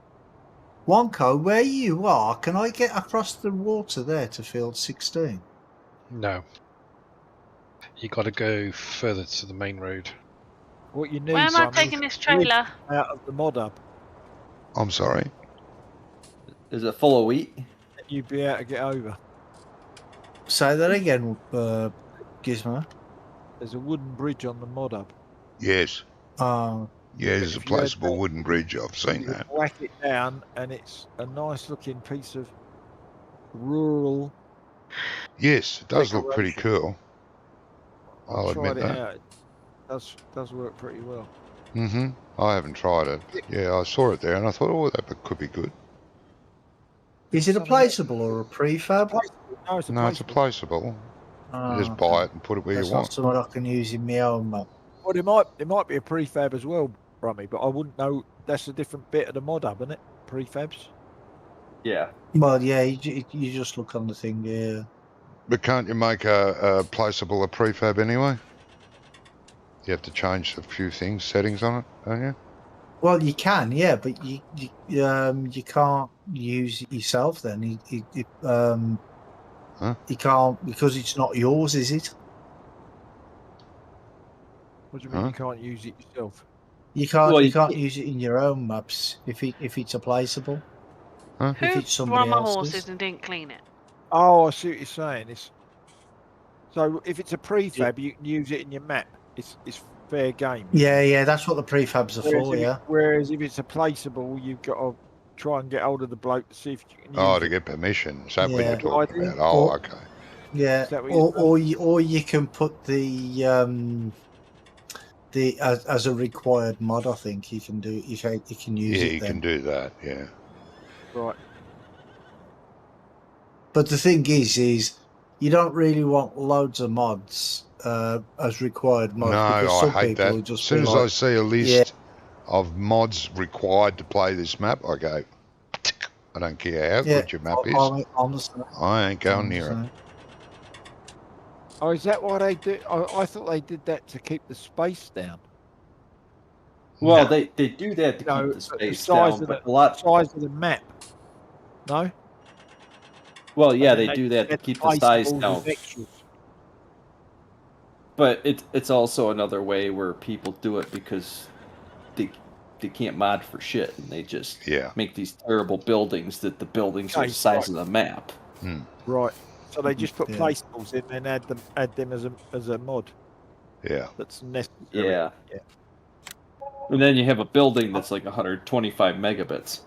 Wonko, where you are, can I get across the water there to field 16? No. You got to go further to the main road. What you need Where am I Brum, taking is this trailer? out of the mod hub, I'm sorry. Is it full of wheat? and you'd be able to get over. Say that again, Gizmo. There's a wooden bridge on the mod hub. Yes. Oh, Yeah, there's a If you had placeable that- wooden bridge. I've seen You that. whack it down, and it's a nice looking piece of rural. Yes, it does look pretty Decoration. cool. I I'll tried admit it that. out. It does work pretty well. Mm-hmm. I haven't tried it. Yeah, I saw it there and I thought, oh, that could be good. is it a Something- placeable or a prefab? No, it's a No, it's a placeable. placeable. You just buy it and put it where That's you not want. something I can use in my own map. Well, there might be a prefab as well, Brummy, but I wouldn't know. That's a different bit of the mod hub, isn't it? Prefabs. Yeah. Well, yeah, you just look on the thing, yeah. But can't you make a placeable a prefab anyway? You have to change a few things, settings on it, don't you? Well, you can, yeah, but you can't use it yourself. Then Huh? you can't because it's not yours, is it? What do you mean Huh? you can't use it yourself? You can't Well, you you- can't use it in your own maps if it's a placeable. Huh? If Who it's somebody run my else's. horses and didn't clean it? Oh, I see what you're saying. So if it's a prefab, you can use it in your map. it's fair game. Yeah, that's what the prefabs are for, yeah. Whereas if it's a placeable, you've got to try and get hold of the bloke to see if you can use Oh, it. to get permission. Is that what Yeah. you're talking Idea. about? Oh, Or- okay. Yeah, Is that what you're or you can put the as a required mod. I think you can do. You can use Yeah, it you then. can do that. Yeah. Right. But the thing is you don't really want loads of mods as required mods No, because I some hate people that. will As just soon be as like, I see a list of mods required to play this map, I go, I don't care how yeah, good your map is. I'm the same. I ain't going I'm the near it. same. Oh, is that why they do? I thought they did that to keep the space down. Well, they do that to No, keep the the space size down, of but the a lot. size of the map. No. Well, yeah, And they then do that to get keep the size placeables down. as extras. But it's also another way where people do it because they can't mod for shit, and they just Yeah. make these terrible buildings that the buildings are Okay, the size right. of the map. Right. So they just put Yeah. placeables in and add them as a mod. Yeah. That's necessary. Yeah. Yeah. And then you have a building that's like 125 megabits.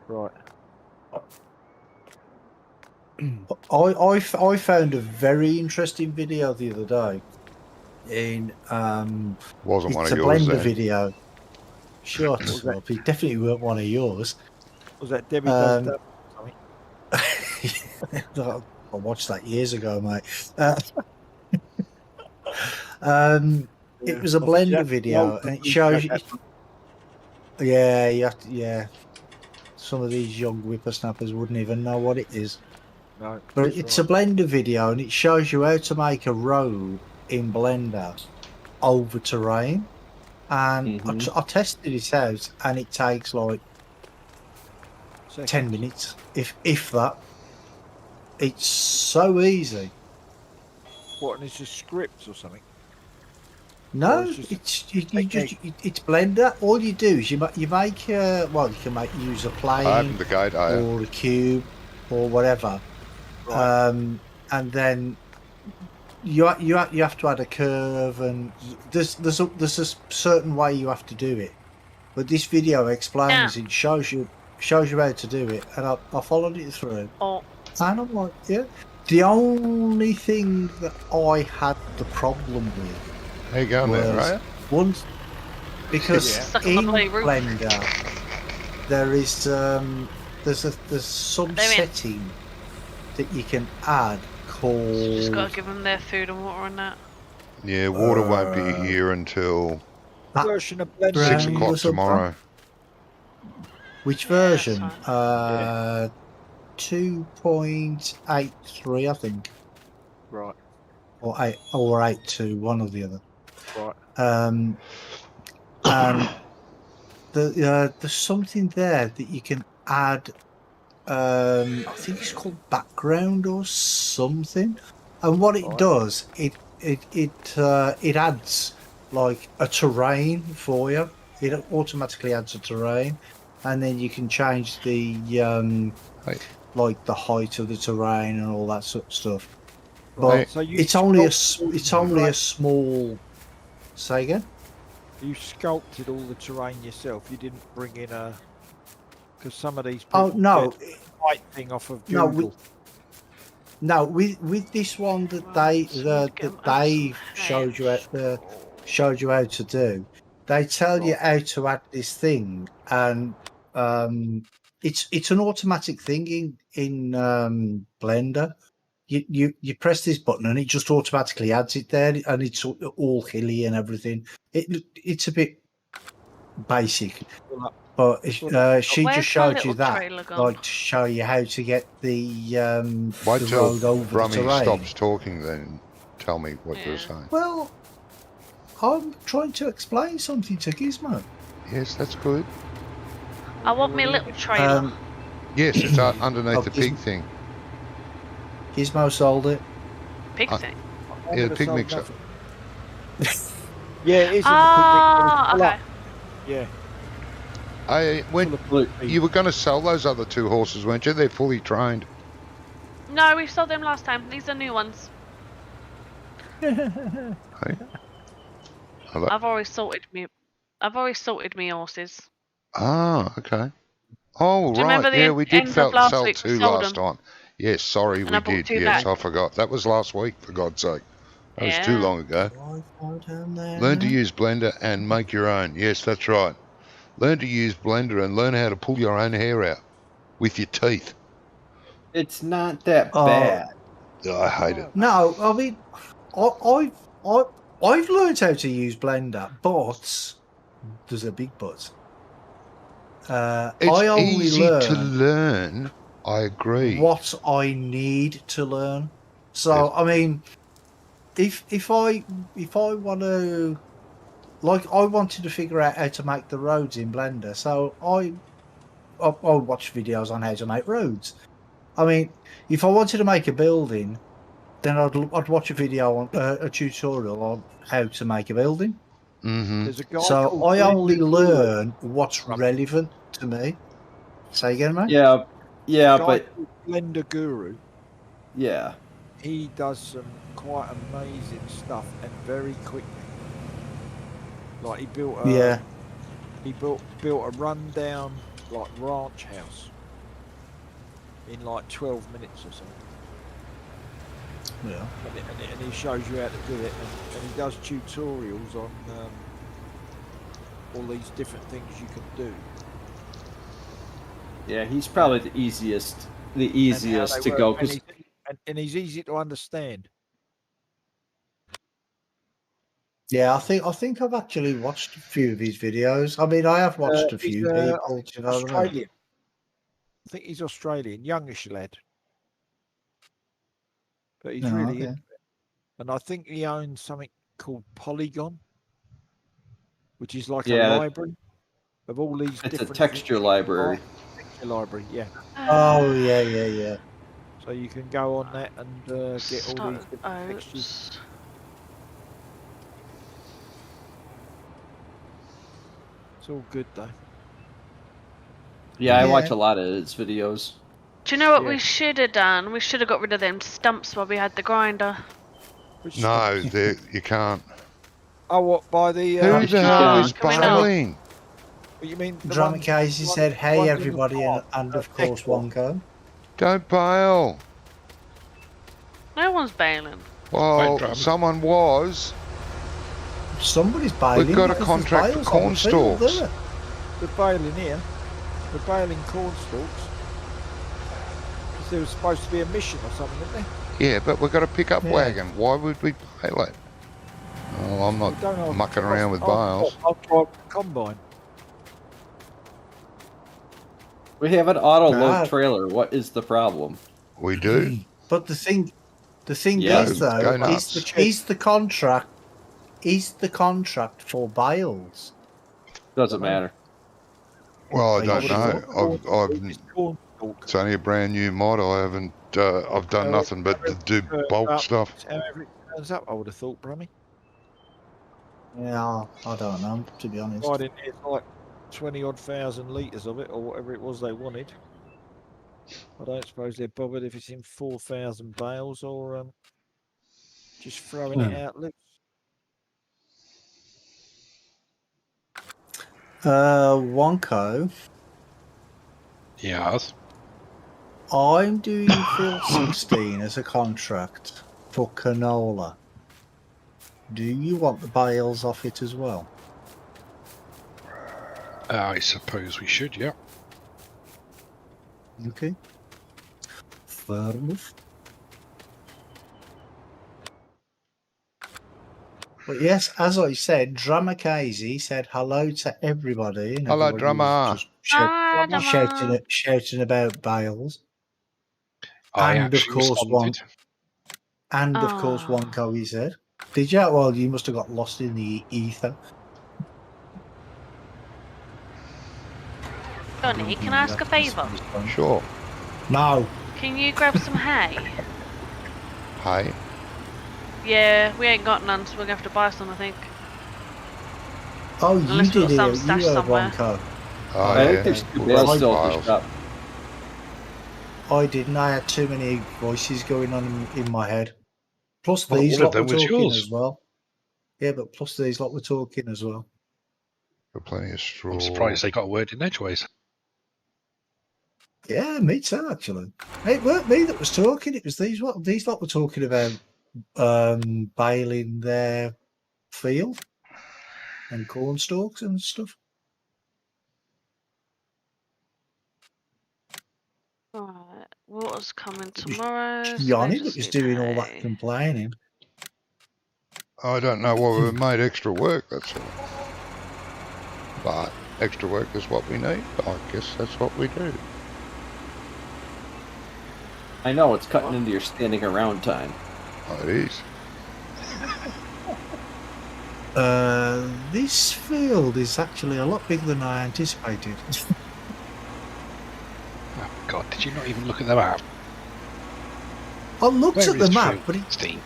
Right. I found a very interesting video the other day. In Wasn't one it's of a yours Blender then. video. Shut was that? up! It definitely weren't one of yours. Was that Debbie does Um, that? I watched that years ago, mate. It was a Blender video, and it shows you. Yeah, you have to, yeah. Some of these young whippersnappers wouldn't even know what it is. No. But that's it's right. a Blender video, and it shows you how to make a road in Blender over terrain. And I tested it out, and it takes like 10 minutes, if that. It's so easy. What? And it's just scripts or something. No, Or it's just it's it's Blender. All you do is you make you can use a plane Open the gate, or a cube or whatever, Right. and then you have to add a curve, and there's a certain way you have to do it. But this video explains it, shows you how to do it, and I followed it through. Oh, And I'm like, yeah. The only thing that I had the problem with How you going there, was right? once because Yeah. Stuck on the in bloody roof. Blender there is there's some They win. setting that you can add called you just gotta give them their food and water and that. Yeah, water won't be here until that Version of Blender. 6 Brand o'clock or something? tomorrow. which Yeah, that's version? fine. 2.83, I think, Right. or 8.2, one or the other. Right. And there's something there that you can add. I think it's called background or something. And what it Right. does, it adds like a terrain for you. It automatically adds a terrain, and then you can change the Right. like the height of the terrain and all that sort of stuff. Right. But So you it's only a sculpted- small. Say again. You sculpted all the terrain yourself. You didn't bring in a. Because some of these. Oh people no, get the white thing off of No, Google. no. With this one that they showed you how to do, they tell you how to add this thing, and it's an automatic thing in Blender. You press this button and it just automatically adds it there, and it's all hilly and everything. It's a bit basic, but she Where's just my showed you little that, trailer gone? like to show you how to get the Wait the till road over the Brummy terrain. stops talking, then tell me what you're Yeah. saying. Well, I'm trying to explain something to Gizmo. Yes, that's good. I want me a little trailer. Yes, it's underneath Oh, the pig thing. Gizmo sold it. Pig I- thing. I'm Yeah, the gonna pig solve mixer. nothing. Yeah, it is. Ah, okay. Yeah. When you were going to sell those other 2 horses, weren't you? They're fully trained. No, we sold them last time. These are new ones. Hey? Hello? I've always sorted me horses. Ah, okay. Oh, Do you right. remember the Yeah, we did end of last sell week? We 2 sold last 'em. time. Yes, sorry, And we I bought did. 2 Yes, back. I forgot. That was last week, for God's sake. That was too Yeah. long ago. Wi-Fi down there Learn to now? use Blender and make your own. Yes, that's right. Learn to use Blender and learn how to pull your own hair out with your teeth. It's not that Oh. bad. I hate it. No, I mean, I've learned how to use Blender, but there's a big but. It's I only easy to learn learn. I agree. what I need to learn. So Yes. I mean, if I want to, like, I wanted to figure out how to make the roads in Blender, so I watch videos on how to make roads. I mean, if I wanted to make a building, then I'd watch a video on a tutorial on how to make a building. Mm-hmm. There's a guy So called I only Blender Guru. learn what's relevant to me. Say again, mate? Yeah, yeah, A guy but called Blender Guru. yeah, He does some quite amazing stuff and very quickly. Like he built a built a rundown like ranch house in like 12 minutes or something. Yeah. And he shows you how to do it, and he does tutorials on all these different things you can do. yeah, he's probably the easiest and how to they go work, and because and he's easy to understand. Yeah, I think I've actually watched a few of his videos. I mean, I have watched a He's, few I people. think You know what I mean? Australian. I think he's Australian, youngish lad, but he's Oh, really okay. into it. And I think he owns something called Polygon, which is like Yeah. a library of all these it's a different texture things. library. Texture library, yeah. Oh, yeah. So you can go on that and get all these different textures. Oats. It's all good though. Yeah, I Yeah. watch a lot of his videos. Do you know what Yeah. we should have done? We should have got rid of them stumps while we had the grinder. Which No, stuff? you can't. Oh, what by the? Who Yes, the you hell can. is Can we not? bailing? What you mean? The Drama ones- Casey one- said, ones "Hey in the everybody," park, and of course Echo. Wonko. Don't bail. No one's bailing. Well, Drama. someone was. Somebody's bailing. We've got a because contract there's for bales on the field, cornstalks. isn't it? They're bailing here. They're bailing corn stalks. Because there was supposed to be a mission or something, wasn't there? Yeah, but we've got a pickup Yeah. wagon. Why would we bail it? Oh, I'm I don't know. not mucking around with bales. I'll drive the combine. We have an auto load God. trailer. What is the problem? We do. But the thing Yeah, is go though, nuts. is the contract for bales? Doesn't matter. Well, I I don't would've know. It's corn stalk. It's only a brand new mod. I haven't. I've done nothing but to do bulk stuff. However it turns up, I would have thought, Brummy. Yeah, I don't know, to be honest. Right in it's like 20-odd thousand litres of it, or whatever it was they wanted. I don't suppose they're bothered if it's in 4,000 bales or just throwing it out loose. Wonko, Yes. I'm doing Field 16 as a contract for canola. Do you want the bales off it as well? I suppose we should, yeah. Okay. Fair enough. But yes, as I said, Drummer Casey said hello to everybody. And Hello, everybody was Drummer. just shouting about bales. I And, of actually course, responded. And of course, Wonko, he said. Did you? Well, you must have got lost in the ether. Johnny, can I ask a favour? Sure. No. Can you grab some hay? Hey. Yeah, we ain't got none, so we're gonna have to buy some, I think. Oh, you Unless we've did got it. some You stashed heard somewhere. Wonko. Oh, I yeah. think there's two We'll bales have still at the files. shop. I didn't. I had too many voices going on in my head. Plus Well, these all of lot we're them was talking yours. as well. Yeah, but plus these lot we're talking as well. Got plenty of straw. I'm surprised they got a word in edgeways. Yeah, me too, actually. It weren't me that was talking. It was these lot were talking about baling their field and corn stalks and stuff. Right, water's coming It was tomorrow. so Johnny they that just was need doing all that hay. complaining. I don't know why we made extra work, that's all. But extra work is what we need. I guess that's what we do. I know it's cutting into your standing around time. Oh, it is. This field is actually a lot bigger than I anticipated. Oh God! Did you not even look at the map? I looked Where at the is map, True, but it's Steve?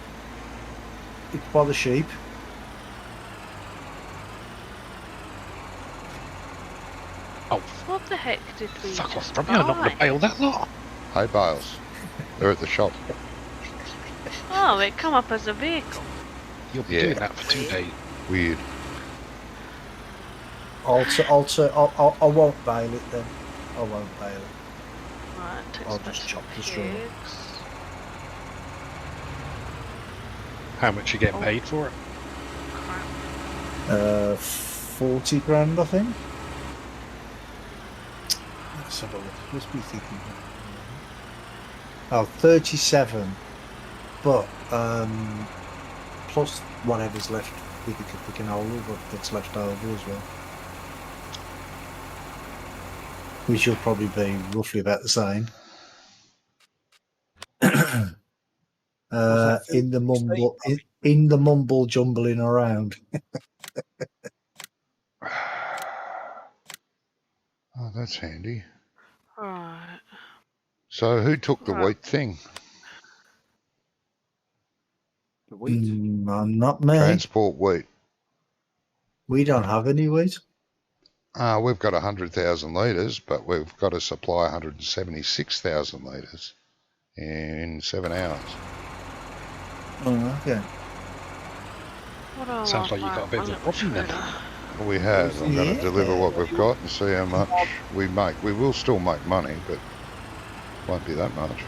by the sheep. Oh, What the heck did we fuck off just from me! I'm not going to buy? bail that lot. Hay bales. They're at the shop. Oh, it come up as a vehicle. You'll be Yeah. doing that for 2 days. Weird. I won't bail it then. I won't bail it. Right, take I'll some just extra chop the straw. pigs. How much you getting Oh. paid for it? Crap. 40 grand, I think. Let's have a look. Let's be thinking. Oh, 37. But plus whatever's left with the canola that's left over as well. Which will probably be roughly about the same. In the mumble, in the mumble jumbling around. Oh, that's handy. Right. So who took the Right. wheat thing? The wheat. Not me. Transport wheat. We don't have any wheat. We've got 100,000 litres, but we've got to supply 176,000 litres in 7 hours. Oh, okay. What do I Sounds want like you got a bit of a little problem then. trailer? Well, we have. I'm going Yeah. to deliver what we've got and see how much we make. We will still make money, but won't be that much.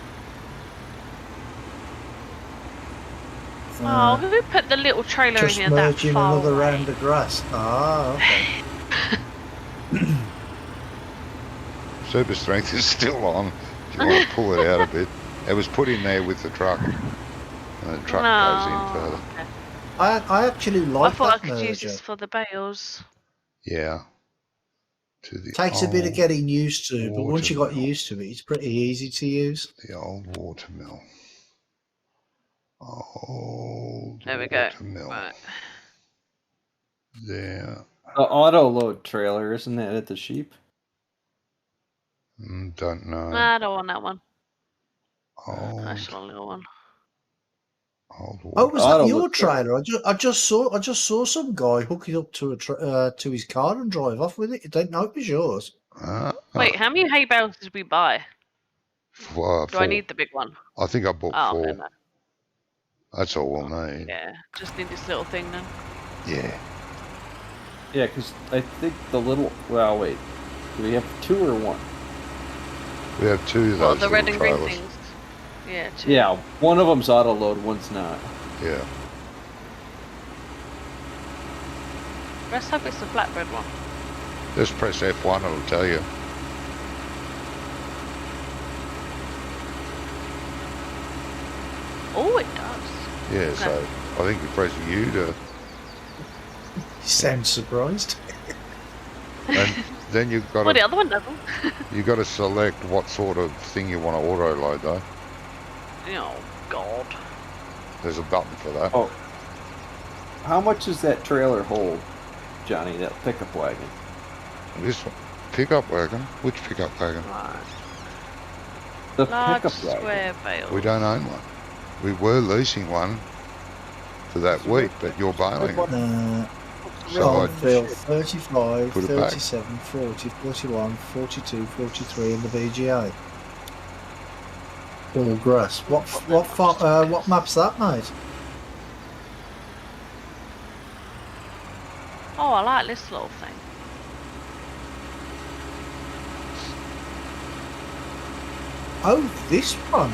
Oh, who put the little trailer in Just here that merging far another away? round of grass. Ah, okay. Super strength is still on. If you want to pull it out a bit. It was put in there with the truck. And the truck goes in further. okay. I actually I like thought I that could use merger. this for the bales. Yeah. To the Takes a bit of old- getting used to, but once you got watermill. used to it, it's pretty easy to use. The old watermill. Old There we go. watermill. Right. There. The auto load trailer, isn't that at the sheep? Don't know. I don't want that one. Old, Nice little one. old Oh, was Auto that your look trailer? I just saw some guy hook it up to to his car and drive off with it. I don't know it was yours. Wait, how many hay bales did we buy? Four. Do I need the big one? I think I bought Oh, 4. no. That's all we'll need. Yeah, just need this little thing then. Yeah. Yeah, because I think the little. Well, wait. Do we have 2 or 1? We have 2 of Well, those the red and little green trailers. things. Yeah, two. Yeah, one of them's auto load, one's not. Yeah. Let's hope it's the flatbread one. Just press F1, it'll tell you. Oh, it does. Yeah, Okay. so I think you press U to, You sound surprised. and then you've got Well, the to other one doesn't. select what sort of thing you want to auto load though. Oh, God. There's a button for that. Oh. How much does that trailer hold, Johnny, that pickup wagon? This one. Pickup wagon? Which pickup wagon? Right. The Large pickup wagon. square bales. We don't own one. We were leasing one for that week, but you're bailing it. So I'll I'd fill 35, put it back. 37, 40, 41, 42, 43 in the BGA. All grass. What map's that, mate? Oh, I like this little thing. Oh, this one.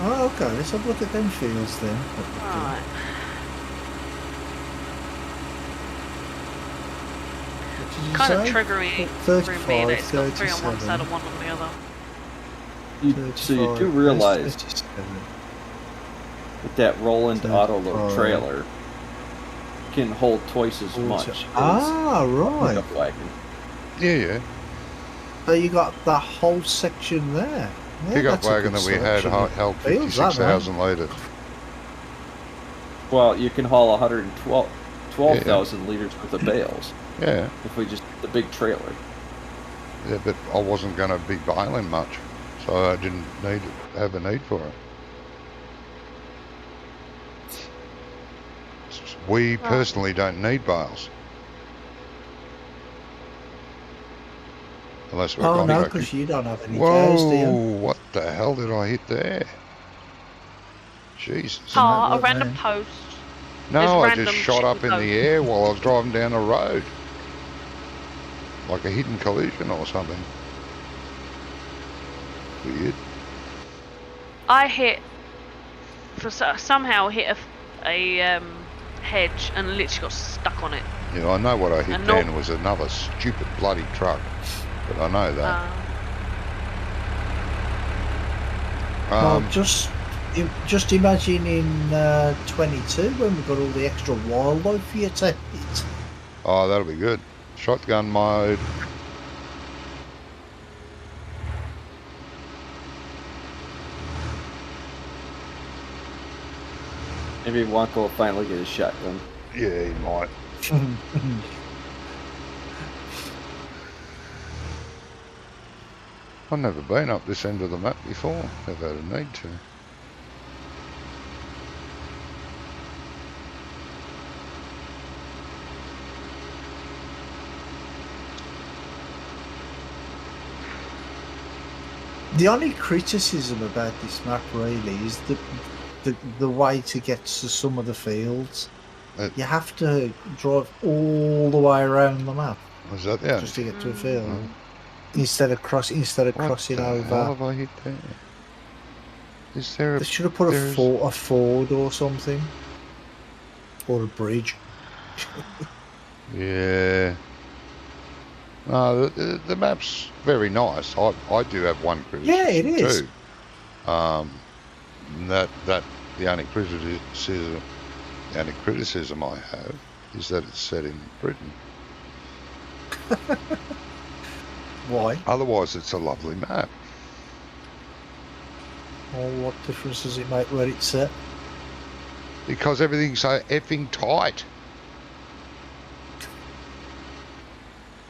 Oh, okay. Let's have a look at them fields then. Right. What did you Kind of say? triggering 35, me that it's got 3 on one 37. side and 1 on the other. So you do 35, realize 37. that that Roland 35. Autoload trailer can hold twice as much as Ah, a right. pickup wagon. Yeah. So you got the whole section there. Yeah, Pickup that's a wagon good that we had selection of held fields, that, 56,000 litres. Well, you can haul 112,000 liters worth of bales Yeah. if we just the big trailer. Yeah, but I wasn't going to be bailing much, so I didn't have a need for it. We personally don't need bales. Unless we're Oh, no, contracting. because you don't have any cows, do you? Whoa, what the hell did I hit there? Jesus. Oh, Ah, a that random man. post. No, there's I random just shot up chicken in the air while I was driving down the road. Like a hidden collision or something. Weird. I somehow hit a hedge and literally got stuck on it. Yeah, I know what I hit And then was another stupid bloody truck. But I know that. Well, just imagine in 22 when we got all the extra wildlife for you to hit. Oh, that'll be good. Shotgun mode. Maybe Wonka will finally get his shotgun. Yeah, he might. I've never been up this end of the map before. Never had a need to. The only criticism about this map really is the way to get to some of the fields. You have to drive all the way around the map Was that the just to get to a field. Oh. Instead of crossing What the over. hell have I hit there? Is there They should have put a ford or something, or a bridge. Yeah. No, the map's very nice. I do have one criticism. Yeah, it is. Too. That the only criticism I have is that it's set in Britain. Why? Otherwise, it's a lovely map. Well, what difference does it make where it's set? Because everything's so effing tight.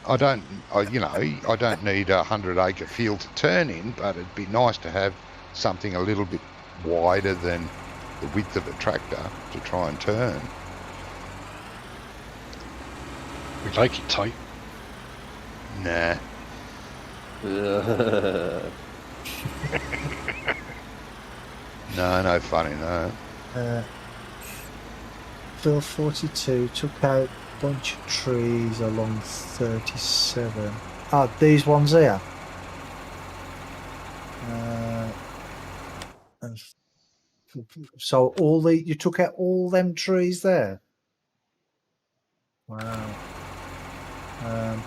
I don't need a 100-acre field to turn in, but it'd be nice to have something a little bit wider than the width of a tractor to try and turn. We like it tight. Nah. No fun in that. Bill 42 took out a bunch of trees along 37. Ah, these ones here. And so you took out all them trees there. Wow.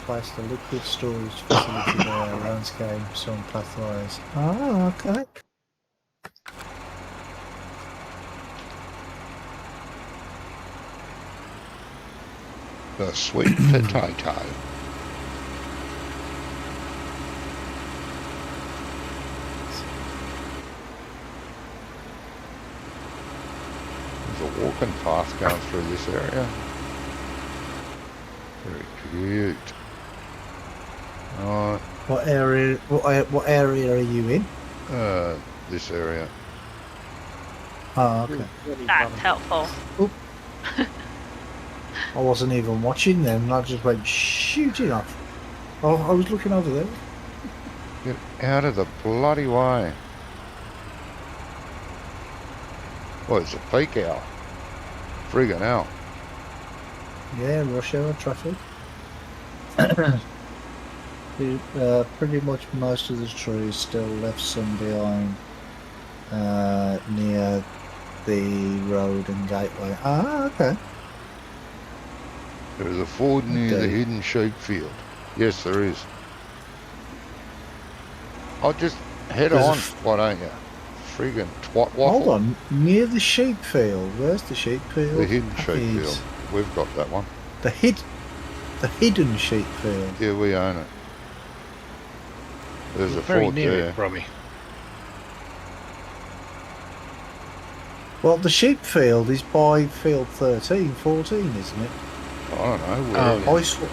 Placed a liquid storage facility there, landscape, some pathways. Oh, okay. The sweet potato. There's a walking path going through this area. Very cute. Alright. What area? What area are you in? This area. Oh, okay. That's helpful. I wasn't even watching them. I just went shooting off. Oh, I was looking over there. Get out of the bloody way. Well, it's a fake owl. Friggin' out. Yeah, rush hour traffic. Pretty much most of the trees still left some behind near the road and gateway. Ah, okay. There is a ford near the Okay. hidden sheep field. Yes, there is. I'll just head There's a on, why don't you? Friggin' twat waffle. Hold on, near the sheep field. Where's the sheep field? The hidden sheep That field. is We've got that one. The hidden sheep field. Yeah, we own it. There's a Very fort near there. it, Brummy. Well, the sheep field is by field 13, 14, isn't it? I don't know. Oh, Where I saw.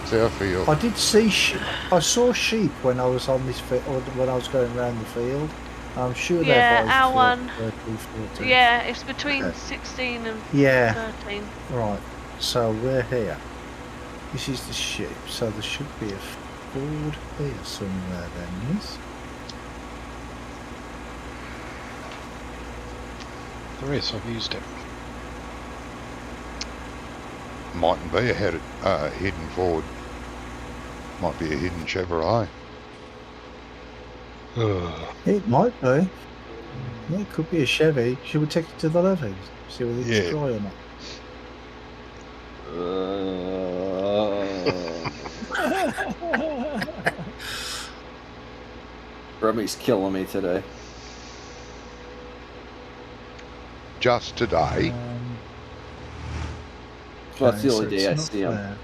It's our field. I did see sheep. I saw sheep when I was on this field, when I was going around the field. I'm sure Yeah, they're by our field one. 13, 14. Yeah, it's between Okay. 16 and Yeah. 13. Right. So we're here. This is the sheep. So there should be a ford here somewhere then, yes? There is, I've used it. Mightn't be a hidden ford. Might be a hidden Chevrolet. Ugh. It might be. Yeah, it could be a Chevy. Should we take it to the levees? See whether it's Yeah. dry or not? Brummy's killing me today. Just today. Well, that's the Okay, only so day I it's not see him. there.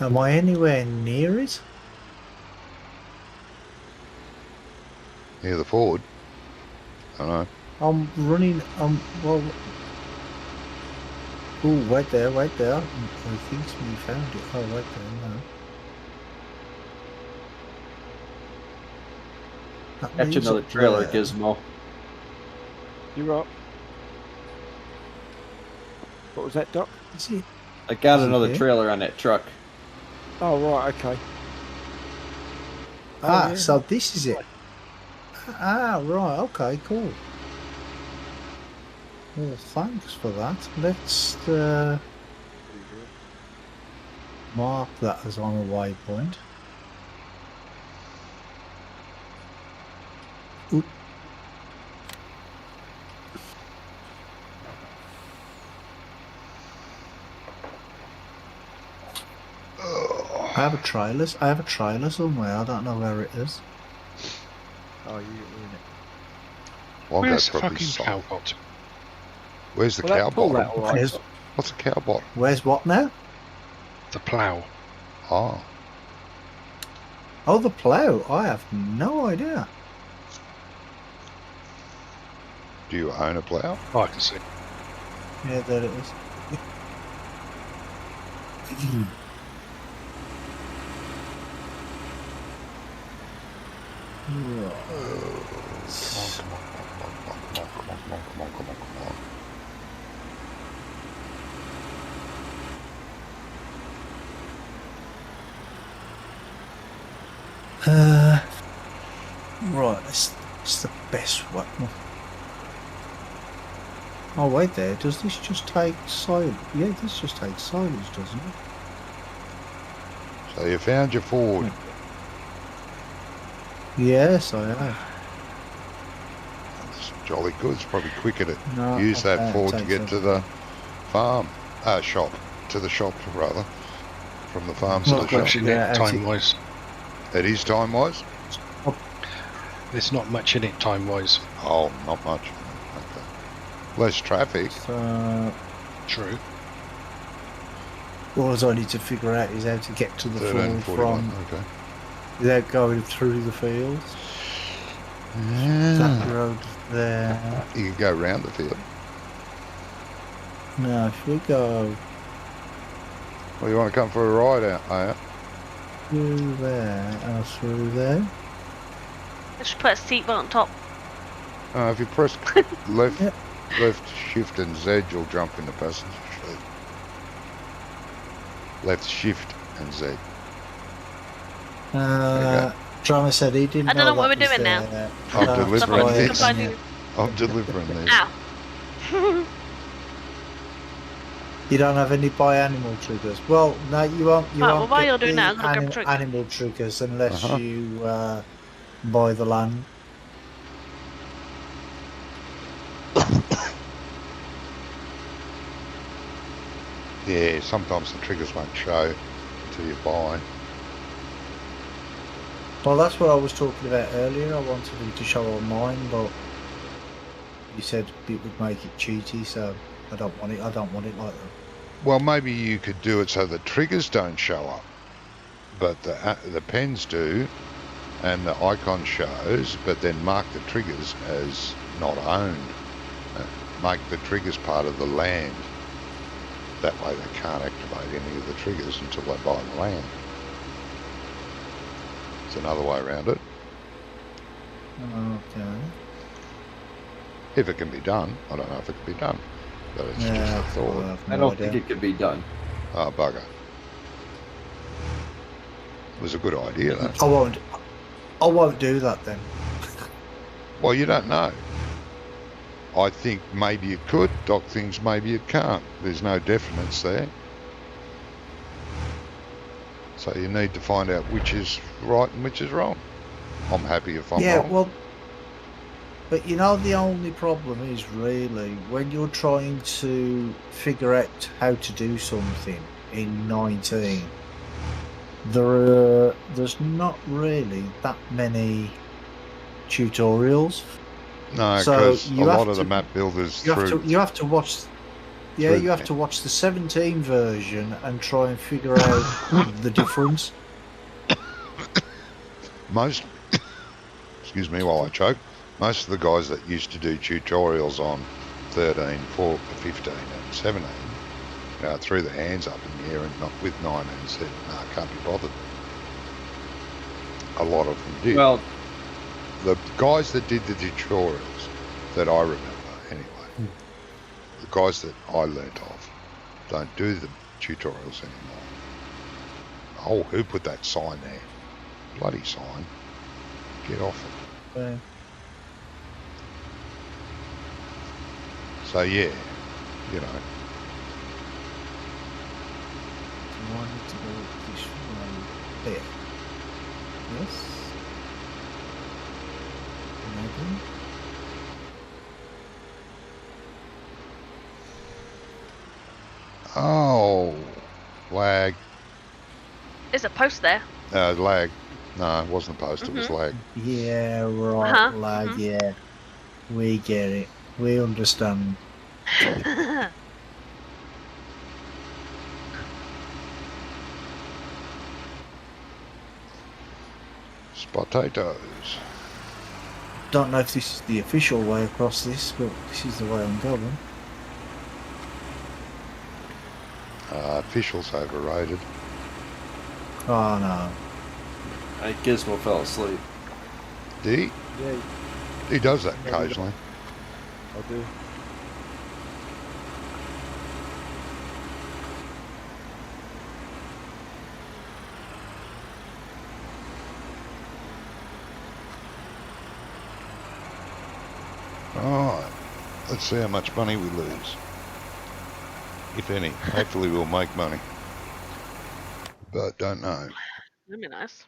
Am I anywhere near it? Near the ford. I know. I'm running. Well. Oh, wait there, wait there. I think we found it. Oh, wait there. No. That Catch leads another up trailer, there. Gizmo. You're up. What was that, Doc? Is it? I got Is he another here? trailer on that truck. Oh, right, okay. Oh, Ah, yeah. so this is it. Ah, right. Okay, cool. Well, thanks for that. Let's mark that as on a waypoint. Oop. I have a trailer. I have a trailer somewhere. I don't know where it is. Oh, you're in it. Well, Where's that's the probably fucking soft. cowbot? Where's the Well, cow that pull bottom? that all right. Where's, What's a cow bottom? where's what now? The plough. Oh, Oh, the plough. I have no idea. do you own a plough? Oh, I can see. Yeah, there it is. Come on, come on, come on, come on, come on, come on, come on. Right, it's the best one. Oh, wait there. Does this just take silage? Yeah, this just takes silage, doesn't it? So you found your ford. Yes, I have. That's jolly good. It's probably quicker to No, use I that can't ford to take get that. to the farm. Shop. To the shop, rather. From the farm to Well, the Not shop. much in Yeah, it actually- time-wise. It is time-wise? There's not much in it time-wise. Oh, not much. Okay. Less traffic. So, True. all I need to figure out is how to get to the 13, ford 41. from Okay. without going through the fields. That road there. You can go round the field. Now, if we go Well, you want to come for a ride out, are you? through there and through there. Let's put a seatbelt on top. If you press left, Yep. left shift and Z, you'll jump in the passenger seat. left shift and Z. Drama said he didn't I don't know that what we're was doing now. there. I'm That's delivering why this. it's- Combining- I'm delivering this. Ow. You don't have any buy animal triggers. Well, no, you won't. You Right, well, won't while get you're doing the that, I'm gonna grab drink. animal triggers unless Uh-huh. you buy the land. Yeah, sometimes the triggers won't show until you buy. Well, that's what I was talking about earlier. I wanted him to show on mine, but you said it would make it cheaty, so I don't want it. I don't want it like that. Well, maybe you could do it so the triggers don't show up, but the pens do, and the icon shows, but then mark the triggers as not owned. Make the triggers part of the land. That way they can't activate any of the triggers until they buy the land. It's another way around it. Okay. If it can be done. I don't know if it can be done, but it's just Yeah, a thought. have I no don't think idea. it could be done. Oh, bugger. It was a good idea, though. I won't do that then. Well, you don't know. I think maybe it could. Doc thinks maybe it can't. There's no definites there. So you need to find out which is right and which is wrong. I'm happy if I'm Yeah, wrong. well, but you know the only problem is really when you're trying to figure out how to do something in 19. There's not really that many tutorials. No, so because you a have lot of the to- map builders You have through. to watch. Yeah, through you have the- to watch the 17 version and try and figure out the difference. Most, excuse me while I choke, most of the guys that used to do tutorials on 13, 15 and 17 threw their hands up in the air and not with 19 said, no, I can't be bothered. A lot of them did. Well, The guys that did the tutorials that I remember anyway, the guys that I learnt of, don't do the tutorials anymore. Oh, who put that sign there? Bloody sign. Get off it. Yeah. So yeah, you know, I wanted to go this way there. Yes. Maybe. oh, lag, There's a post there. lag. No, it wasn't a post, it was lag. Yeah, right, Uh-huh, lad. mhm. Yeah, we get it. We understand. Potatoes. Don't know if this is the official way across this, but this is the way I'm going. Officials overrated. Oh no. I Gizmo fell asleep. D, Yeah, he does that Yeah, we occasionally. I do. Alright, let's see how much money we lose. If any. Hopefully we'll make money. But don't know. That'd be nice.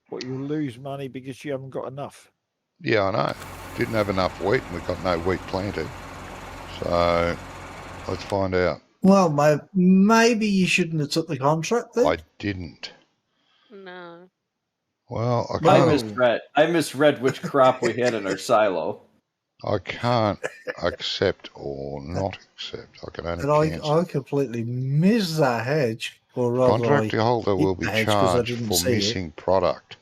What, you'll lose money because you haven't got enough. Yeah, I know. Didn't have enough wheat and we got no wheat planted. So let's find out. Well, maybe you shouldn't have took the contract then. I didn't. No. Well, I Well- can't. I misread which crop we had in our silo. I can't accept or not accept. I can And only cancel. I completely missed that hedge, or rather, Contract holder will be hit the hedge 'cause I charged didn't for see it. missing product.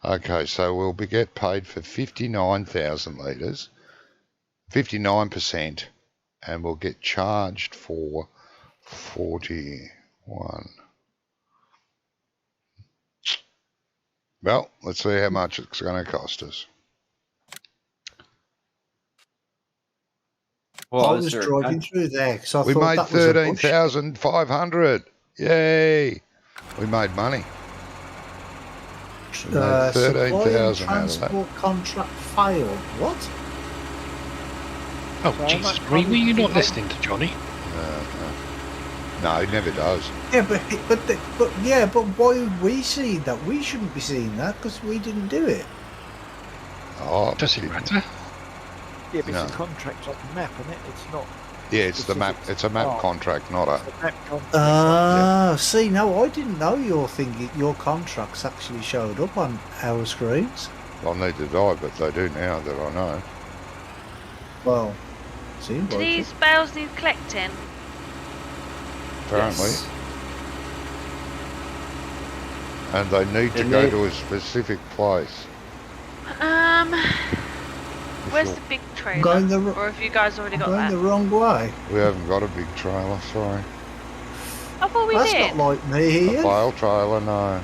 Okay, so we'll get paid for 59,000 litres, 59%, and we'll get charged for 41. Well, let's see how much it's going to cost us. Well, I is was there a driving through there because I We thought made that was a bush. 13,500. Yay! We made money. We made Supply and 13,000 out of that. transport contract failed. What? Oh, So how Jesus. much Were money you did you not make? listening to Johnny? No, he never does. Yeah, but why are we seeing that? We shouldn't be seeing that because we didn't do it. Oh, Does it matter? Yeah, but No. it's a contract on the map, isn't it? It's not. yeah, it's the map. specific It's a map part. contract, not a. It's a map contract. See, no, I didn't know your contracts actually showed up on our screens. Well, neither did I, but they do now that I know. Well, seems Do like these it. bales need collecting? Apparently, Yes. and they need to And go they- to a specific place. If Where's you're- the big trailer? Going the Or have you guys already I'm got going that? the wrong way. We haven't got a big trailer, sorry. I thought we That's did. not like me A here. file trailer, no.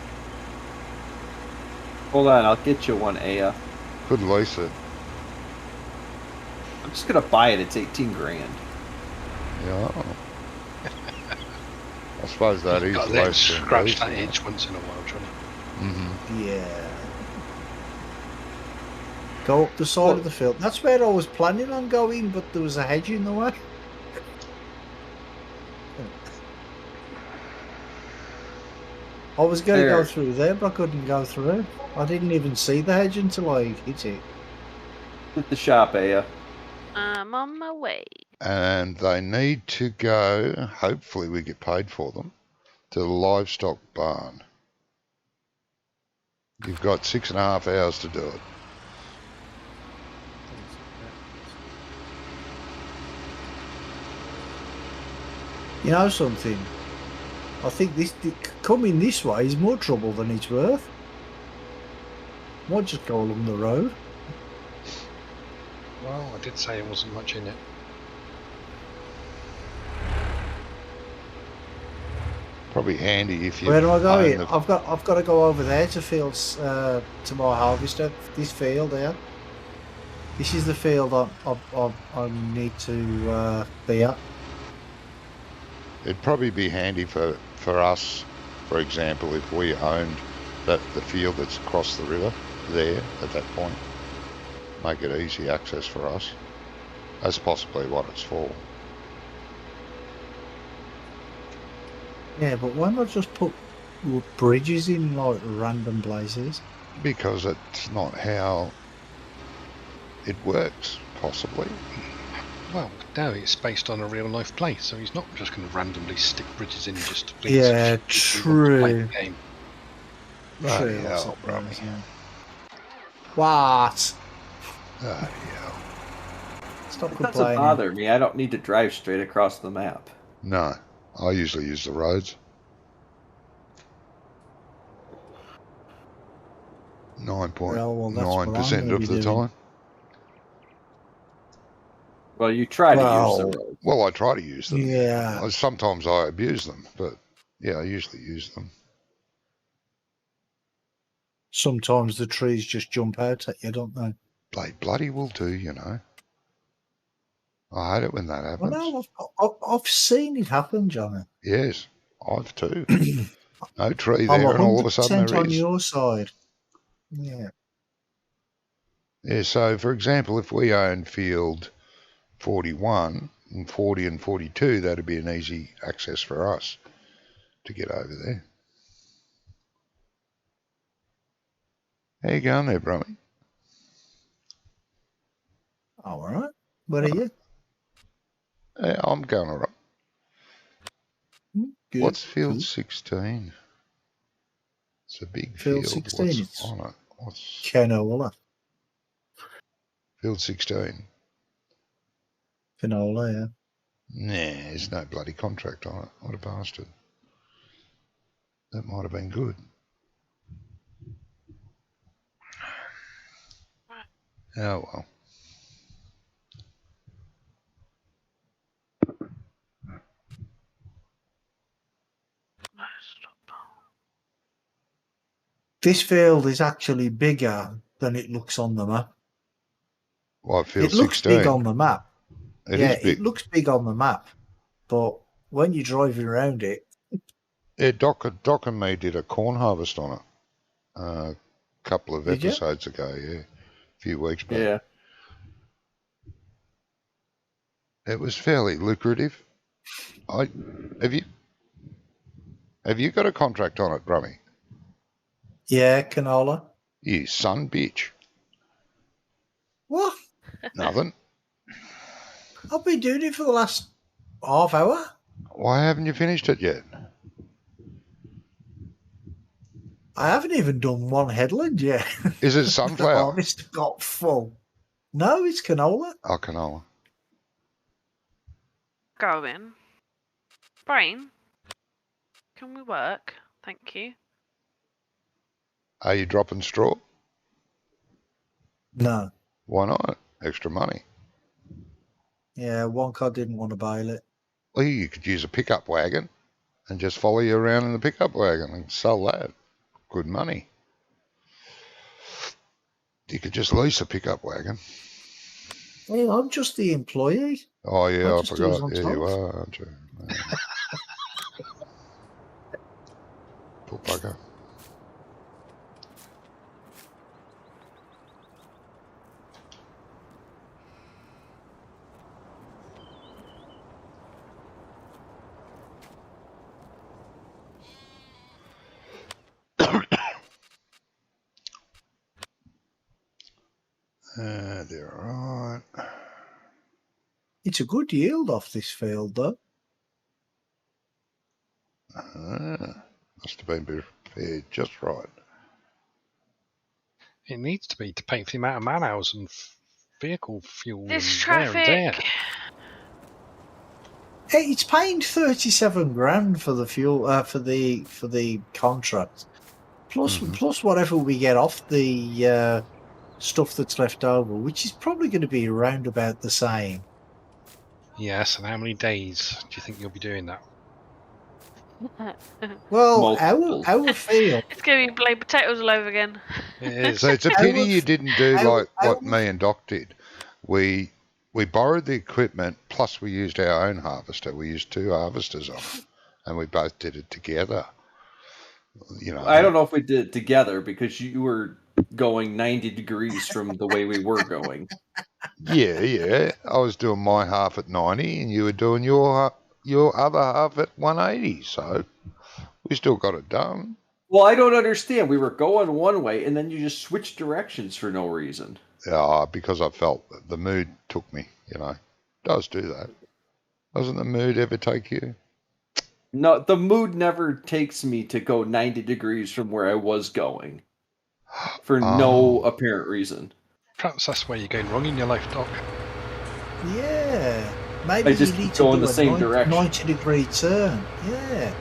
Hold on, I'll get you one, Aya. Could lease it. I'm just gonna buy it. It's 18 grand. Yeah. I suppose that is Got to let less than scratch lease, that isn't it? itch once in a while, Johnny. Mhm. Yeah. Go up the side of the field. That's where I was planning on going, but there was a hedge in the way. I was going to go There. through there, but I couldn't go through. I didn't even see the hedge until I hit it. At the shop, Aya. I'm on my way. And they need to go, hopefully we get paid for them, to the livestock barn. You've got 6.5 hours to do it. You know something? I think coming this way is more trouble than it's worth. Might just go along the road. Well, I did say there wasn't much in it. Probably handy if you. Where do I go own here? the- I've got to go over there to fields to my harvester. This field here. This is the field I need to be at. It'd probably be handy for us, for example, if we owned the field that's across the river there at that point. Make it easy access for us. That's possibly what it's for. Yeah, but why not just put bridges in like random places? Because it's not how it works, possibly. Well, no, it's based on a real life place, so he's not just going to randomly stick bridges in just to please Yeah, people who want to play true. the game. Bloody True, hell, that's bro. it, yeah. What? Bloody hell. Stop It doesn't complaining. bother me. I don't need to drive straight across the map. No, I usually use the roads. 9.9% Well, that's what I'm gonna of be the doing. time. Well, you try to use Well, the road. Well, I try to use them. Yeah. Sometimes I abuse them, but yeah, I usually use them. Sometimes the trees just jump out at you, don't they? They bloody will do, you know. I hate it when that Well, happens. no, I've seen it happen, Johnny. Yes, I've too. No tree I'm there, and all of a 100% sudden there on is. your side. Yeah. Yeah, so for example, if we owned field 41 and 40 and 42, that'd be an easy access for us to get over there. How you going there, Brummy? All right. Where are you? Yeah, I'm going all right. Good. What's field Cool. 16? It's a big Field field. 16, What's it's- on it? What's Canola. field 16? Canola, yeah. Nah, there's no bloody contract on it. What a bastard. That might have been good. Oh well. This field is actually bigger than it looks on the map. What, field It looks 16? big on the map. It yeah, is big. it looks big on the map, but when you're driving around it, Yeah, Doc and me did a corn harvest on it a couple of Did you? episodes ago, yeah, a few weeks back. Yeah. It was fairly lucrative. Have you got a contract on it, Brummy? yeah, canola. You son bitch. What? Nothing. I've been doing it for the last half hour. Why haven't you finished it yet? I haven't even done one headland yet. Is it The sunflower? harvest got full. No, it's canola. Oh, canola. Going. Brain. Can we work? Thank you. Are you dropping straw? No. Why not? Extra money. Yeah, Wonka didn't want to bail it. Well, you could use a pickup wagon and just follow you around in the pickup wagon and sell that. Good money. You could just lease a pickup wagon. Hey, I'm just the employee. Oh, yeah, I just do as forgot. I'm Yeah, you told. are, aren't you? Poor bugger. They're all right. It's a good yield off this field, though. Must have been prepared just right. It needs to be to pay for the amount of man hours and vehicle fuel This and wear and tear. traffic. Hey, it's paying 37 grand for the fuel for the contract, plus whatever we get off the stuff that's left over, which is probably going to be around about the same. Yes, and how many days do you think you'll be doing that? Well, Multiple. our field, It's going to be blade potatoes all over again. It is. So it's a pity you didn't do like I what would- me and Doc did. We borrowed the equipment, plus we used our own harvester. We used 2 harvesters on it, and we both did it together. You know, I don't know if we did it together because you were going 90 degrees from the way we were going. Yeah. I was doing my half at 90, and you were doing your other half at 180. So we still got it done. Well, I don't understand. We were going one way and then you just switched directions for no reason. Because I felt that the mood took me. You know, it does do that. Doesn't the mood ever take you? No, the mood never takes me to go 90 degrees from where I was going for no apparent reason. Perhaps that's where you're going wrong in your life, Doc. yeah, maybe I just you need go to in do the a same direction. 90-degree turn. Yeah,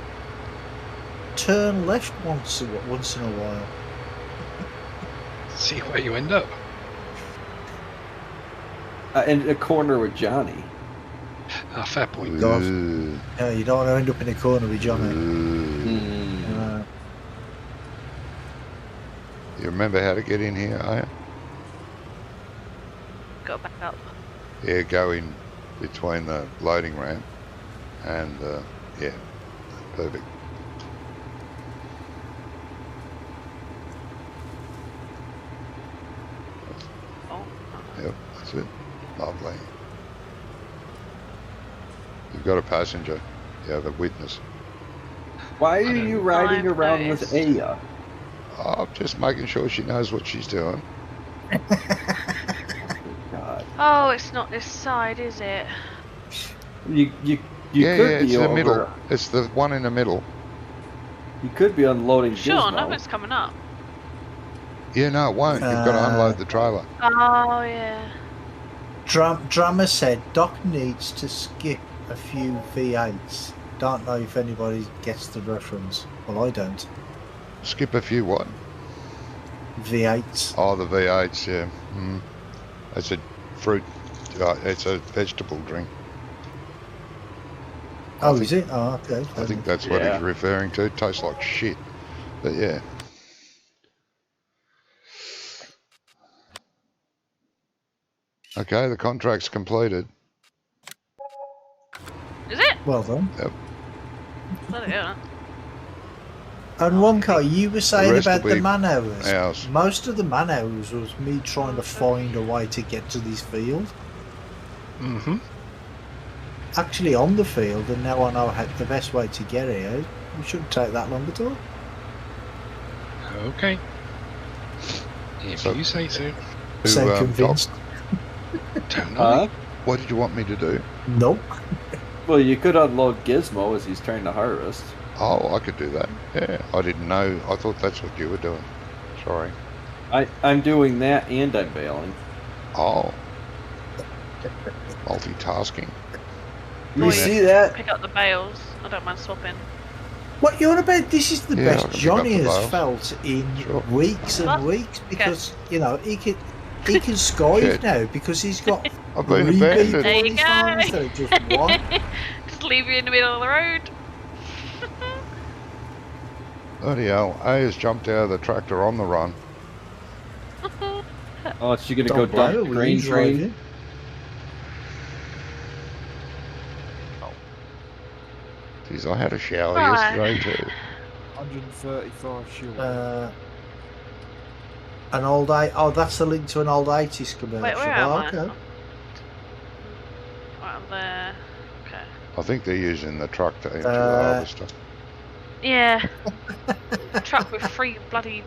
turn left once in a while. See where you end up. In a corner with Johnny. Fair point. God. Ooh. No, you don't want to end up in a corner with Johnny. Mm. You remember how to get in here, are you? Go back up. Yeah, go in between the loading ramp and, yeah, perfect. Oh. Yep, that's it. Lovely. You've got a passenger. You have a witness. Why are don't you know. riding I've around noticed. with Aya? I'm just making sure she knows what she's doing. God. Oh, it's not this side, is it? You Yeah, could it's be the over. middle. It's the one in the middle. You could be unloading Sure, Gizmo. nothing's coming up. Yeah, no, it won't. You've got to unload the trailer. Oh, yeah. Drama said Doc needs to skip a few V8s. Don't know if anybody gets the reference. Well, I don't. Skip a few what? V8s. Oh, the V8s, yeah. It's a fruit, it's a vegetable drink. Oh, is it? Oh, okay. I think that's what Yeah. he's referring to. It tastes like shit. But yeah. Okay, the contract's completed. Well done. Bloody hell. And Wonka, you were saying rest about will the be man hours. ours. Most of the man hours was me trying to find a way to get to this field. Mm-hmm. Actually on the field, and now I know how the best way to get here. We shouldn't take that long at all. Okay. If So- you say so. Who, So Doc, convinced. Don't know. Huh? what did you want me to do? Nope. Well, you could unload Gizmo as he's trying to harvest. Oh, I could do that. Yeah, I didn't know. I thought that's what you were doing. Sorry. I'm doing that and I'm bailing. Oh. Multitasking. You Oh, see that? Pick up the bales. I don't mind swapping. What you're on about? This is the Yeah, I best can pick Johnny up the has bales. felt in Sure. weeks and What? weeks because you know he can skive Shit. now because he's got I've been 3 people abandoned. There on you his farm go. instead of just one. Just leave you in the middle of the road. Bloody hell. A has jumped out of the tractor on the run. Oh, is she gonna go Don't blame her dump with grain his train? driving. Jeez, I had a shower Right. yesterday too. 135 short. An old that's a link to an old 80s commercial. Wait, where am Oh, I? okay. Right, I'm there. Okay. I think they're using the truck to empty the Uh, harvester. Yeah. Truck with 3 bloody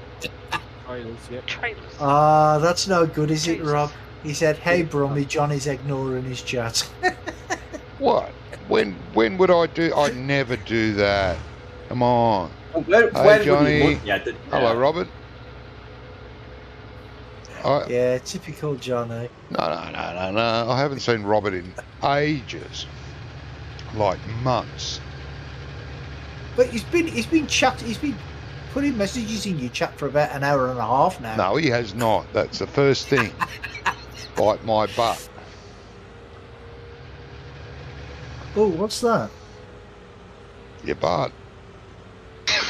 Trailers, yeah. trailers. Ah, that's no good, is it, Jesus. Rob? He said, "Hey, Brummy, Johnny's ignoring his chat." What? When would I do? I never do that. Come on. When Hey, would Johnny. you look at it? Hello, Robert. Yeah, typical Johnny. No. I haven't seen Robert in ages. Like months. But he's been putting messages in your chat for about an hour and a half now. No, he has not. That's the first thing. Bite my butt. Oh, what's that? Your butt.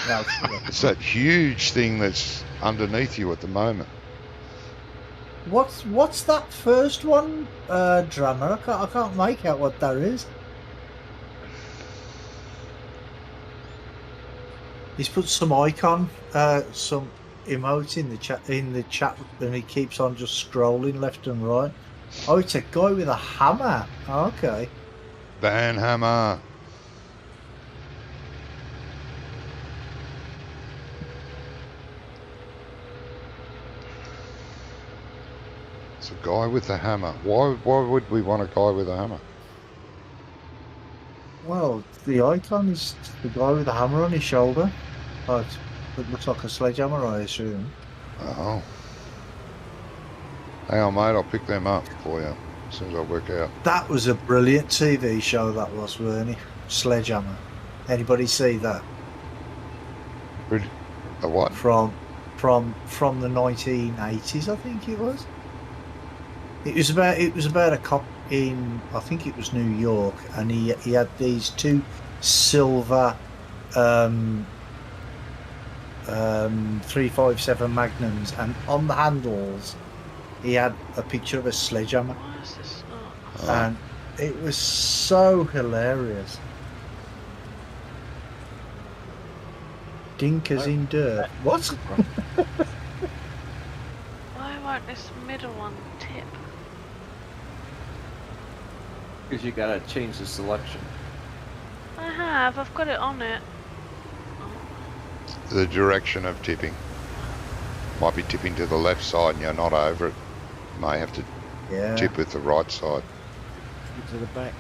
No, It's that huge thing that's underneath you at the moment. what's that first one, Drummer? I can't make out what that is. He's put some icon, some emote in the chat, and he keeps on just scrolling left and right. Oh, it's a guy with a hammer. Okay. Van Hammer. It's a guy with a hammer. Why would we want a guy with a hammer? Well, the icon is the guy with the hammer on his shoulder. Oh, it looks like a sledgehammer, I assume. Oh. Hang on, mate. I'll pick them up for you as soon as I work out. That was a brilliant TV show, that was, Wernie. Sledgehammer. Anybody see that? A what? From the 1980s, I think it was. It was about a cop in, I think it was New York, and he had these 2 silver 357 Magnums, and on the handles he had a picture of a sledgehammer, Why is this not? Oh. and it was so hilarious. Dinkers in dirt. What? Why won't this middle one tip? Because you gotta change the selection. I have. I've got it on it. The direction of tipping. Might be tipping to the left side and you're not over it. May have to Yeah. tip with the right side. To the back.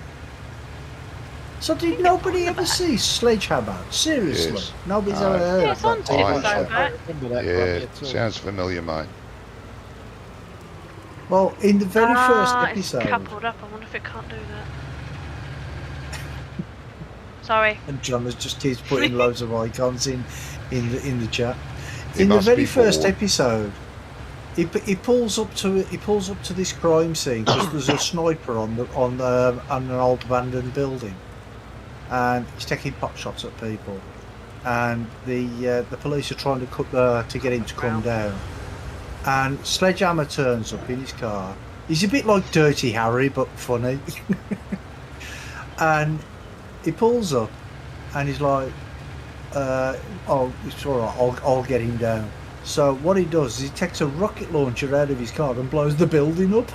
So did nobody ever see Sledgehammer? Seriously? Yes. Nobody's No. ever heard Yeah, of it's on that tip TV I- show? so back. Remember that Yeah, one, at all. sounds familiar, mate. Well, in the very first It's episode, coupled up. I wonder if it can't do that. Sorry. and John has just keeps putting loads of icons in the chat. He In the must very be first bored. episode, he pulls up to this crime scene because there's a sniper on an old abandoned building, and he's taking pot shots at people, and the police are trying to get him to come down, and Sledgehammer turns up in his car. He's a bit like Dirty Harry but funny, and he pulls up, and he's like, "Oh, it's all right. I'll get him down." So what he does is he takes a rocket launcher out of his car and blows the building up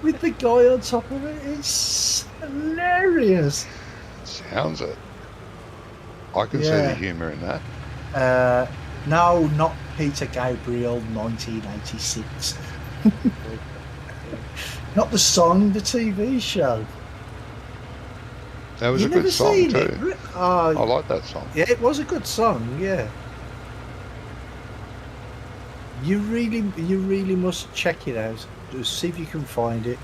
with the guy on top of it. It's hilarious. Sounds it. I can see Yeah. the humour in that. No, not Peter Gabriel, 1986. Not the song, the TV show. That was You a never good song seen too. it? I like that song. Yeah, it was a good song. Yeah. You really must check it out. Just see if you can find it.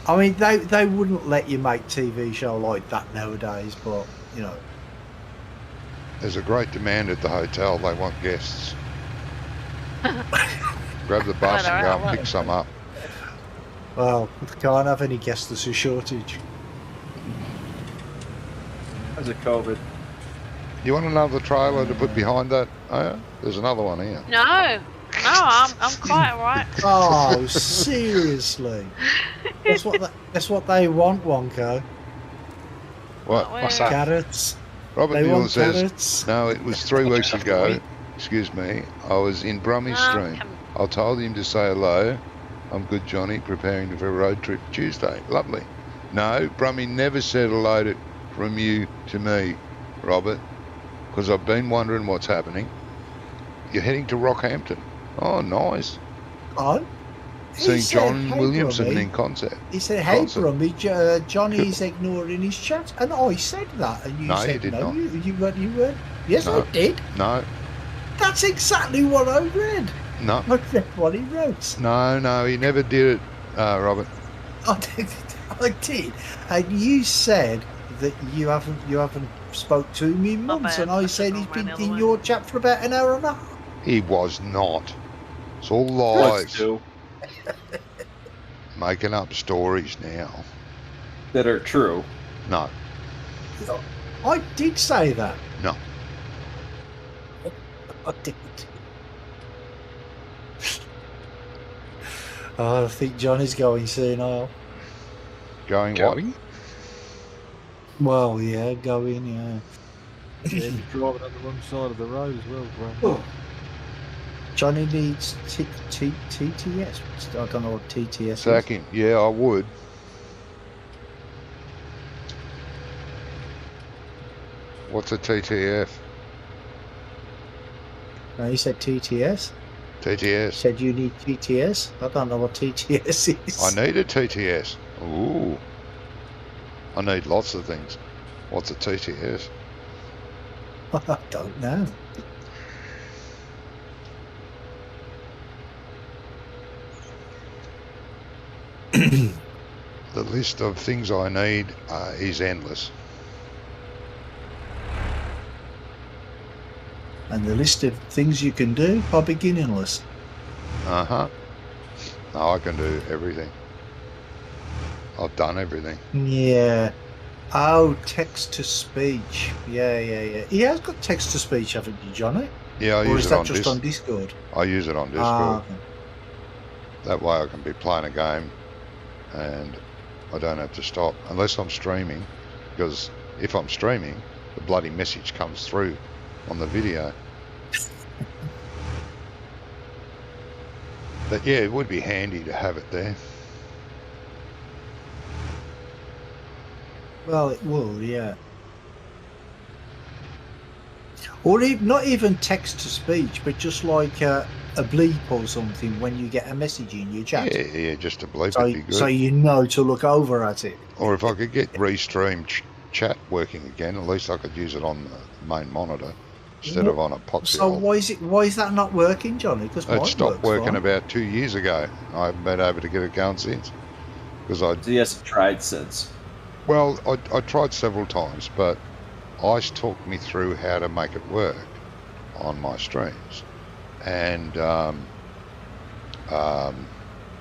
I mean, they wouldn't let you make TV show like that nowadays, but you know. There's a great demand at the hotel. They want guests. Grab the bus and go and pick some up. Well, can't have any guests. There's a shortage. As a COVID. You want another trailer to put behind that? Oh, yeah? There's another one here. No, I'm quite alright. Oh, seriously? That's what they want, Wonko. What? What's that? Carrots. Robert They Newell want says, carrots. no, it was 3 weeks ago. Excuse me. I was in Brummy's stream. I told him to say hello. I'm good, Johnny, preparing for a road trip Tuesday. Lovely. No, Brummy never said hello from you to me, Robert, because I've been wondering what's happening. You're heading to Rockhampton. Oh, nice. On. Seeing John Williamson in concert. He said, "Hey, Concert. Brummy, Johnny's ignoring his chat," and I said that, and you No, you said did no. not. You weren't. Yes, No. I did. No, That's exactly what I read. no, I read what he wrote. no, he never did it, Robert. I did. I did. And you said that you haven't spoke to him in My months, bad. and I I should said have he's gone been round the in other your chat for about an hour and a half. He was not. It's all Let's lies. do Making up stories now. that are true. No, I did say that. no. I did. Oh, I think Johnny's going senile. Going what? Going? Well, yeah, going, yeah. Yeah, he's driving on the wrong side of the road as well, Graham. Johnny needs TTS. I don't know what TTS Sack him. Yeah, I would. What's a TTF? is. No, he said TTS. TTS. Said you need TTS. I don't know what TTS is. I need a TTS. Ooh. I need lots of things. What's a TTS? I don't know. The list of things I need is endless. And the list of things you can do are beginningless. Uh-huh. No, I can do everything. I've done everything. Yeah. Oh, text to speech. Yeah. He has got text to speach, haven't you, Johnny? Yeah, I Or use is it that on just on Discord? I use it on Discord. Ah, That way I can be playing a game and I don't have to stop unless I'm streaming, because if I'm streaming, the bloody message comes through on the video. But yeah, it would be handy to have it there. well, it will, yeah. Or not even text to speech, but just like a bleep or something when you get a message in your chat. Yeah, just a bleep So, would be good. so you know to look over at it. Or if I could get Restream chat working again, at least I could use it on the main monitor instead of on a Poxy. So why is that not working, Johnny? Because It stopped working about 2 years ago. I haven't been able to get it going since. Because So he hasn't tried since. Well, I tried several times, but Ice talked me through how to make it work on my streams. And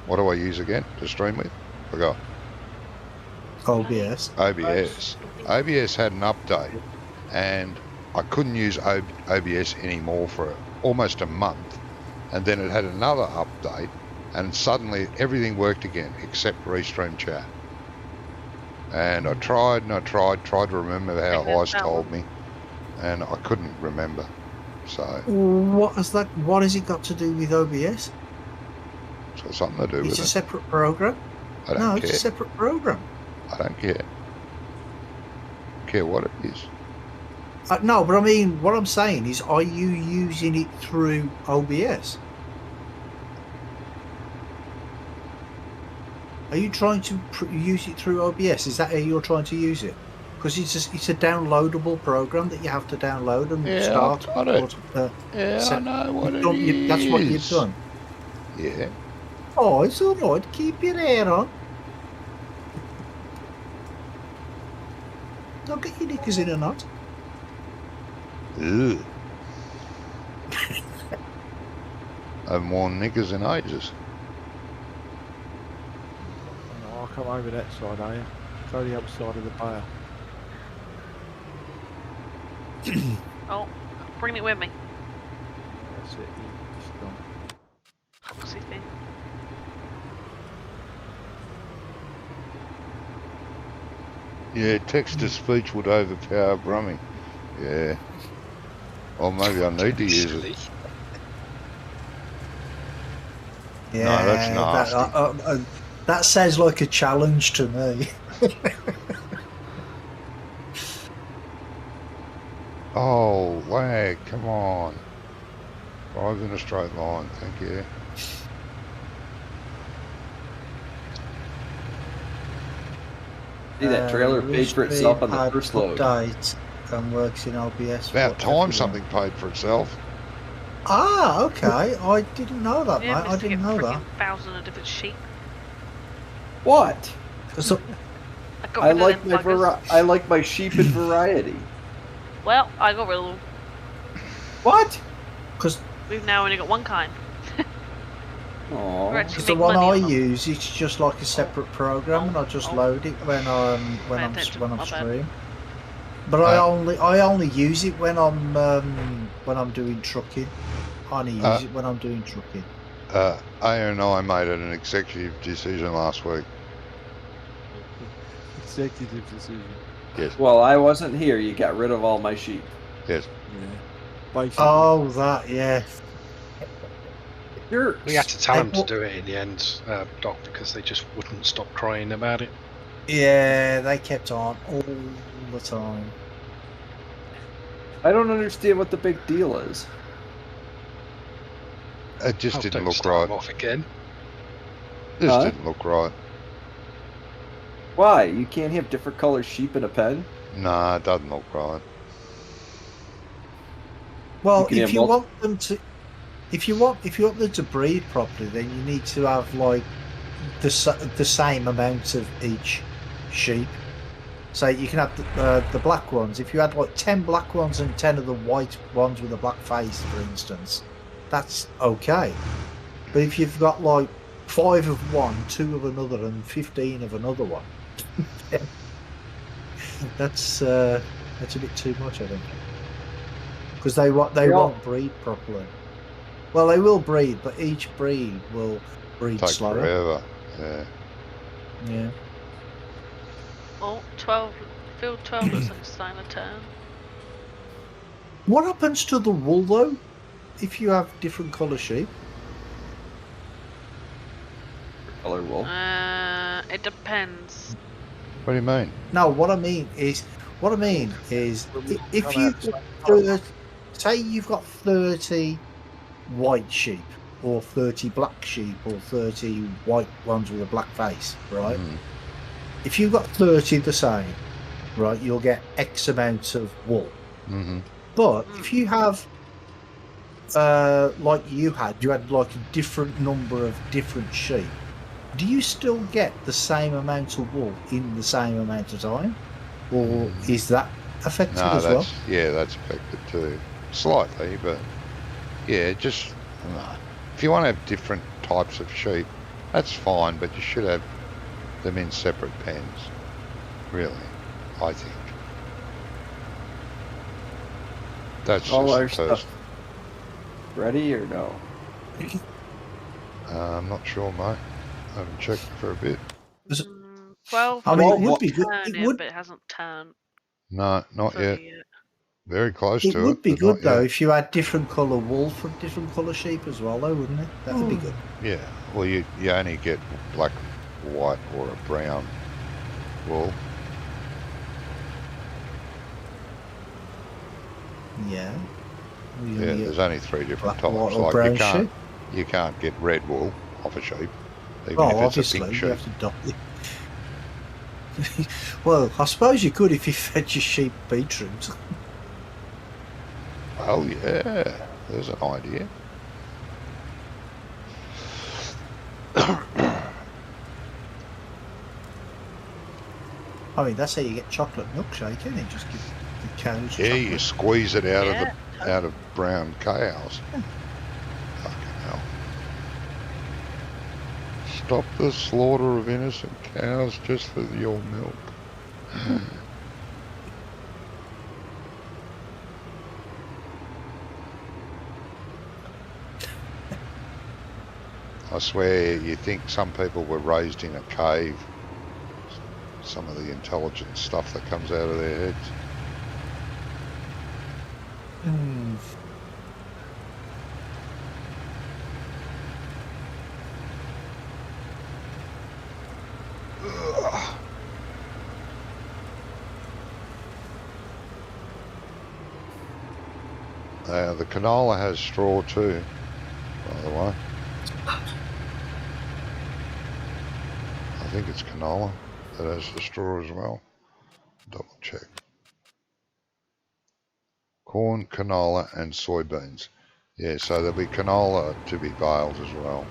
what do I use again to stream with? Forgot. OBS. OBS. OBS had an update, and I couldn't use OBS anymore for almost a month. And then it had another update, and suddenly everything worked again except Restream chat. And I tried tried to remember how Think Ice that told me, and I couldn't remember. So What has that? What has it got to do with OBS? it's got something to do It's with a it. separate program. I No, don't it's a care. separate program. I don't care. Care what it is. No, but I mean, what I'm saying is, are you using it through OBS? Are you trying to use it through OBS? Is that how you're trying to use it? Because it's a downloadable program that you have to download and Yeah, start. I've got it. Or, Yeah, I set- know what it That's what you've is. done. Yeah. Oh, it's all right. Keep your hair on. Don't get your knickers in a knot. Ugh. I haven't worn knickers in ages. Oh, I'll come over that side, are you? Go the other side of the bale. Oh, bring it with me. That's it. It's gone. Foxy thing. Yeah, text-to-speech would overpower Brummy. Yeah. Or maybe I need to use it. Silly. Yeah, that's nasty. That sounds like a challenge to me. Oh, lag, come on. Drive in a straight line, thank you. See, that trailer paid for itself on the first load. Update and works in OBS. It's about for time everyone. something paid for itself. Ah, okay. I didn't know that, Yeah, mate. I didn't know that. 1,000 of different sheep. What? So, I got I rid of like them my buggers. I like my sheep in variety. Well, I got rid of them. What? because We've now only got one kind. We're Aww. actually the make one money I on them. use, it's just like a separate program, and I just load it when I'm Pay attention, when I'm my bad. stream. But I only use it when I'm doing trucking. I only use it when I'm doing trucking. A&I made an executive decision last week. Executive decision. Yes, Well, I wasn't here. You got rid of all my sheep. yes. Yeah. Basically. Oh, that yeah. You're. We had to tell Hey, them to what- do it in the end, Doc, because they just wouldn't stop crying about it. Yeah, they kept on all the time. I don't understand what the big deal is. It just Oh, didn't don't look start right. them off again. Just Huh? didn't look right. Why? You can't have different color sheep in a pen? Nah, it doesn't look right. Well, You can if have you multi- want them to, if you want them to breed properly, then you need to have like the same amount of each sheep. So you can have the black ones. If you had like 10 black ones and 10 of the white ones with a black face, for instance, that's okay. But if you've got like 5 of one, 2 of another, and 15 of another one, that's a bit too much, I think. Because they won't breed properly. Well, they will breed, but each breed will breed Take slower. forever. Yeah. Yeah. Oh, 12. Field 12 looks like it's starting to turn. What happens to the wool though, if you have different colour sheep? Color wool. It depends. What do you mean? No, what I mean is if you say you've got 30 white sheep, or 30 black sheep, or 30 white ones with a black face, right? Mm. If you've got 30 the same, right, you'll get X amount of wool. Mm-hmm. But if you have, like you had like a different number of different sheep, do you still get the same amount of wool in the same amount of time? Or is that affected No, as well? that's affected too. Slightly, but yeah, just if you want to have different types of sheep, that's fine, but you should have them in separate pens. Really, I think. That's All just our the first. stuff ready or no? I'm not sure, mate. I haven't checked for a bit. 12. I mean, it would be good- Turning, it would- but it hasn't turned No, not yet. fully yet. Very close It to would it. be but good not though yet. if you had different colour wool for different colour sheep as well, though, wouldn't it? That would be good. Yeah. Well, you only get black, white, or a brown wool. Yeah. Well, you Yeah, only there's get only 3 different black, white, types. or Like brown sheep. you can't get red wool off a sheep, even Oh, if it's a obviously, pink you sheep. have to dye it. Well, I suppose you could if you fed your sheep beetroot. Oh yeah, there's an idea. I mean, that's how you get chocolate milkshake, isn't it? Just give the cows Yeah, you chocolate. squeeze it out Yeah. out of brown cows. Fucking hell. Stop the slaughter of innocent cows just for your milk. I swear you think some people were raised in a cave. Some of the intelligent stuff that comes out of their heads. Hmm. The canola has straw too, by the way. I think it's canola that has the straw as well. Double check. Corn, canola and soybeans. Yeah, so there'll be canola to be baled as well.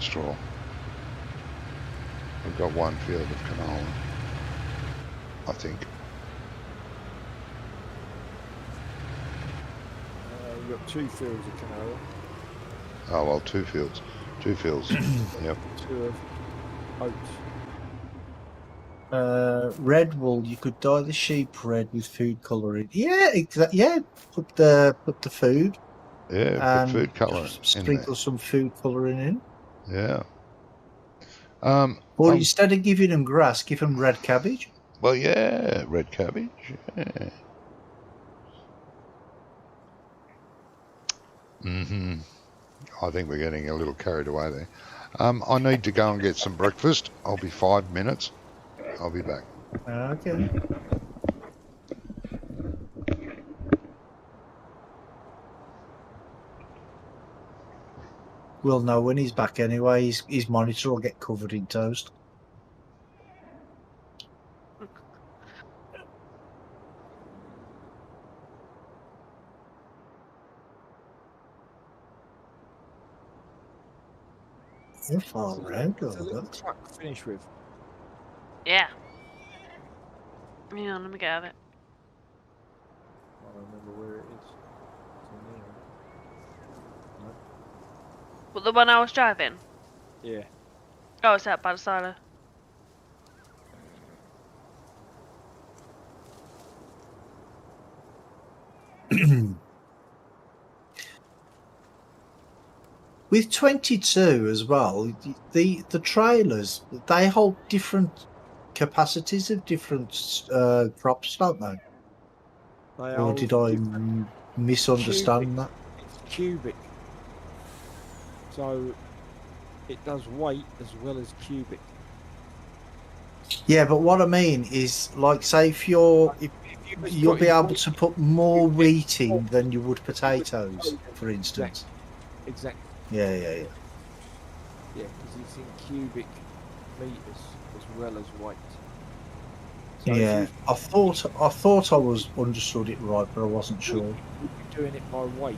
Straw. We've got one field of canola, I think. We've got 2 fields of canola, Oh well, 2 fields. 2 fields. Yep. 2 of oats. Red wool. You could dye the sheep red with food colouring. Yeah, exactly. Yeah, put the food Yeah, put food colour in there. sprinkle some food colouring in. Yeah. Or instead of giving them grass, give them red cabbage. Well, yeah, red cabbage. Yeah. I think we're getting a little carried away there. I need to go and get some breakfast. I'll be 5 minutes. I'll be back. Okay. We'll know when he's back anyway. His monitor will get covered in toast. How far around What's the all little that? truck finish with? Yeah. Hang on, let me get out of it. I don't remember where it is. It's in there. What, the one I was driving? Yeah. Oh, it's out by the silo. With 22 as well, the trailers, they hold different capacities of different crops, don't they? They Or hold did I different- misunderstand that? It's cubic. So it does weight as well as cubic. Yeah, but what I mean is, like, say if you'll be able to put more wheat in than you would potatoes, for instance. Exactly. Yeah. Yeah, because it's in cubic meters as well as weight. So if Yeah, I thought I was understood it right, but I wasn't sure. you're doing it by weight,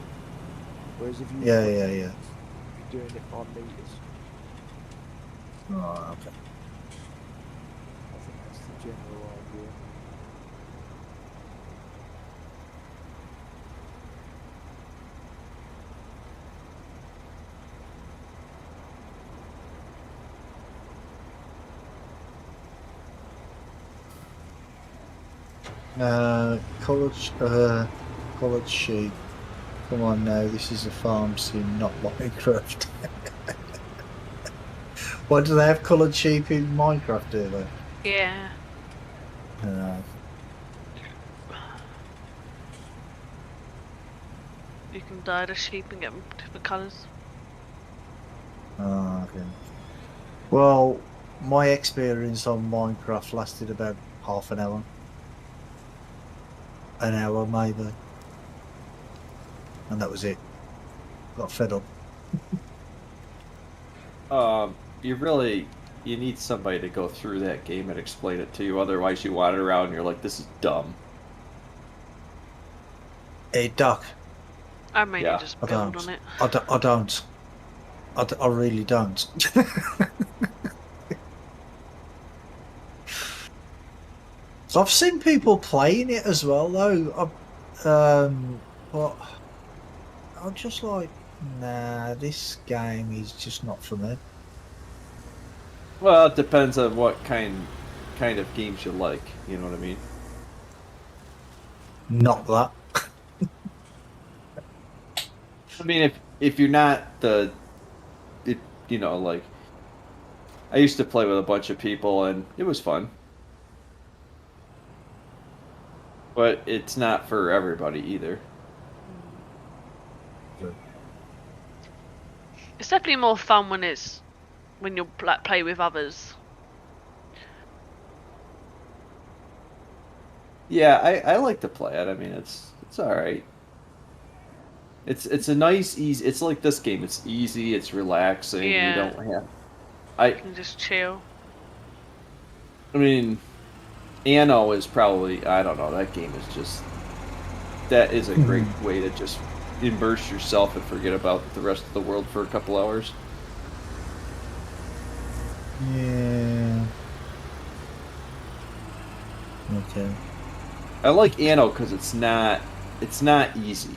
whereas if you Yeah. you're doing it by meters. Oh, okay. I think that's the general idea. Coloured sheep. Come on now, this is a farm sim, not Minecraft. Why do they have coloured sheep in Minecraft, do they? Yeah. You can dye the sheep and get them different colours. Oh, okay. Well, my experience on Minecraft lasted about half an hour. An hour, maybe. And that was it. Got fed up. You need somebody to go through that game and explain it to you. Otherwise, you wander around and you're like, this is dumb. Hey, Doc. I mainly Yeah, just I build don't. on it. I don't. I really don't. So I've seen people playing it as well, though. But I'm just like, nah, this game is just not for me. Well, it depends on what kind of games you like. You know what I mean? Not that. I mean, if you're not like, I used to play with a bunch of people and it was fun, but it's not for everybody either. It's definitely more fun when you like play with others. Yeah, I like to play it. I mean, it's all right. It's a nice easy. It's like this game. It's easy. It's relaxing. Yeah. You don't have. You can just chill. I mean, Anno is probably, I don't know, that game is just, that is a great way to just immerse yourself and forget about the rest of the world for a couple hours. Yeah. Okay. I like Anno because it's not easy.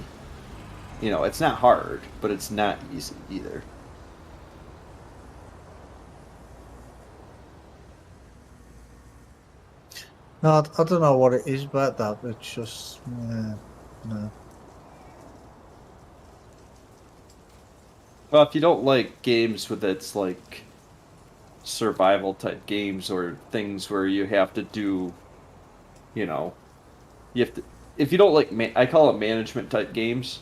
You know, it's not hard, but it's not easy either. No, I don't know what it is about that. It's just, no. Well, if you don't like games with its like survival type games or things where you have to do, you know, you have to. If you don't like, I call it management type games.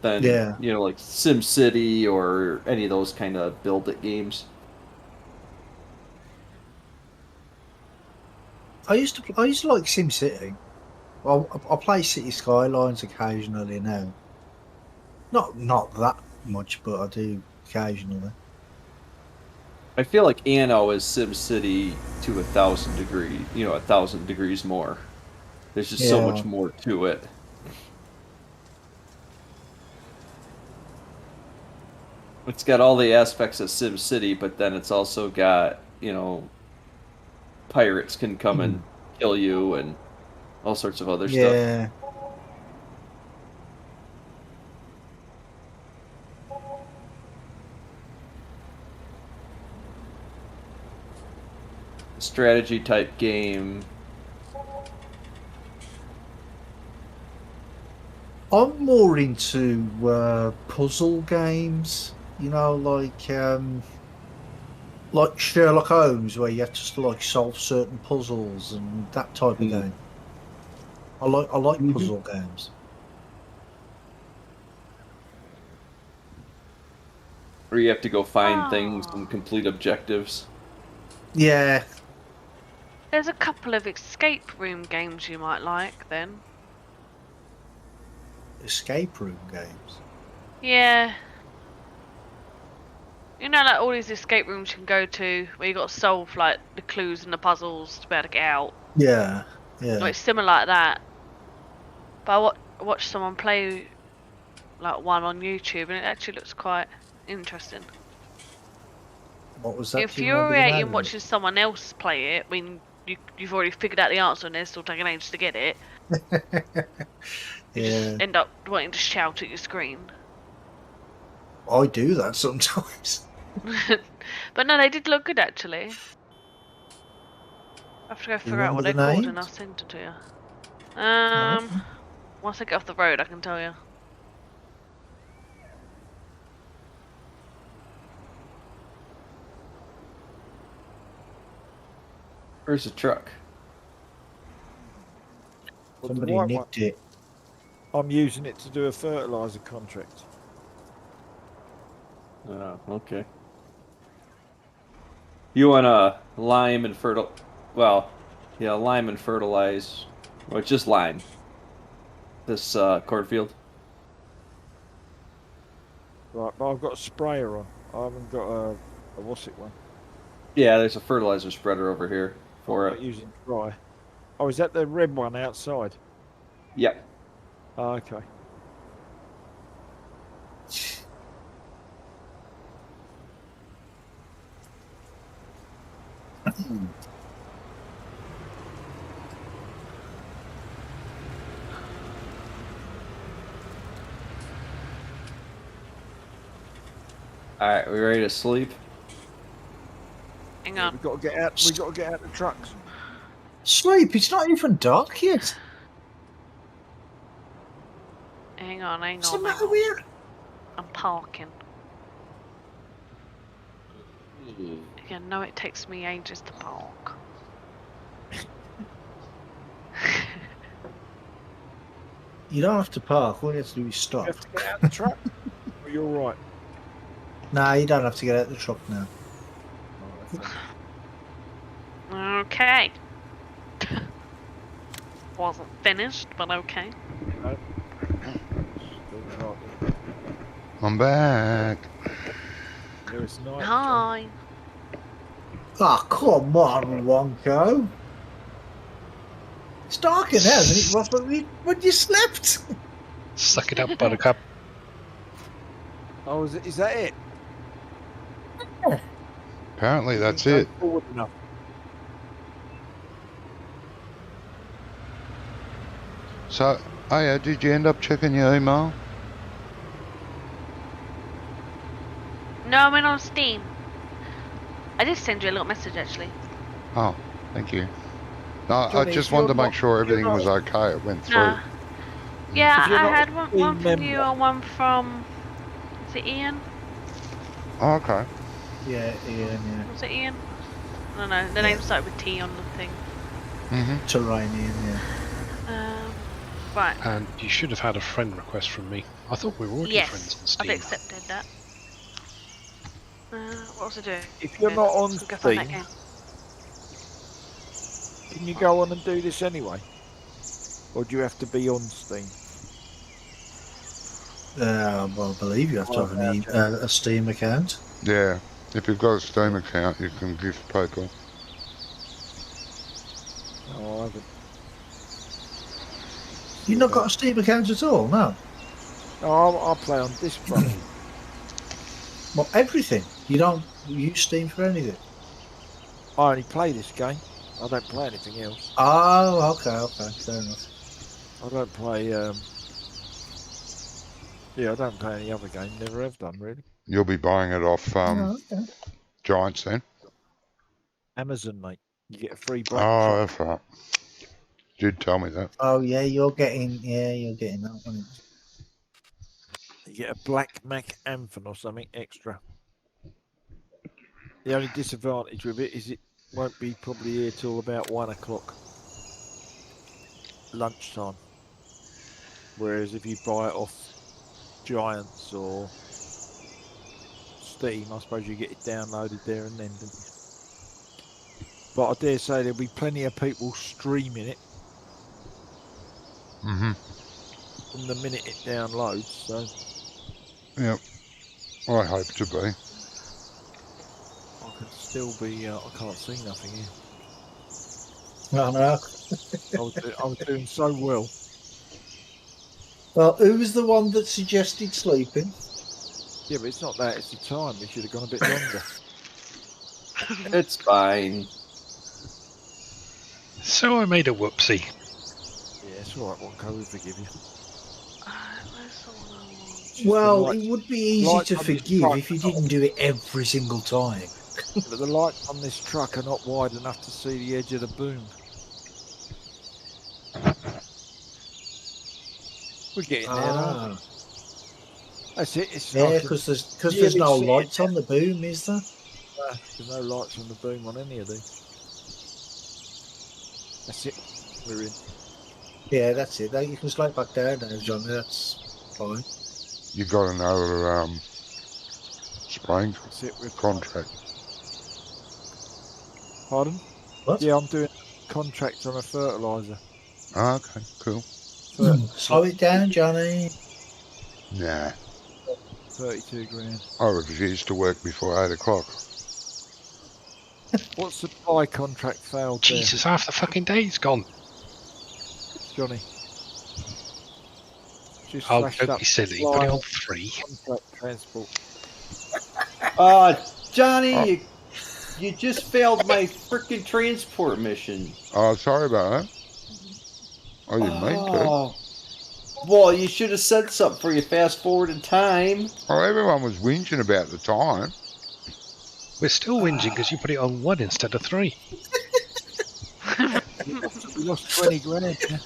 Then Yeah. you know, like SimCity or any of those kind of build it games. I used to like SimCity. I play City Skylines occasionally now. Not that much, but I do occasionally. I feel like Anno is SimCity to 1,000 degrees. You know, 1,000 degrees more. There's just so much more to it. It's got all the aspects of SimCity, but then it's also got, you know, pirates can come and kill you and all sorts of other stuff. Yeah. Strategy type game. I'm more into puzzle games, you know, like Sherlock Holmes, where you have to like solve certain puzzles and that type of game. I like puzzle games. Where you have to go find things and complete objectives. Yeah. There's a couple of escape room games you might like then. Escape room games. Yeah. You know, like all these escape rooms you can go to where you got to solve like the clues and the puzzles to be able to get out. Yeah. Yeah. Like similar like that. But I watched someone play like one on YouTube and it actually looks quite interesting. What was that? Infuriating watching someone else play it when you've already figured out the answer and they're still taking ages to get it. You just end up wanting to shout at your screen. I do that sometimes. But no, they did look good actually. I have to go figure out what they're called and I'll send it to you. Once I get off the road I can tell you. Where's the truck? Well, the Somebody white nicked it. one, I'm using it to do a fertilizer contract. Oh, okay. You want to lime and lime and fertilize. Well, it's just lime. This cornfield. Right, but I've got a sprayer on. I haven't got a what's it one? Yeah, there's a fertilizer spreader over here for I'm it. not using dry. Oh, is that the red one outside? Yep. Oh, okay. All right, we ready to sleep? Hang We on. got to get out. We got to get out the trucks. Sleep, it's not even dark yet. Hang on. What's the matter with you? I'm parking. You know it takes me ages to park. You don't have to park. All you have to do is You stop. have to get out the truck. Or you're right. Nah, you don't have to get out the truck now. Oh, okay. Okay. Wasn't finished, but okay. No. Still right. I'm back. There is night. Hi. Oh, come on, Wonko. It's dark in there, isn't it? Ross, when you slept. Suck it up, Buttercup. Oh, is that it? Apparently that's Didn't it. go forward enough. So, Aya, did you end up checking your email? No, I'm in on Steam. I did send you a little message actually. Oh, thank you. No, I Johnny, just if wanted to you're make not- sure if you're everything was not- okay. It went through. Nah. Yeah, If you're I not had a one Steam from you member- and one from. Is it Ian? Oh, okay. Yeah, Ian, Was it Ian? I don't know. The name started with T on the thing. Mm-hmm. yeah. Terrainian, yeah. Right. And you should have had a friend request from me. I thought we were already friends on Yes, Steam. I've accepted that. What was I doing? If you're not on Go find that Steam, game. can you go on and do this anyway? Or do you have to be on Steam? Well, I believe you have to have a Steam account. Yeah. If you've got a Steam account, you can gift people. No, I haven't. You've not got a Steam account at all, no? No, I'll play on this front. Well, everything. You don't use Steam for anything. I only play this game. I don't play anything else. Oh, okay, fair enough. I don't play. Yeah, I don't play any other game. Never have done really. You'll be buying it off Oh, okay. Giants then? Amazon, mate. You get a free Black Oh, Friday. that's right. You did tell me that. Oh, yeah, you're getting that one. You get a Black Mac Anthem or something extra. The only disadvantage with it is it won't be probably here till about 1 o'clock lunchtime. Whereas if you buy it off Giants or Steam, I suppose you get it downloaded there and then, don't you? But I dare say there'll be plenty of people streaming it Mm-hmm. from the minute it downloads, so Yep. I hope to be. I could still be, I can't see nothing here. No, no. I was doing so well. Well, who was the one that suggested sleeping? Yeah, but it's not that, it's the time. It should have gone a bit longer. It's fine. So I made a whoopsie. Yeah, it's alright, Wonko, we forgive you. Where's the one I want? Well, Light- it would be easy light to on the forgive truck. if you didn't do it every single time. But the lights on this truck are not wide enough to see the edge of the boom. We're getting there now. That's it. It's Yeah, like because there's yearly no shit. lights on the boom, is there? there's no lights on the boom on any of these. That's it. We're in. Yeah, that's it. You can slow it back down now, Johnny. That's fine. You got another spraying That's it. We're contract. Pardon? What? Yeah, I'm doing contracts on a fertiliser. Oh, okay, cool. Slow it down, Johnny. Nah, 32 grand. I refuse to work before 8 o'clock. What supply contract failed there, Jesus, half the fucking day's gone. Johnny? Just Oh, flashed don't up be silly. supply Put it on 3. contract transport. Johnny, Oh. you just failed my freaking transport mission. Oh, sorry about that. I didn't mean to. Oh. Well, you should have said something for you fast forward in time. Oh, everyone was whinging about the time. We're still whinging because you put it on 1 instead of 3. We lost 20 grand. Yeah.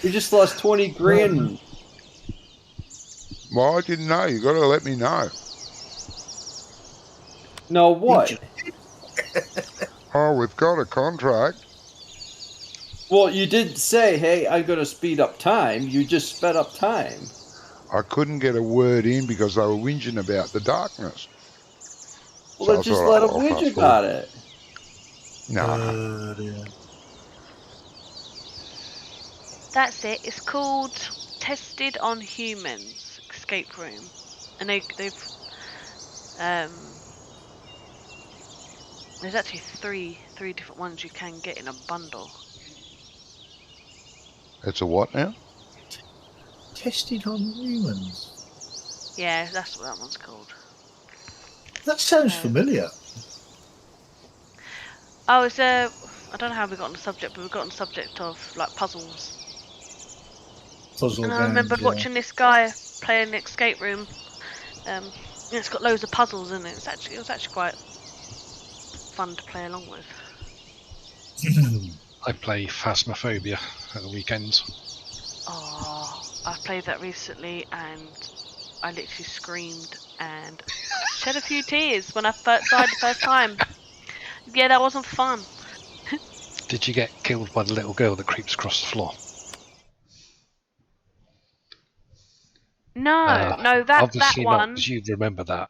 You just lost 20 grand. Well, I didn't know. You got to let me know. No, what? Oh, we've got a contract. Well, you did say, hey, I'm going to speed up time. You just sped up time. I couldn't get a word in because they were whinging about the darkness. Well, So then I just thought, let them I'll whinge fast about it. No. Yeah. That's it. It's called Tested on Humans Escape Room, and they've there's actually three different ones you can get in a bundle. It's a what now? Tested on humans. Yeah, that's what that one's called. That sounds familiar. Oh, it's I don't know how we got on the subject, but we got on the subject of like puzzles. Puzzle And I games, remember yeah. watching this guy play an escape room. And it's got loads of puzzles in it. It was actually quite fun to play along with. I play Phasmophobia at the weekends. Oh, I played that recently and I literally screamed and shed a few tears when I died the first time. Yeah, that wasn't fun. Did you get killed by the little girl that creeps across the floor? No, no, that obviously one. not, because you remember that.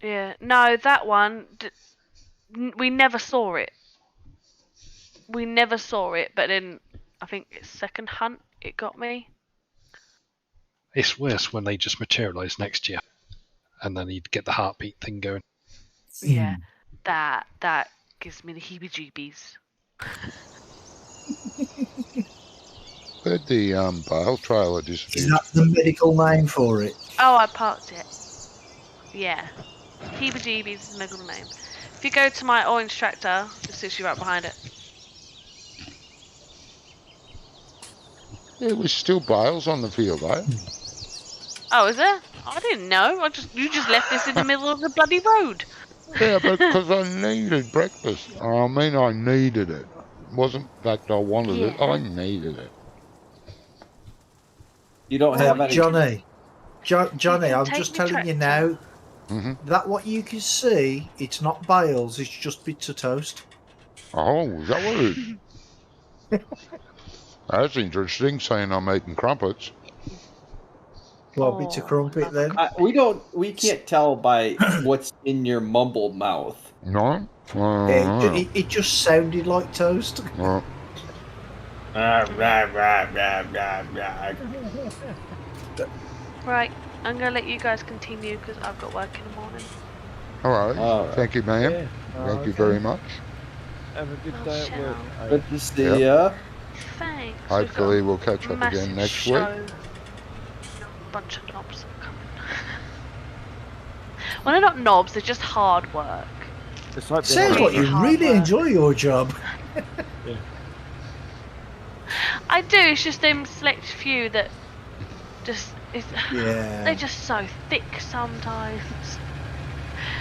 Yeah, no, that one. We never saw it. We never saw it, but then I think it's second hunt it got me. It's worse when they just materialise next year, and then you'd get the heartbeat thing going. Yeah, that gives me the heebie-jeebies. Where'd the Bale trailer disappear? Is that the medical name for it? Oh, I parked it. Yeah, heebie-jeebies is the medical name. If you go to my orange tractor, it's literally right behind it. There was still bales on the field, eh? Oh, is there? I didn't know. You just left this in the middle of the bloody road. Yeah, but because I needed breakfast. I mean, I needed it. It wasn't that I wanted it. Yeah. I needed it. You don't have any. Johnny, Johnny, I'm take just me telling you tractor. now, Mm-hmm. that what you can see, it's not bales, it's just bits of toast. Oh, is that what it is? That's interesting, saying I'm eating crumpets. Well, bits of Oh, crumpet then. We can't tell by what's in your mumbled mouth. No? It just sounded like toast. Well, Right, I'm gonna let you guys continue because I've got work in the morning. all right. All right. Thank you, ma'am. Yeah. Thank you Okay. very much. Have a good Oh, day at shall. work. Good to see Yep. ya. Thanks. Hopefully We've we'll catch got a up massive again next show. week. Bunch of knobs are coming. Well, they're not knobs. They're just hard work. It's like they're Sounds not- like you hard really work. enjoy your job. I do. It's just them select few that just they're Yeah. just so thick sometimes.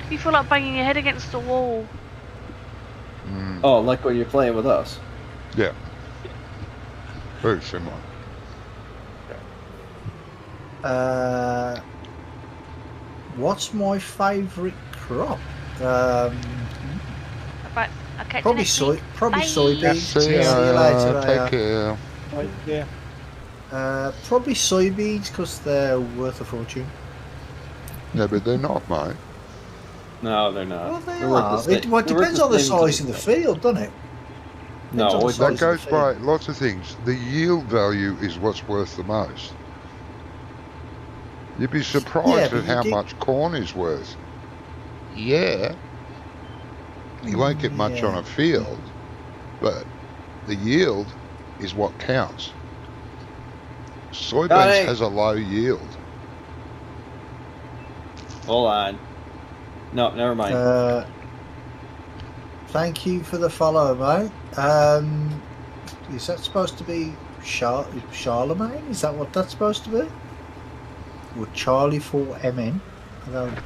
You feel like banging your head against the wall. Mm, Oh, like when you're playing with us. yeah. Very similar. What's my favourite crop? But I'll catch Probably you next week. probably Bye. soybeans. See you ya. later. Take care. Right, yeah. Probably soybeans because they're worth a fortune. No, but they're not, mate. No, they're not. Well, they They're worth are. the same- It they're worth depends on the same size as of the field, doesn't it? No, Depends on the it- size That of the goes by field. lots of things. The yield value is what's worth the most. You'd be surprised but at you how did- much corn is worth. Yeah. You won't get much on Yeah. a field, but the yield is what counts. Soybeans Johnny! has a low yield. Hold on. No, never mind. Thank you for the follow, mate. Is that supposed to be Charlemagne? Is that what that's supposed to be? Or Charlie 4MN? I don't.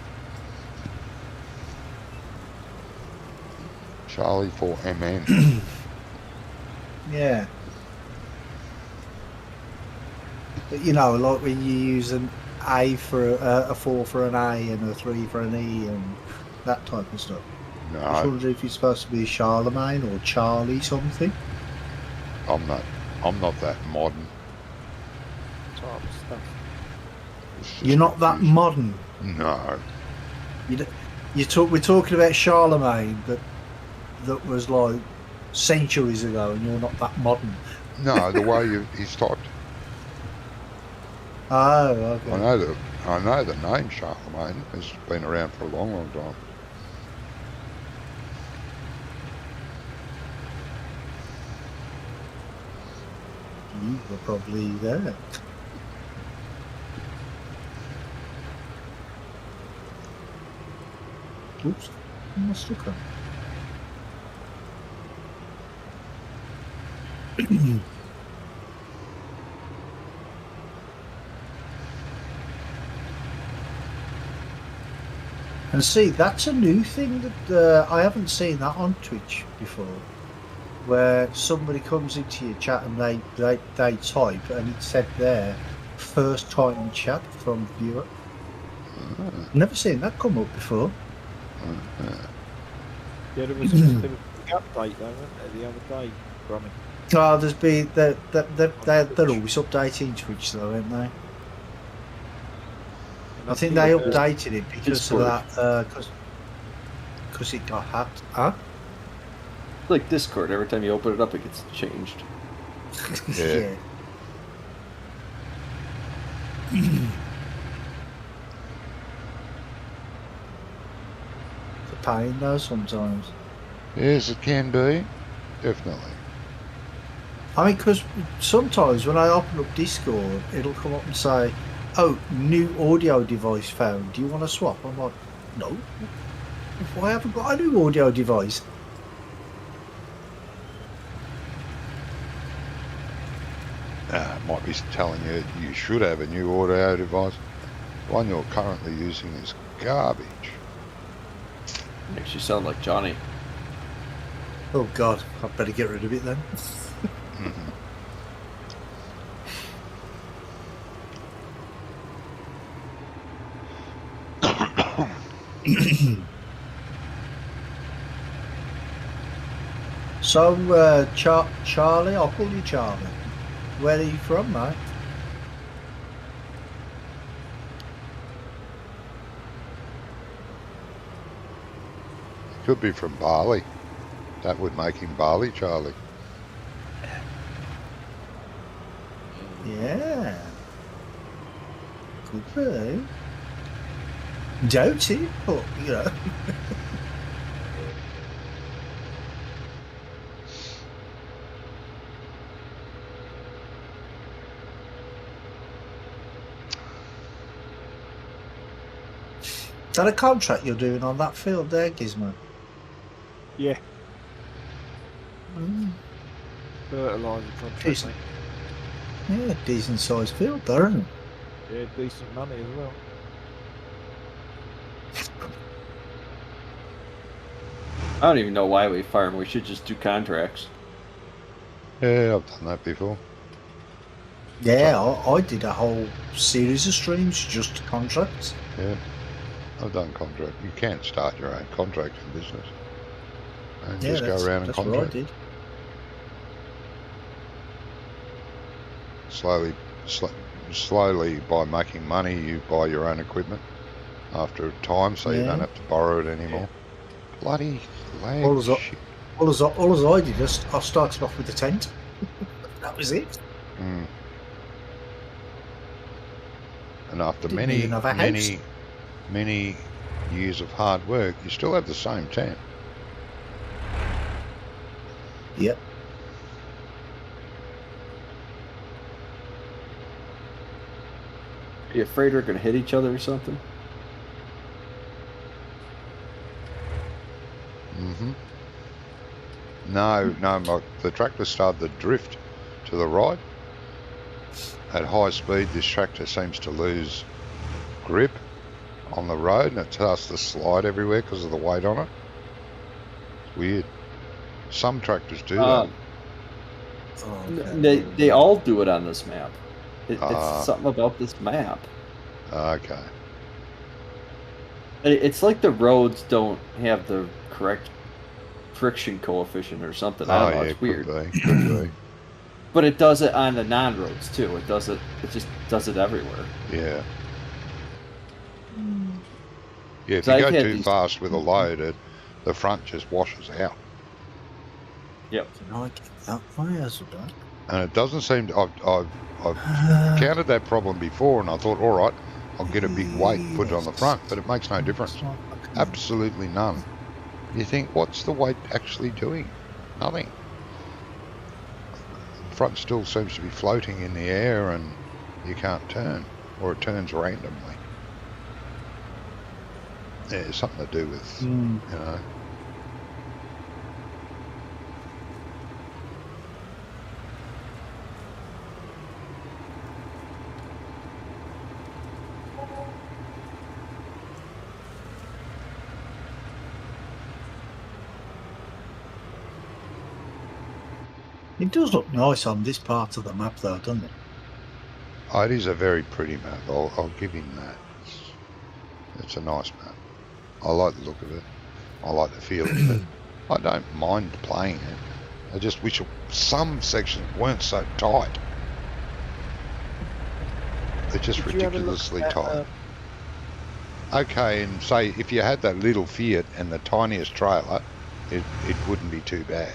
Charlie 4MN. Yeah. But you know, like when you use an A for a 4 for an A and a 3 for an E and that type of stuff. I was No, wondering if it's supposed to be Charlemagne or Charlie something. I'm not that modern. Type of stuff. It's just You're not that confusing. modern. No. We're talking about Charlemagne, but that was like centuries ago, and you're not that modern. No, the way he's typed. Oh, okay. I know the name Charlemagne has been around for a long, long time. You were probably there. Oops, I must have come. And see, that's a new thing that I haven't seen that on Twitch before, where somebody comes into your chat and they type and it said there, first time chat from viewer. Never seen that come up before. Yeah, there was a big update though, wasn't there, the other day, Grummy? Oh, there's been they're always updating Twitch though, aren't they? And I think they uh, updated it because of Discord. that, because it got hacked. Huh? Like Discord, every time you open it up, it gets changed. Yeah. It's a pain though sometimes. Yes, it can be. Definitely. I mean, because sometimes when I open up Discord, it'll come up and say, "Oh, new audio device found. Do you want to swap?" I'm like, "No, I haven't got a new audio device." Might be telling you you should have a new audio device. The one you're currently using is garbage. Makes you sound like Johnny. Oh God, I better get rid of it then. Mhm. So, Charlie, I'll call you Charlie. Where are you from, mate? Could be from Bali. That would make him Bali Charlie. Yeah. Could be. Doubt it, but, you know. Is that a contract you're doing on that field there, Gizmo? Yeah, Mm. fertiliser contract, Decent. mate. Yeah, decent sized field there, isn't it? Yeah, decent money as well. I don't even know why we farm. We should just do contracts. Yeah, I've done that before. Yeah, I did a whole series of streams just contracts. Yeah, I've done contract. You can't start your own contracting business. and Yeah, just go around and that's what I contract. did. Slowly, by making money, you buy your own equipment after a time, so you don't have to borrow it anymore. Bloody lag All as I- shit. All as I did, I started off with a tent. That was it. Mm. And after Didn't even have a house. many years of hard work, you still have the same tent. Yep. Are you afraid we're going to hit each other or something? Mm-hmm. No, the tractor started to drift to the right. At high speed, this tractor seems to lose grip on the road, and it starts to slide everywhere because of the weight on it. It's weird. Some tractors do that. Oh, okay. They all do it on this map. Ah. It's something about this map. Okay. It's like the roads don't have the correct friction coefficient or something. I don't know. It's weird. Could be. But it does it on the non-roads too. It does it. It just does it everywhere. Yeah. Yeah, if So you go I've had too these- fast with a load, the front just washes out. Yep. Can I get that way as well? And it doesn't seem to, I've encountered that problem before, and I thought, all right, I'll get a big weight and put it on the front, but it makes no difference. Absolutely none. You think, what's the weight actually doing? Nothing. The front still seems to be floating in the air, and you can't turn, or it turns randomly. Yeah, it's something to do with, you know. It does look nice on this part of the map, though, doesn't it? Oh, it is a very pretty map. I'll give him that. It's a nice map. I like the look of it. I like the feel of it. I don't mind playing it. I just wish some sections weren't so tight. They're just Did you have a look ridiculously at, tight. Okay, and say if you had that little Fiat and the tiniest trailer, it wouldn't be too bad.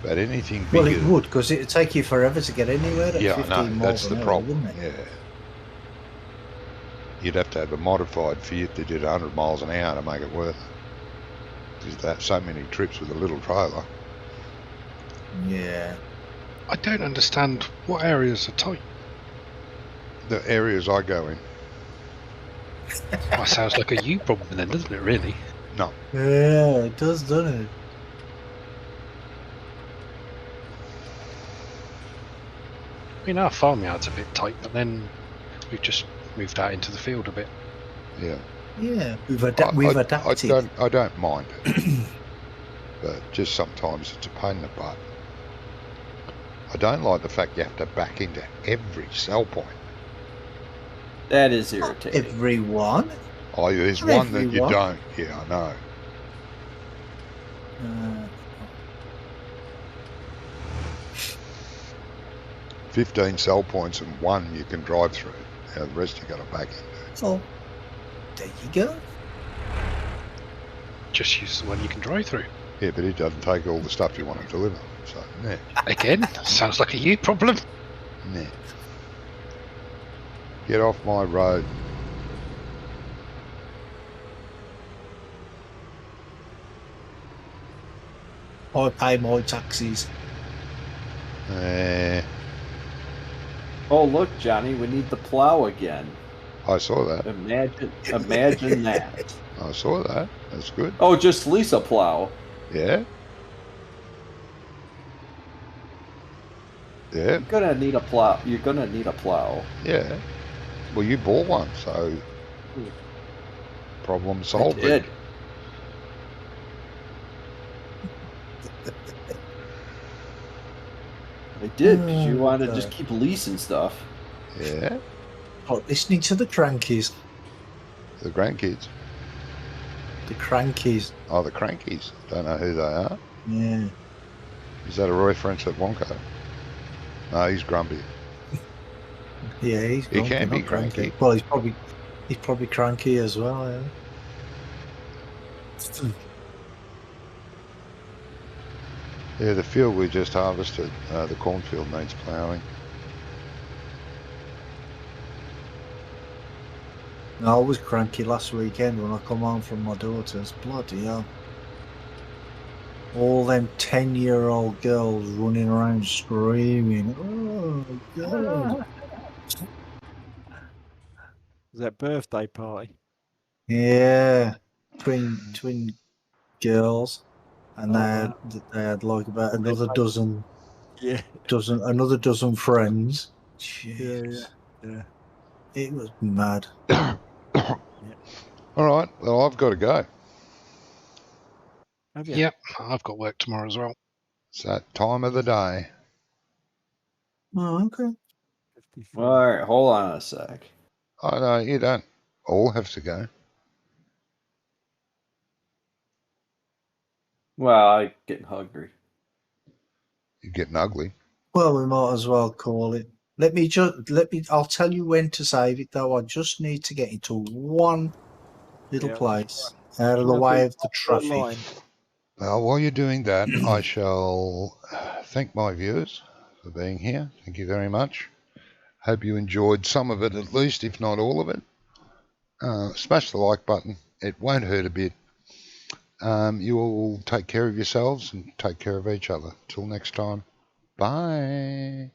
But anything bigger... Well, it would, because it would take you forever to get anywhere at Yeah, 15 I know, miles that's an the hour, problem. wouldn't it? Yeah. You'd have to have a modified Fiat that did 100 miles an hour to make it worth it. Because that's so many trips with a little trailer. Yeah. I don't understand what areas are tight. The areas I go in. That sounds like a you problem then, doesn't it, really? No. Yeah, it does, doesn't it? I mean, our farmyard's a bit tight, but then we've just moved out into the field a bit. Yeah. Yeah, we've adapted. I don't mind it. But just sometimes it's a pain in the butt. I don't like the fact you have to back into every sell point. That is irritating. Everyone. Oh, there's Not one that you everyone. don't. Yeah, I know. 15 sell points and one you can drive through. Now the rest you got to back into. Oh, there you go. Just use the one you can drive through. Yeah, but it doesn't take all the stuff you want to deliver. So, nah, Again, sounds like a you problem. nah. Get off my road. I pay my taxis. Oh, look, Johnny, we need the plow again. I saw that. Imagine that. I saw that. That's good. Oh, just lease a plow. Yeah. Yeah. You're gonna need a plow. You're gonna need a plow. Yeah. Well, you bought one, so problem solved. I did. I did, because you Oh, want to God. just keep leasing stuff. Yeah. Like listening to the crankies. The grandkids. The Crankies. Oh, the Crankies. Don't know who they are. Yeah. Is that a reference at Wonko? No, he's grumpy. Yeah, he's He grumpy, can be not grumpy. cranky. Well, he's probably cranky as well. Yeah. Yeah, the field we just harvested, the cornfield needs ploughing. No, I was cranky last weekend when I come home from my daughter's. Bloody hell. All them 10-year-old girls running around screaming. Oh, God. Was that birthday party? Yeah. Twin girls. And Oh, they had like about another yeah, another dozen friends. yeah, Jeez. yeah. It was mad. All right, well, I've got to go. Have you? Yep, I've got work tomorrow as well. It's that time of the day. Oh, okay. 54. All right, hold on a sec. Oh, no, you don't all have to go. Well, I'm getting hungry. You're getting ugly. Well, we might as well call it. I'll tell you when to save it though. I just need to get into one little Yeah. place out of the Try and way beat of the that traffic. line. Well, while you're doing that, I shall thank my viewers for being here. Thank you very much. Hope you enjoyed some of it at least, if not all of it. Smash the like button. It won't hurt a bit. You all take care of yourselves and take care of each other. Till next time. Bye.